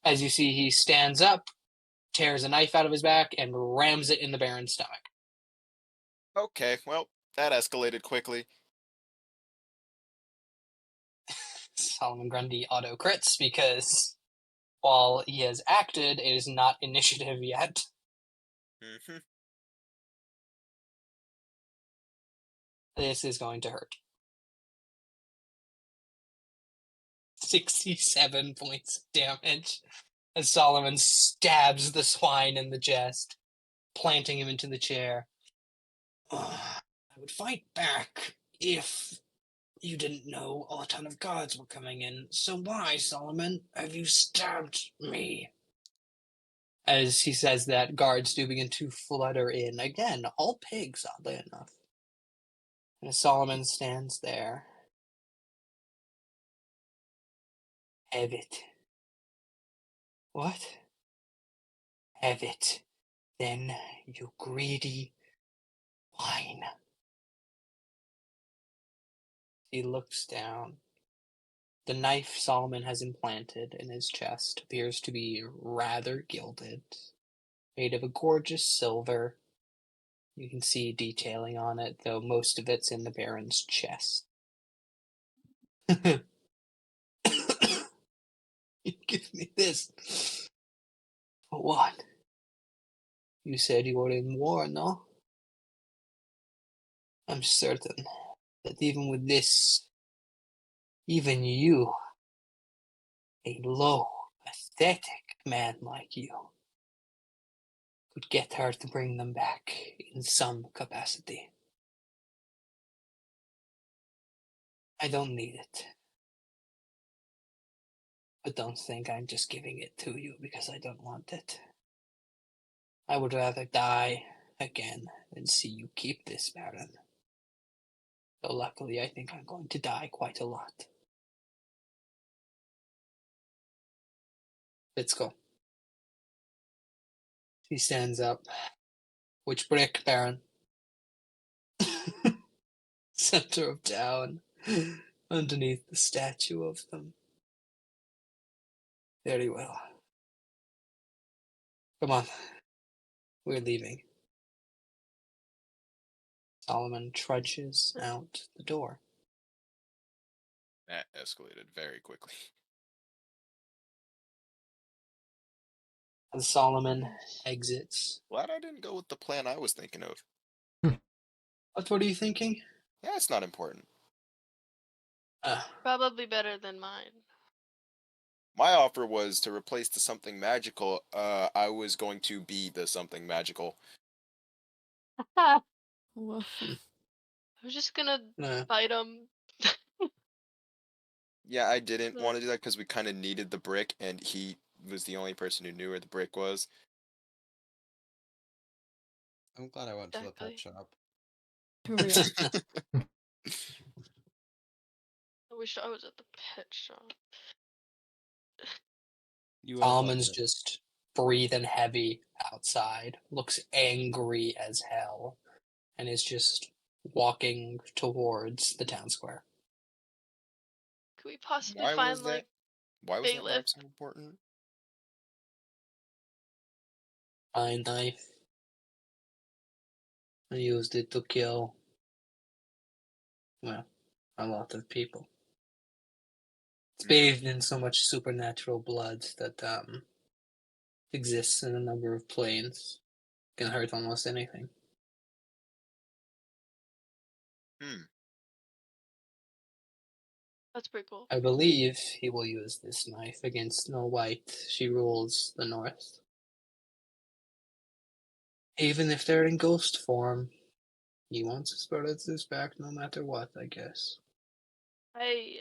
As you see, he stands up, tears a knife out of his back, and rams it in the Baron's stomach. Okay, well, that escalated quickly. Solomon Grundy auto crits because while he has acted, it is not initiative yet. Hmm. This is going to hurt. 67 points of damage as Solomon stabs the swine in the chest, planting him into the chair. I would fight back if you didn't know a ton of guards were coming in. So why, Solomon, have you stabbed me? As he says that, guards do begin to flutter in. Again, all pigs, oddly enough. And as Solomon stands there, have it. What? Have it, then, you greedy swine. He looks down. The knife Solomon has implanted in his chest appears to be rather gilded, made of a gorgeous silver. You can see detailing on it, though most of it's in the Baron's chest. You give me this. For what? You said you were in war, no? I'm certain that even with this, even you, a low, pathetic man like you, could get her to bring them back in some capacity. I don't need it. But don't think I'm just giving it to you because I don't want it. I would rather die again than see you keep this, Baron. Though luckily I think I'm going to die quite a lot. Let's go. He stands up. Which brick, Baron? Center of town. Underneath the statue of them. Very well. Come on. We're leaving. Solomon trudges out the door. That escalated very quickly. As Solomon exits. Glad I didn't go with the plan I was thinking of. What are you thinking? Yeah, it's not important. Probably better than mine. My offer was to replace the something magical. I was going to be the something magical. Woof. I was just gonna uh, fight him. Yeah, I didn't want to do that because we kind of needed the brick, and he was the only person who knew where the brick was. I'm glad I went to the pet Exactly. shop. For real. I wish I was at the pet shop. You would have liked Solomon's it. just breathing heavy outside, looks angry as hell, and is just walking towards the town square. Could we possibly Why find was that? like Why was that bailiff? knife so important? My knife. I used it to kill. Well, a lot of people. It's bathed in so much supernatural blood that exists in a number of planes. Can hurt almost anything. That's pretty cool. I believe he will use this knife against Snow White. She rules the north. Even if they're in ghost form, he wants his brothers back no matter what, I guess. I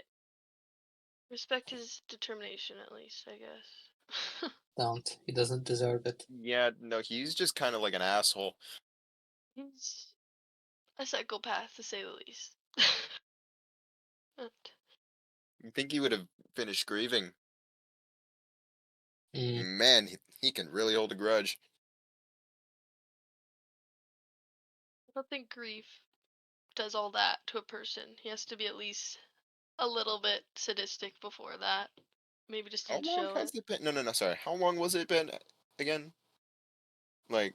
respect his determination, at least, I guess. Don't. He doesn't deserve it. Yeah, no, he's just kind of like an asshole. He's a psychopath, to say the least. But You think he would have finished grieving? Mm. Man, he can really hold a grudge. I don't think grief does all that to a person. He has to be at least a little bit sadistic before that. Maybe just How didn't long show has it. it been? No, sorry. How long was it been again? Like,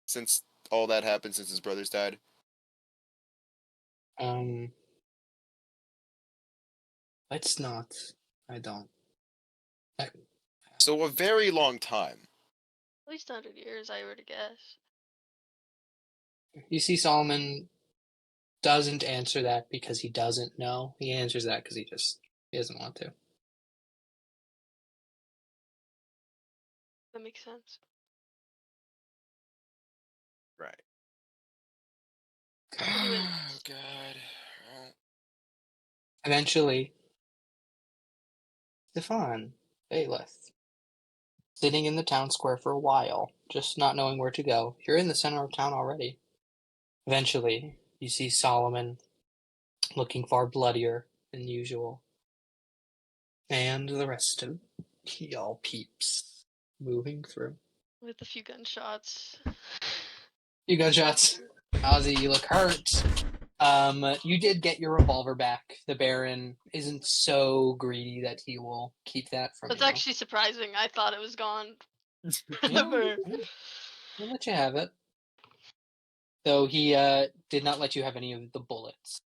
since all that happened, since his brothers died? Let's not. I don't. So a very long time. At least 100 years, I were to guess. You see, Solomon doesn't answer that because he doesn't know. He answers that because he doesn't want to. That makes sense. Right. Anyways. Oh, God. Oh. Eventually, Stefan Bayleth, sitting in the town square for a while, just not knowing where to go. You're in the center of town already. Eventually, you see Solomon looking far bloodier than usual. And the rest of y'all peeps moving through. With a few gunshots. You gunshots. Ozzy, you look hurt. You did get your revolver back. The Baron isn't so greedy that he will keep that from That's you. actually surprising. I thought it was gone. Yeah, Forever. He'll let you have it. Though he did not let you have any of the bullets.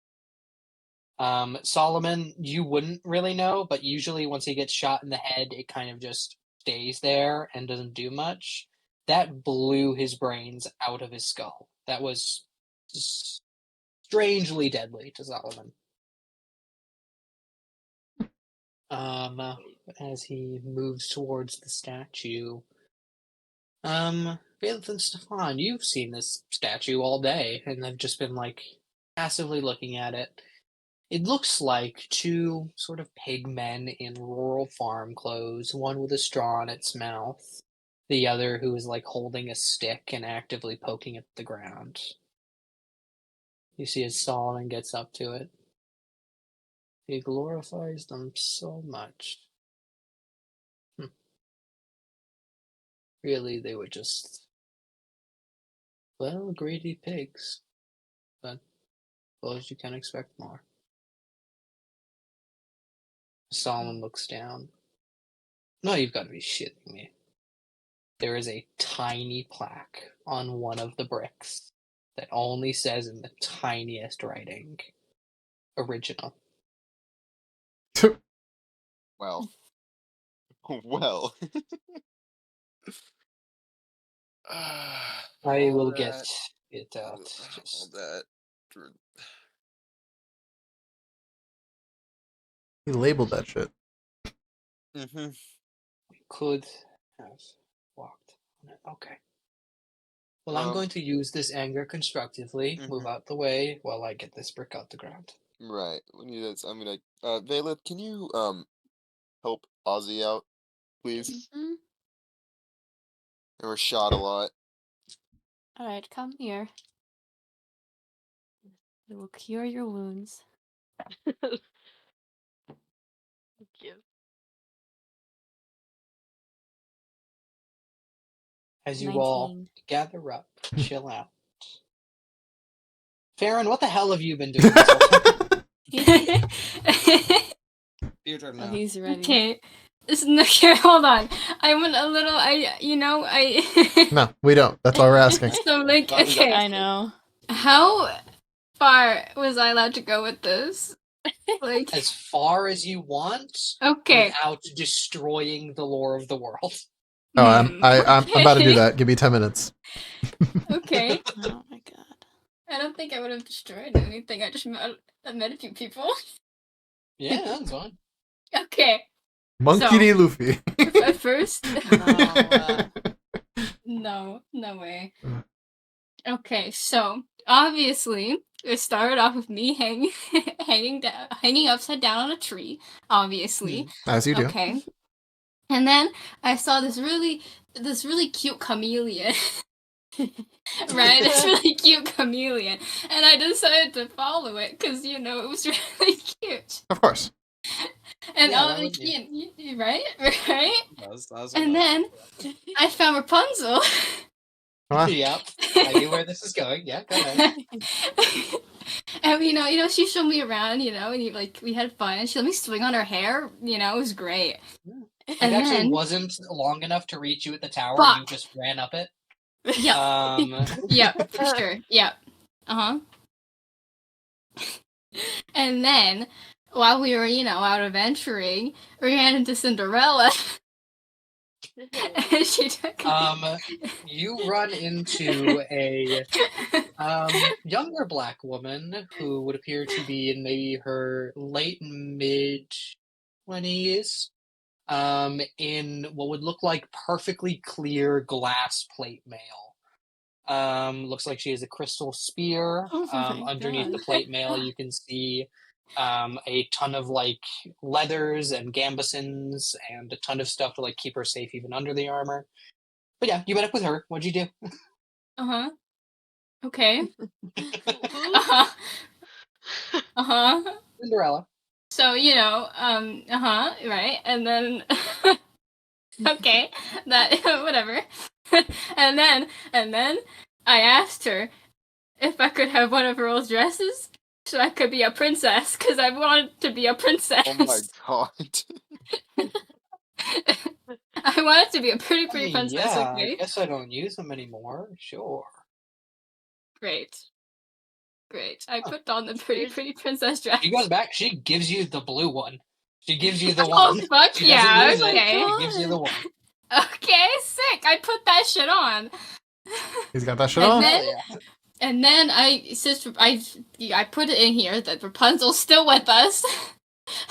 Solomon, you wouldn't really know, but usually once he gets shot in the head, it kind of just stays there and doesn't do much. That blew his brains out of his skull. That was strangely deadly to Solomon. As he moves towards the statue, Valeth and Stefan, you've seen this statue all day, and I've just been like passively looking at it. It looks like two sort of pig men in rural farm clothes, one with a straw in its mouth, the other who is like holding a stick and actively poking at the ground. You see as Solomon gets up to it. He glorifies them so much. Really, they were just, well, greedy pigs. But suppose you can expect more. Solomon looks down. No, you've got to be shitting me. There is a tiny plaque on one of the bricks that only says in the tiniest writing, original. Well. Well. I will get it out. All Just that. He labeled that shit. Mm-hmm. could have walked on it. Okay. Well, I'm going to use this anger constructively. Move out the way while I get this brick out the ground. Right. When you guys, I'm gonna. Valeth, can you help Ozzy out, please? Mhm. They were shot a lot. Alright, come here. It will cure your wounds. Thank you. As you all 19. gather up, chill out. Farron, what the hell have you been doing this whole time? Your turn Oh, now. he's ready. Okay. Okay, hold on. I went a little. I. No, we don't. That's why we're asking. So like, Fine. okay. I know. How far was I allowed to go with this? Like, As far as you want, okay. without destroying the lore of the world. Oh, I'm about to do okay. that. Give me 10 minutes. Okay. Oh my god. I don't think I would have destroyed anything. I met a few people. Yeah, that's fine. Okay. Monkey D. Luffy. At first, no way. Okay, so obviously it started off with me hanging upside down on a tree. Obviously, As you do. okay, and then I saw this really cute chameleon. Right, this really cute chameleon, and I decided to follow it because it was really cute. Of course. And Yeah, why wouldn't right. That was And then I found Rapunzel. Yep. I knew where this is going. Yeah, go ahead. And she showed me around, and we had fun. She let me swing on her hair. It was great. It And actually then, wasn't long enough to reach you at the tower. You Fuck. just ran up it. yeah, yeah, for sure, yeah, And then, while we were, out adventuring, we ran into Cinderella. And she took. You run into a younger black woman who would appear to be in maybe her late mid 20s, in what would look like perfectly clear glass plate mail. Looks like she has a crystal spear. Oh my Underneath the God. plate mail, you can see a ton of like leathers and gambesons and a ton of stuff to like keep her safe even under the armor. But yeah, you met up with her. What'd you do? Okay. Cinderella. So, right, and then, okay, that, whatever, and then, I asked her if I could have one of her old dresses, so I could be a princess, because I wanted to be a princess. Oh my god. I wanted to be a pretty I mean, princess, yeah, okay? I guess I don't use them anymore. Sure. Great. I put on the pretty princess dress. She goes back. She gives you the blue one. She gives you the Oh, one. fuck She yeah, doesn't use okay. it. She gives you the one. Okay, sick, I put that shit on. He's got that shit And on. then- Hell yeah. And then I put it in here that Rapunzel's still with us.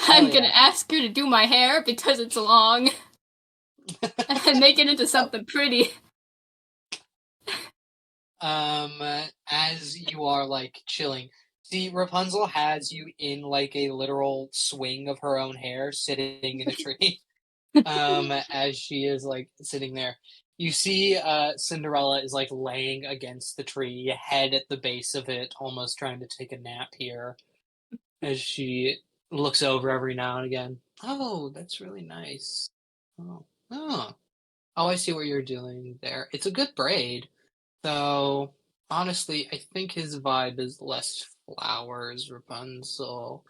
I'm yeah. gonna ask her to do my hair because it's long. And make it into something pretty. As you are like chilling, see, Rapunzel has you in like a literal swing of her own hair, sitting in a tree. As she is like sitting there, you see Cinderella is like laying against the tree, head at the base of it, almost trying to take a nap here, as she looks over every now and again. Oh, that's really nice. Oh, I see what you're doing there. It's a good braid, though. Honestly, I think his vibe is less flowers, Rapunzel.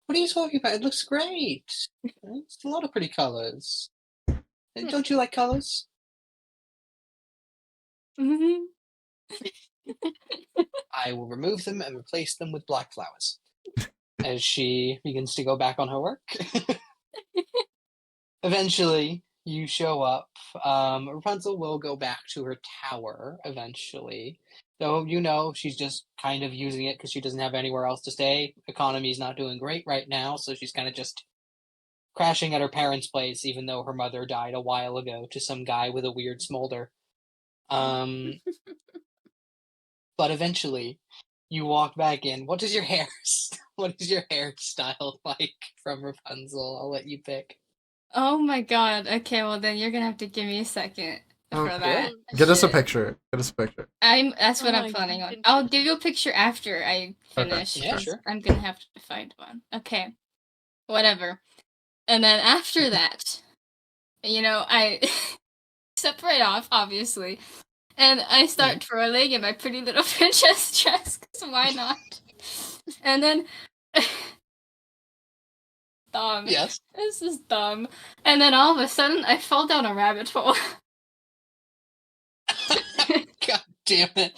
What are you talking about? It looks great. It's a lot of pretty colors. Don't you like colors? Mm-hmm. I will remove them and replace them with black flowers. As she begins to go back on her work. Eventually, you show up. Rapunzel will go back to her tower eventually. Though, she's just kind of using it because she doesn't have anywhere else to stay. Economy's not doing great right now, so she's kind of just crashing at her parents' place, even though her mother died a while ago to some guy with a weird smolder. But eventually, you walk back in. What is your hairstyle like from Rapunzel? I'll let you pick. Oh my god. Okay, well then you're gonna have to give me a second for Okay. that. Get us a Shit. picture. That's what Oh I'm my planning on. goodness. I'll give you a picture after I Okay. finish. Yeah, 'cause sure. I'm gonna have to find one. Okay. Whatever. And then after that, I separate off, obviously. And I start twirling in my pretty little princess dress, 'cause why not? And then dumb. Yes. This is dumb. And then all of a sudden I fall down a rabbit hole. God damn it.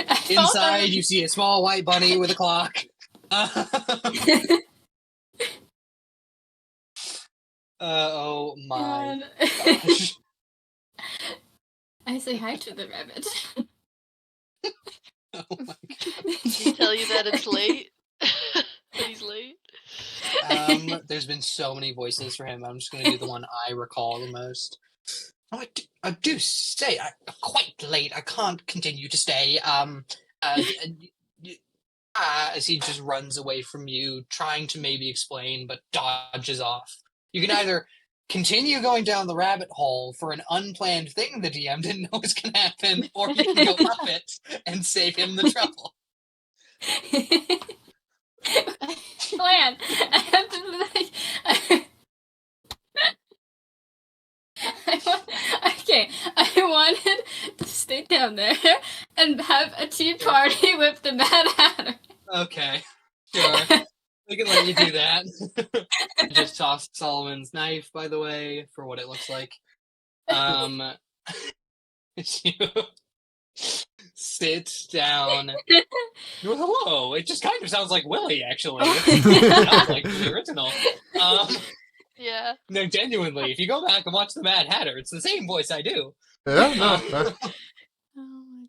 I fell down Inside, you see a small white bunny with a clock. Oh my God. gosh. I say hi to the rabbit. Oh my Did he tell you that it's late? That he's late? There's been so many voices for him. I'm just gonna do the one I recall the most. Oh, I do say I'm quite late. I can't continue to stay. As he just runs away from you, trying to maybe explain, but dodges off. You can either continue going down the rabbit hole for an unplanned thing the DM didn't know was going to happen, or you can go up it and save him the trouble. Plan. I have to okay, I wanted to stay down there and have a tea party with the Mad Hatter. Okay, sure. We can let you do that. Just tossed Solomon's knife, by the way, for what it looks like. You sit down. Well, hello. It just kind of sounds like Willie, actually. It sounds like the original. Yeah. No, genuinely, if you go back and watch the Mad Hatter, it's the same voice I do. Yeah, no, no. Oh my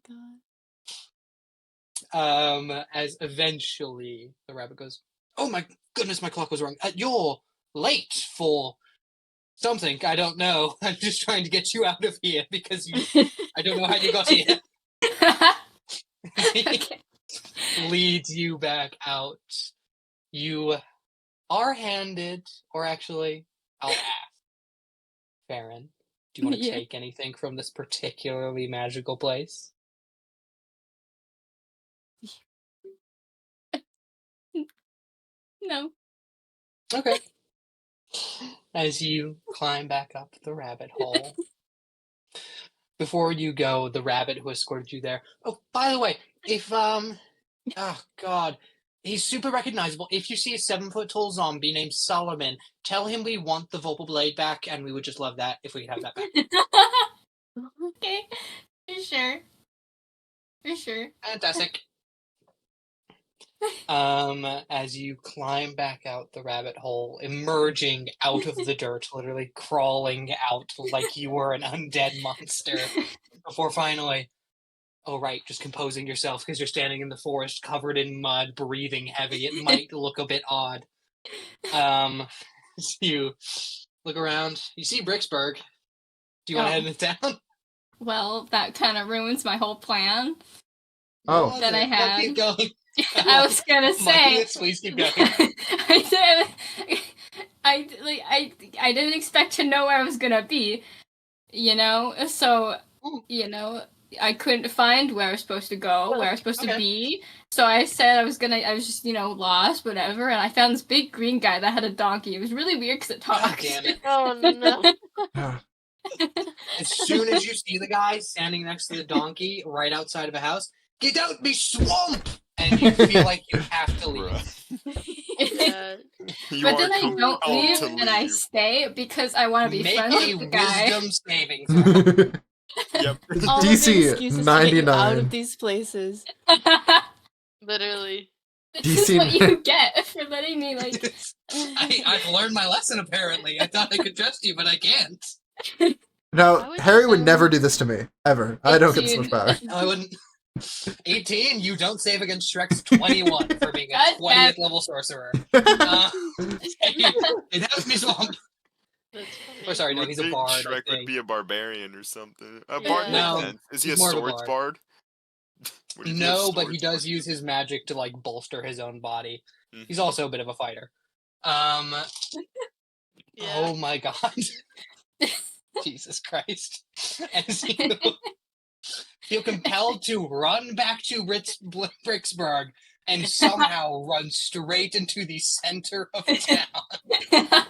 god. As eventually the rabbit goes, "Oh my goodness, my clock was wrong. You're late for something. I don't know. I'm just trying to get you out of here because I don't know how you got here." Okay. Leads you back out. You are handed, or actually, I'll ask. Farron, do you want to Yeah. take anything from this particularly magical place? No. Okay. As you climb back up the rabbit hole. Before you go, the rabbit who escorted you there. Oh, by the way, if oh god, he's super recognizable. If you see a 7-foot-tall zombie named Solomon, tell him we want the Vocal Blade back, and we would just love that if we could have that back. Okay. For sure. For sure. Fantastic. As you climb back out the rabbit hole, emerging out of the dirt, literally crawling out like you were an undead monster, before finally, oh right, just composing yourself because you're standing in the forest covered in mud, breathing heavy. It might look a bit odd. So you look around, you see Bricksburg. Do you want to head into town? Well, that kind of ruins my whole plan. Oh. That I No, keep had. going. I was gonna say. Please keep going. I didn't expect to know where I was gonna be, you know. So, you know, I couldn't find where I was supposed to go, where I was supposed to be. So I said I was just, lost, whatever. And I found this big green guy that had a donkey. It was really weird because it God talked. damn it. Oh no. As soon as you see the guy standing next to the donkey right outside of a house, get out, me swamp! And you feel like you have to leave. Yeah. You But are then I don't compelled leave, to and I leave. stay because I want to be Make friends a with the guy. wisdom saving throw. Yep. All of the DC excuses to get you out 99. of these places. Literally. This is what you get for letting me I've learned my lesson apparently. I thought I could trust you, but I can't. I Now, would Harry would say- never do this to me, ever. I don't get this much power. No, I wouldn't. 18, you don't save against Shrek's 21 for being a God damn. 20th level sorcerer. It has me swamp. That's funny. Or sorry, no, Would he's a think bard. I Shrek would think. be a barbarian or something. A Yeah. bard No, makes sense. Is he he's a more of a swords bard? Would he be a No, but he swords does bard? use his magic to like bolster his own body. Mhm. He's also a bit of a fighter. Yeah. Oh my god. Jesus Christ. As you feel compelled to run back to Bricksburg and somehow run straight into the center of town.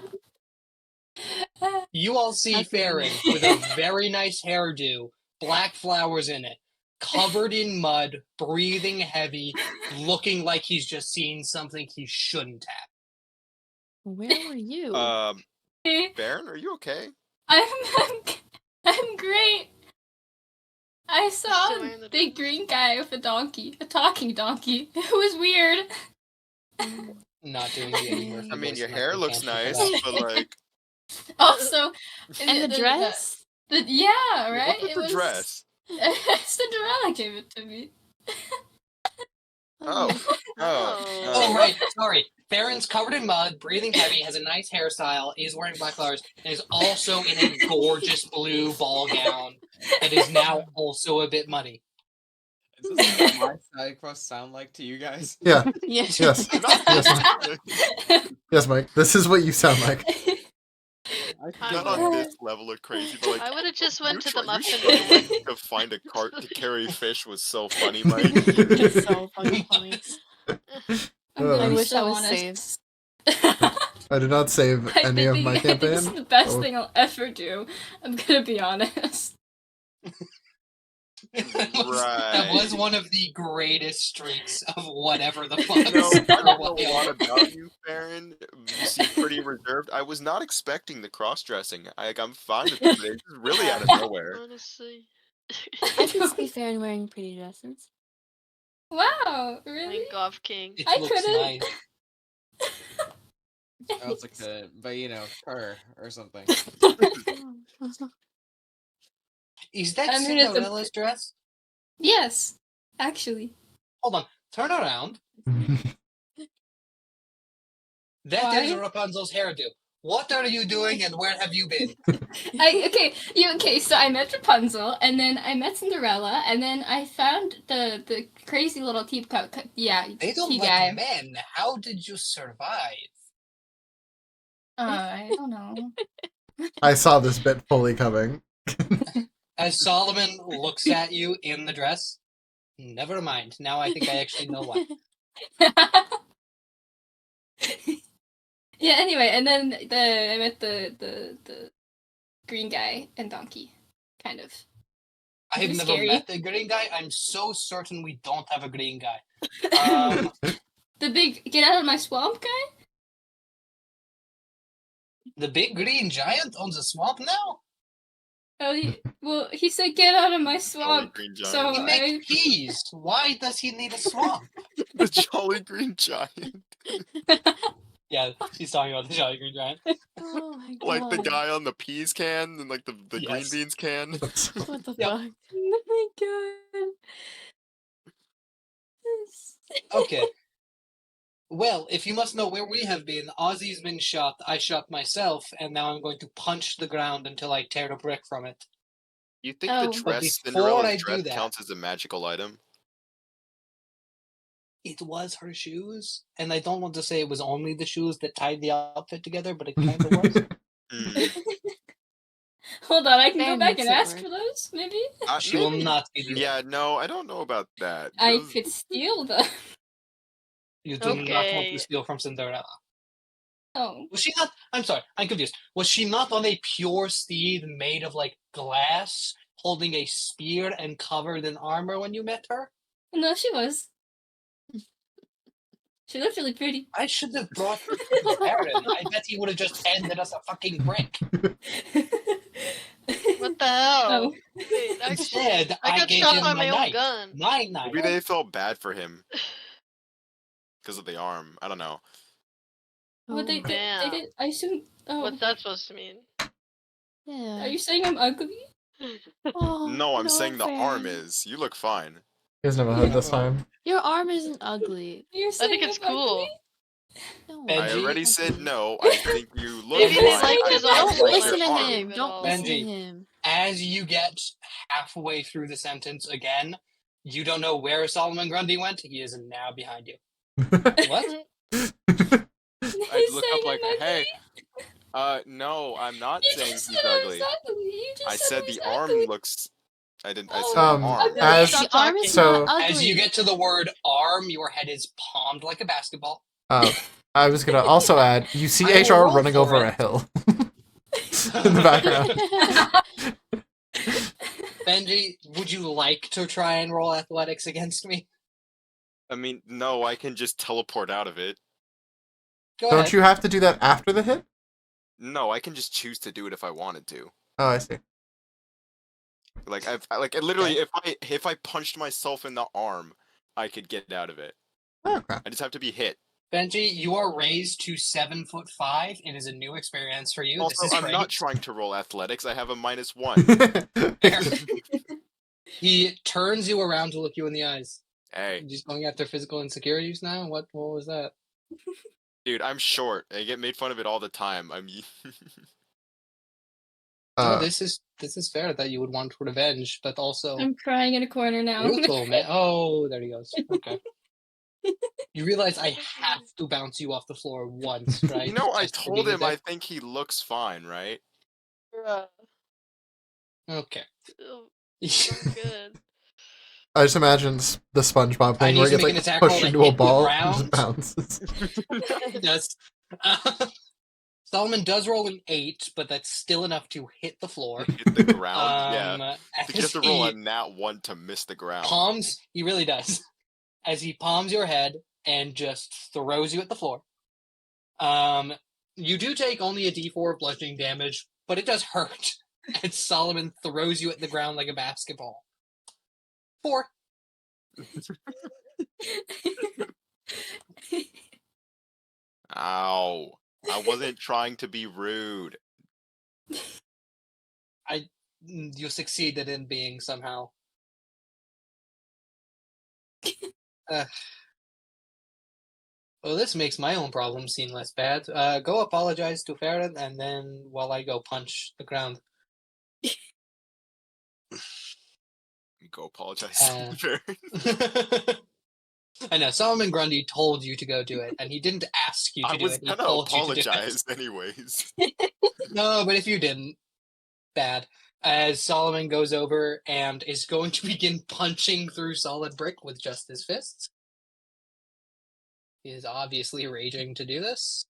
You all see That's Farron amazing. with a very nice hairdo, black flowers in it, covered in mud, breathing heavy, looking like he's just seen something he shouldn't have. Where were you? Baron, are you okay? I'm great. I saw Still a wearing the big dress? green guy with a donkey, a talking donkey. It was weird. Not doing the Eddie Murphy I mean, voice your enough, hair we looks can't do nice, that. but like, Also, And the dress? yeah, right. look at the dress. Cinderella gave it to me. Oh, Oh, right. Sorry. Farron's covered in mud, breathing heavy, has a nice hairstyle, is wearing black flowers, and is also in a gorgeous blue ball gown that is now also a bit muddy. Is this what my side quest sound like to you guys? Yeah. Yes. Yes. Yes, Mike. This is what you sound like. Not on this level of crazy, but like I would have just went to the you muffin struggling man. to find a cart to carry fish was so funny, Mike. It's so fucking funny. I'm Uh, gonna I be wish so I was honest. I did not save any of my I think this is campaign. the best Oh. thing I'll ever do. I'm gonna be honest. That was Right. one of the greatest streaks of whatever the fuck. You know, I for a don't know a while. lot about you, Farron. You seem pretty reserved. I was not expecting the cross-dressing. I'm fine with it, but it's just really out of nowhere. Honestly. I can see Farron wearing pretty dresses. Wow, really? Playing Golf King. It I looks couldn't. nice. I also couldn't, but you know, her or something. Is that I mean, it's a- Cinderella's dress? Yes, actually. Hold on. Turn around. That is Why? Rapunzel's hairdo. What are you doing and where have you been? So I met Rapunzel, and then I met Cinderella, and then I found the crazy little tea They don't tea like guy. men. How did you survive? I don't know. I saw this bit fully coming. As Solomon looks at you in the dress, never mind. Now I think I actually know why. Yeah. Anyway, and then I met the green guy and donkey, kind of. I have He's never scary. met the green guy. I'm so certain we don't have a green guy. The big get out of my swamp guy. The big green giant owns a swamp now? Oh, he said get out of my Jolly swamp. Green So Giant. He I makes peas. Why does he need a swamp? The Jolly Green Giant. Yeah, she's talking about the Jolly Green Giant. Oh my god. Like the guy on the peas can and like the green Yes. beans can. What the Yep. fuck? Oh my god. Okay. Well, if you must know where we have been, Ozzy's been shot, I shot myself, and now I'm going to punch the ground until I tear a brick from it. You think Oh. the But dress, before Cinderella's I do dress, that- counts as a magical item? It was her shoes, and I don't want to say it was only the shoes that tied the outfit together, but it kind of was. Hmm. Hold on, I can Fan go back makes and it ask work. for those, maybe? She will Maybe. not give you Yeah, no, I don't know about that. I Those- could steal them. You do not want Okay. to steal from Cinderella. Oh. Was she not? I'm sorry, I'm confused. Was she not on a pure steed made of like glass, holding a spear and covered in armor when you met her? No, she was. She looked really pretty. I should have brought her to Baron. I bet he would have just handed us a fucking brick. What the hell? Oh. Wait, actually, Instead, I I got gave shot him by my my own knife. gun. My knife. Maybe they felt bad for him because of the arm. I don't know. What they Damn. did, I assume. Oh, What's that supposed to mean? Yeah. are you saying I'm ugly? Oh, No, I'm saying the arm Farron. is. You look fine. He doesn't have a hood this time. Your arm isn't ugly. You're I saying think it's I'm cool. ugly? No. Ben- I Benji? already said no. I think you look Maybe they fine. like I his don't arm. like Don't your listen to arm. him. Don't listen to Benji. him. As you get halfway through the sentence again, you don't know where Solomon Grundy went. He is now behind you. What? I look saying up like, I'm hey, ugly? no, I'm not You saying just he's said I ugly. was ugly. You just I said was the arm ugly. looks. I didn't. I Oh, said the arm. ugly. as Stop The arm talking. is So- not ugly. As you get to the word arm, your head is palmed like a basketball. I was gonna also add, you see I will HR roll running for over it. a hill in the background. Benji, would you like to try and roll athletics against me? I mean, no, I can just teleport out of it. Go Don't ahead. you have to do that after the hit? No, I can just choose to do it if I wanted to. Oh, I see. Like I literally, if I punched myself in the arm, I could get out of it. Okay. I just have to be hit. Benji, you are raised to 7'5". It is a new experience for you. Also, this is I'm great. not trying to roll athletics. I have a -1. Fair. He turns you around to look you in the eyes. Hey, You just going after physical insecurities now? What was that? dude, I'm short. I get made fun of it all the time. I'm. No, this is fair that you would want revenge, but also I'm crying in a corner now. brutal, man. Oh, there he goes. Okay. You realize I have to bounce you off the floor once, right? You know, I Just for told being a him I dick? think he looks fine, right? Bruh. Okay. Oh, not good. I just imagine the SpongeBob I thing need where to it make an gets attack like roll pushed to into a hit the ball and just ground. bounces. He does. Solomon does roll an 8, but that's still enough to hit the floor. Hit the ground. Yeah. As You have to roll a he nat 1 to miss the ground. palms, he really does. As he palms your head and just throws you at the floor. You do take only a d4 of bludgeoning damage, but it does hurt. And Solomon throws you at the ground like a basketball. 4. Ow. I wasn't trying to be rude. You succeeded in being somehow. Well, this makes my own problem seem less bad. Go apologize to Farron, and then while I go punch the ground. Go apologize. Uh, Fair. I know, Solomon Grundy told you to go do it, and he didn't ask you to I do was it. He gonna told you to do it. apologize anyways. No, but if you didn't, bad. As Solomon goes over and is going to begin punching through solid brick with just his fists. He is obviously raging to do this.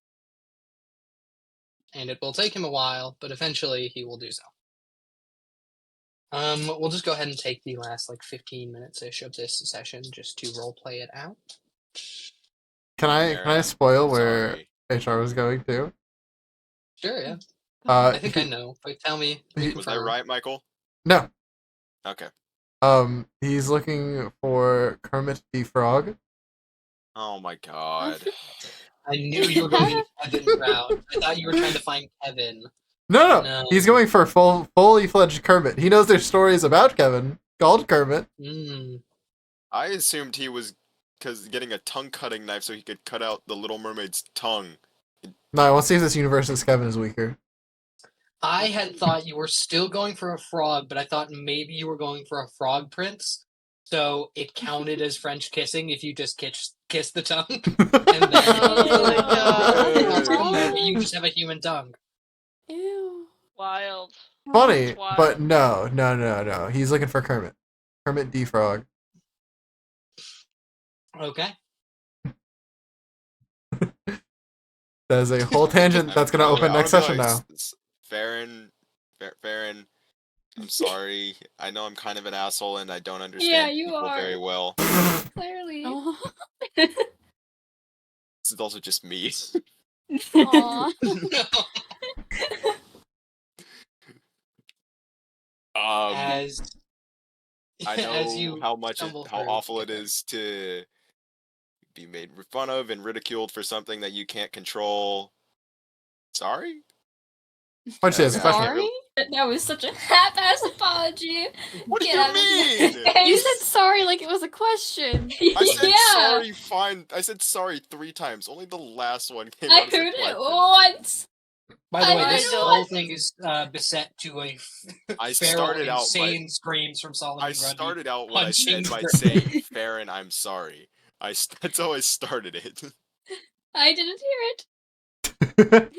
And it will take him a while, but eventually he will do so. We'll just go ahead and take the last 15 minutes-ish of this session just to roleplay it out. Can I Aaron, spoil where sorry. HR was going to? Sure, yeah. I think I He- know. But tell me. Was I right, Michael? No. Okay. He's looking for Kermit the Frog. Oh my god. I knew you were going the Kevin route. I thought you were trying to find Kevin. No. He's going for fully fledged Kermit. He knows there's stories about Kevin called Kermit. I assumed he was getting a tongue cutting knife so he could cut out the Little Mermaid's tongue. No, I want to see if this universe's Kevin is weaker. I had thought you were still going for a frog, but I thought maybe you were going for a frog prince. So it counted as French kissing if you just kiss the tongue. And then Oh my maybe you just have a human tongue. Ew. Wild. Funny, That's wild. but no. He's looking for Kermit. Kermit the Frog. Okay. That is a whole tangent that's going to open next session now. Farron, I'm sorry. I know I'm kind of an asshole and I don't Yeah, understand you people are. very well. Clearly. Oh. This is also just me. Aw. As I know as you how stumble how through. awful it is to be made fun of and ridiculed for something that you can't control. Sorry? What'd you say? It's a question. Sorry? That was such a half-ass apology. What do Get you out of mean? here. You said sorry like it was a question. I said yeah. sorry fine. I said sorry 3 times. Only the last one came I out as a heard it question. once. By the way, I this know. whole thing is beset to a I feral, started out by insane screams from Solomon I Grundy. started out what I said punching by Grundy. saying, Farron, I'm sorry. That's how I started it. I didn't hear it.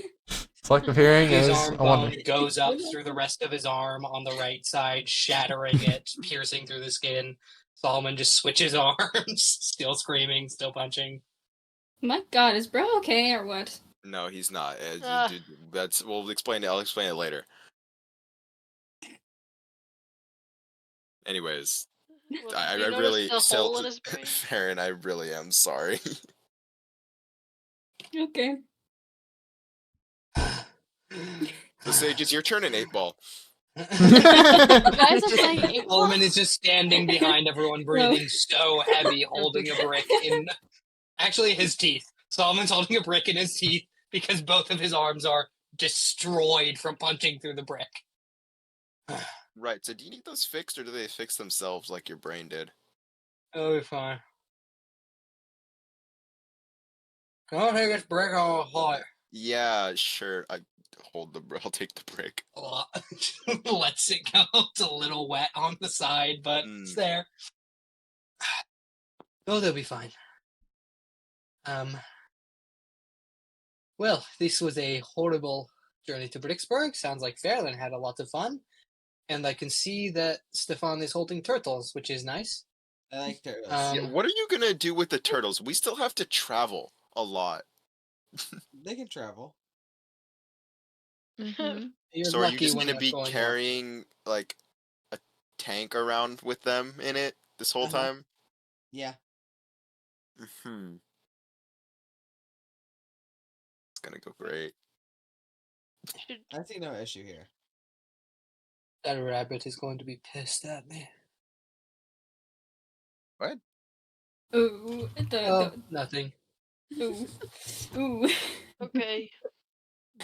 Selective hearing His is arm a wonder. bone goes up through the rest of his arm on the right side, shattering it, piercing through the skin. Solomon just switches arms, still screaming, still punching. My god, is bro okay or what? No, he's not. Ah. We'll explain it. I'll explain it later. Anyways, Well, I you notice really the hole in his brain? Farron, I really am sorry. Okay. So Sage, it's your turn in 8-Ball. You guys are playing 8 Solomon is just standing behind everyone, breathing so heavy, holding a brick in. Actually, his teeth. Solomon's holding a brick in his teeth because both of his arms are destroyed from punching through the brick. Right. So do you need those fixed, or do they fix themselves like your brain did? It'll be fine. I'll take this brick all hot. Yeah, sure. I'll take the brick. Lets it go. It's a little wet on the side, but it's there. Oh, they'll be fine. Well, this was a horrible journey to Bricksburg. Sounds like Fairlin had a lot of fun. And I can see that Stefan is holding turtles, which is nice. I like turtles. Yeah, what are you gonna do with the turtles? We still have to travel a lot. They can travel. Mhm. You're So are you lucky just when gonna that's be going on. carrying like a tank around with them in it this whole Uh-huh. time? Yeah. Hmm. It's gonna go great. Should I see no issue here. That rabbit is going to be pissed at me. What? Ooh, Oh, nothing. ooh, ooh. okay.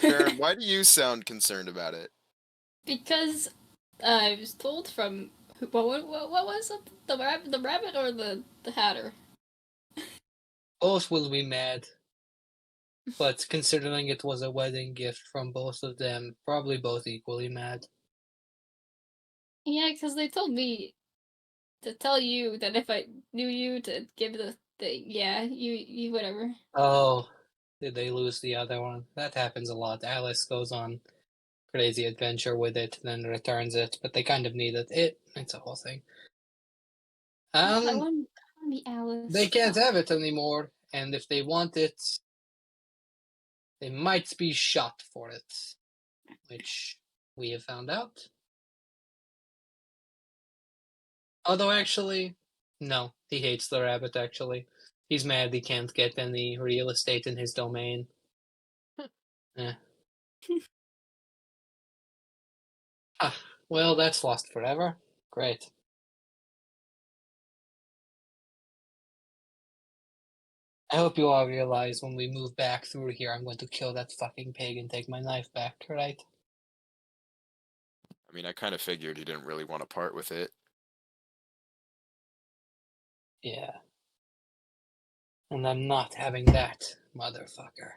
Baron, why do you sound concerned about it? Because I was told from what was it? The rabbit or the hatter? Both will be mad. But considering it was a wedding gift from both of them, probably both equally mad. Yeah, because they told me to tell you that if I knew you to give the thing. Yeah, you whatever. Oh, did they lose the other one? That happens a lot. Alice goes on crazy adventure with it, then returns it, but they kind of need it. It's a whole thing. I want to be Alice. They can't have it anymore, and if they want it, they might be shot for it, which we have found out. Although, actually, no, he hates the rabbit, actually. He's mad he can't get any real estate in his domain. Eh. Well, that's lost forever. Great. I hope you all realize when we move back through here, I'm going to kill that fucking pig and take my knife back, right? I mean, I kind of figured you didn't really want to part with it. Yeah. And I'm not having that, motherfucker.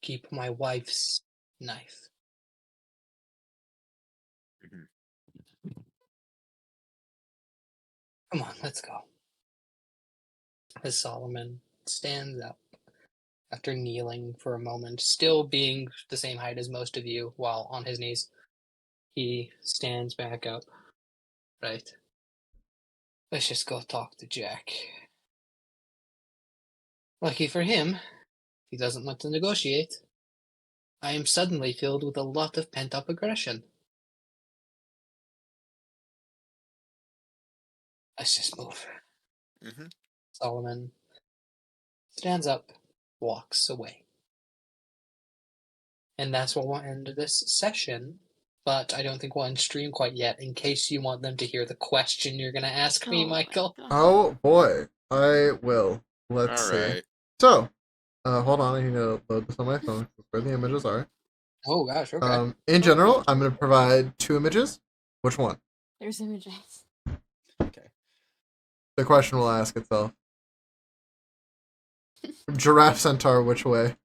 Keep my wife's knife. Come on, let's go. As Solomon stands up after kneeling for a moment, still being the same height as most of you while on his knees, he stands back up. Right. Let's just go talk to Jack. Lucky for him, he doesn't want to negotiate. I am suddenly filled with a lot of pent-up aggression. Let's just move. Mm-hmm. Solomon stands up, walks away. And that's where we'll end this session. But I don't think we'll end stream quite yet, in case you want them to hear the question you're going to ask me, Oh my Michael. God. Oh boy, I will. Let's All see. right. So, hold on. I need to load this on my phone. Where the images are. Oh gosh, okay. In general, I'm going to provide 2 images. Which one? There's images. Okay. The question will ask itself. Giraffe centaur, which way?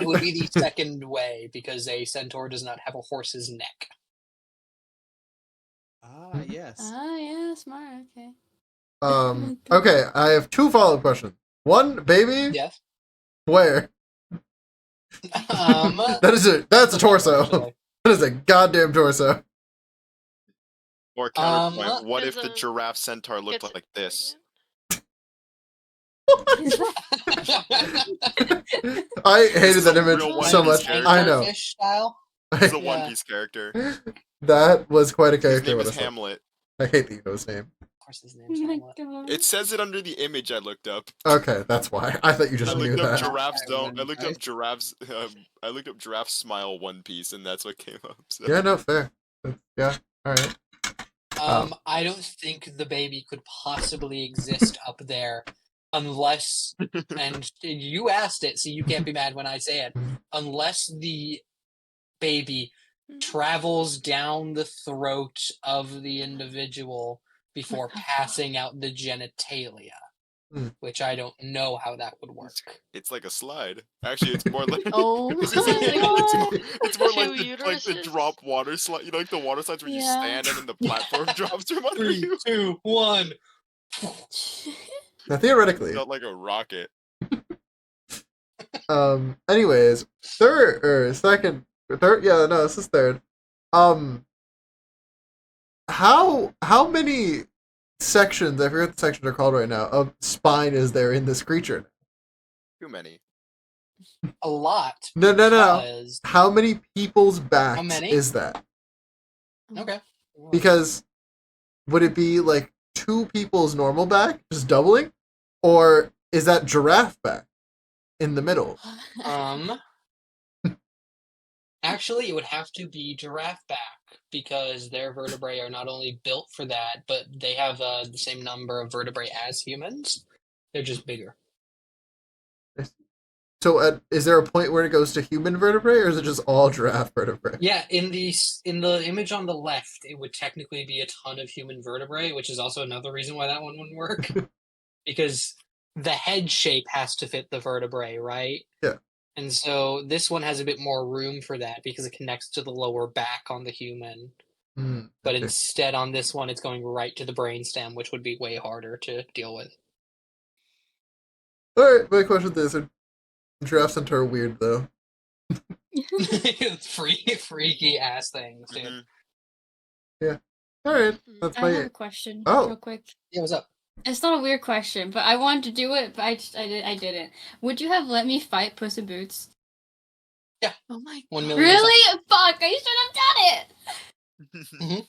Would be the second way, because a centaur does not have a horse's neck. Ah, yes. Ah, yeah, smart. Okay. Okay, I have 2 follow-up questions. One, baby, Yes. where? That's a torso. That is a goddamn torso. Or counterpoint, what if Does the a- giraffe centaur looked gets- like this? I hated that image Real One so Piece much. character. I know. Fish style. He's a Yeah. One Piece character. That was quite a His character. name What is I saw. Hamlet. I hate that you know his name. Of course, his Oh name's my Hamlet. God. It says it under the image I looked up. Okay, that's why. I thought you I just knew looked up that. giraffes I don't. I remember. looked up giraffes. I looked up giraffe smile One Piece, and that's what came up. So. Yeah, no, fair. Yeah, alright. I don't think the baby could possibly exist up there unless, and you asked it, so you can't be mad when I say it, unless the baby travels down the throat of the individual before the fuck? passing out the genitalia, which I don't know how that would work. It's like a slide. Actually, it's more like Oh it's, my it's more Two like the uteruses? drop water slide. You know, like the water slides where you Yeah. stand and then the platform drops from under 3, you. 2, 1. Now, theoretically, Not like a rocket. anyways, third, yeah, no, this is third. How many sections, I forget what the sections are called right now, of spine is there in this creature? Too many. A lot. No. Because... How many people's backs many? is that? Okay. Because would it be like 2 people's normal back, just doubling? Or is that giraffe back in the middle? Actually, it would have to be giraffe back because their vertebrae are not only built for that, but they have the same number of vertebrae as humans. They're just bigger. So, is there a point where it goes to human vertebrae, or is it just all giraffe vertebrae? Yeah, in the image on the left, it would technically be a ton of human vertebrae, which is also another reason why that one wouldn't work. Because the head shape has to fit the vertebrae, right? Yeah. And so this one has a bit more room for that because it connects to the lower back on the human. But Okay. instead on this one, it's going right to the brainstem, which would be way harder to deal with. All right, my question is: giraffes are weird though. Freaky ass things, dude. Mhm. All right, that's I have a my. question, Oh. real quick. Yeah, what's up? It's not a weird question, but I wanted to do it, but I didn't. Would you have let me fight Puss in Boots? Oh my 1 god. million Really? Fuck! I should have done it.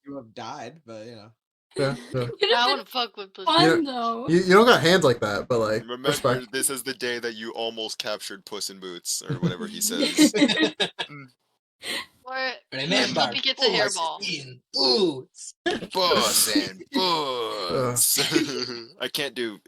You have died, but you know. Yeah. Could I have want to fuck with Pussy. been fun though. You don't got hands like that, but like Remember, respect. this is the day that you almost captured Puss in Boots, or whatever he says. Or Remember, hope he gets a Puss hairball. in Boots. Puss and Boots. I can't do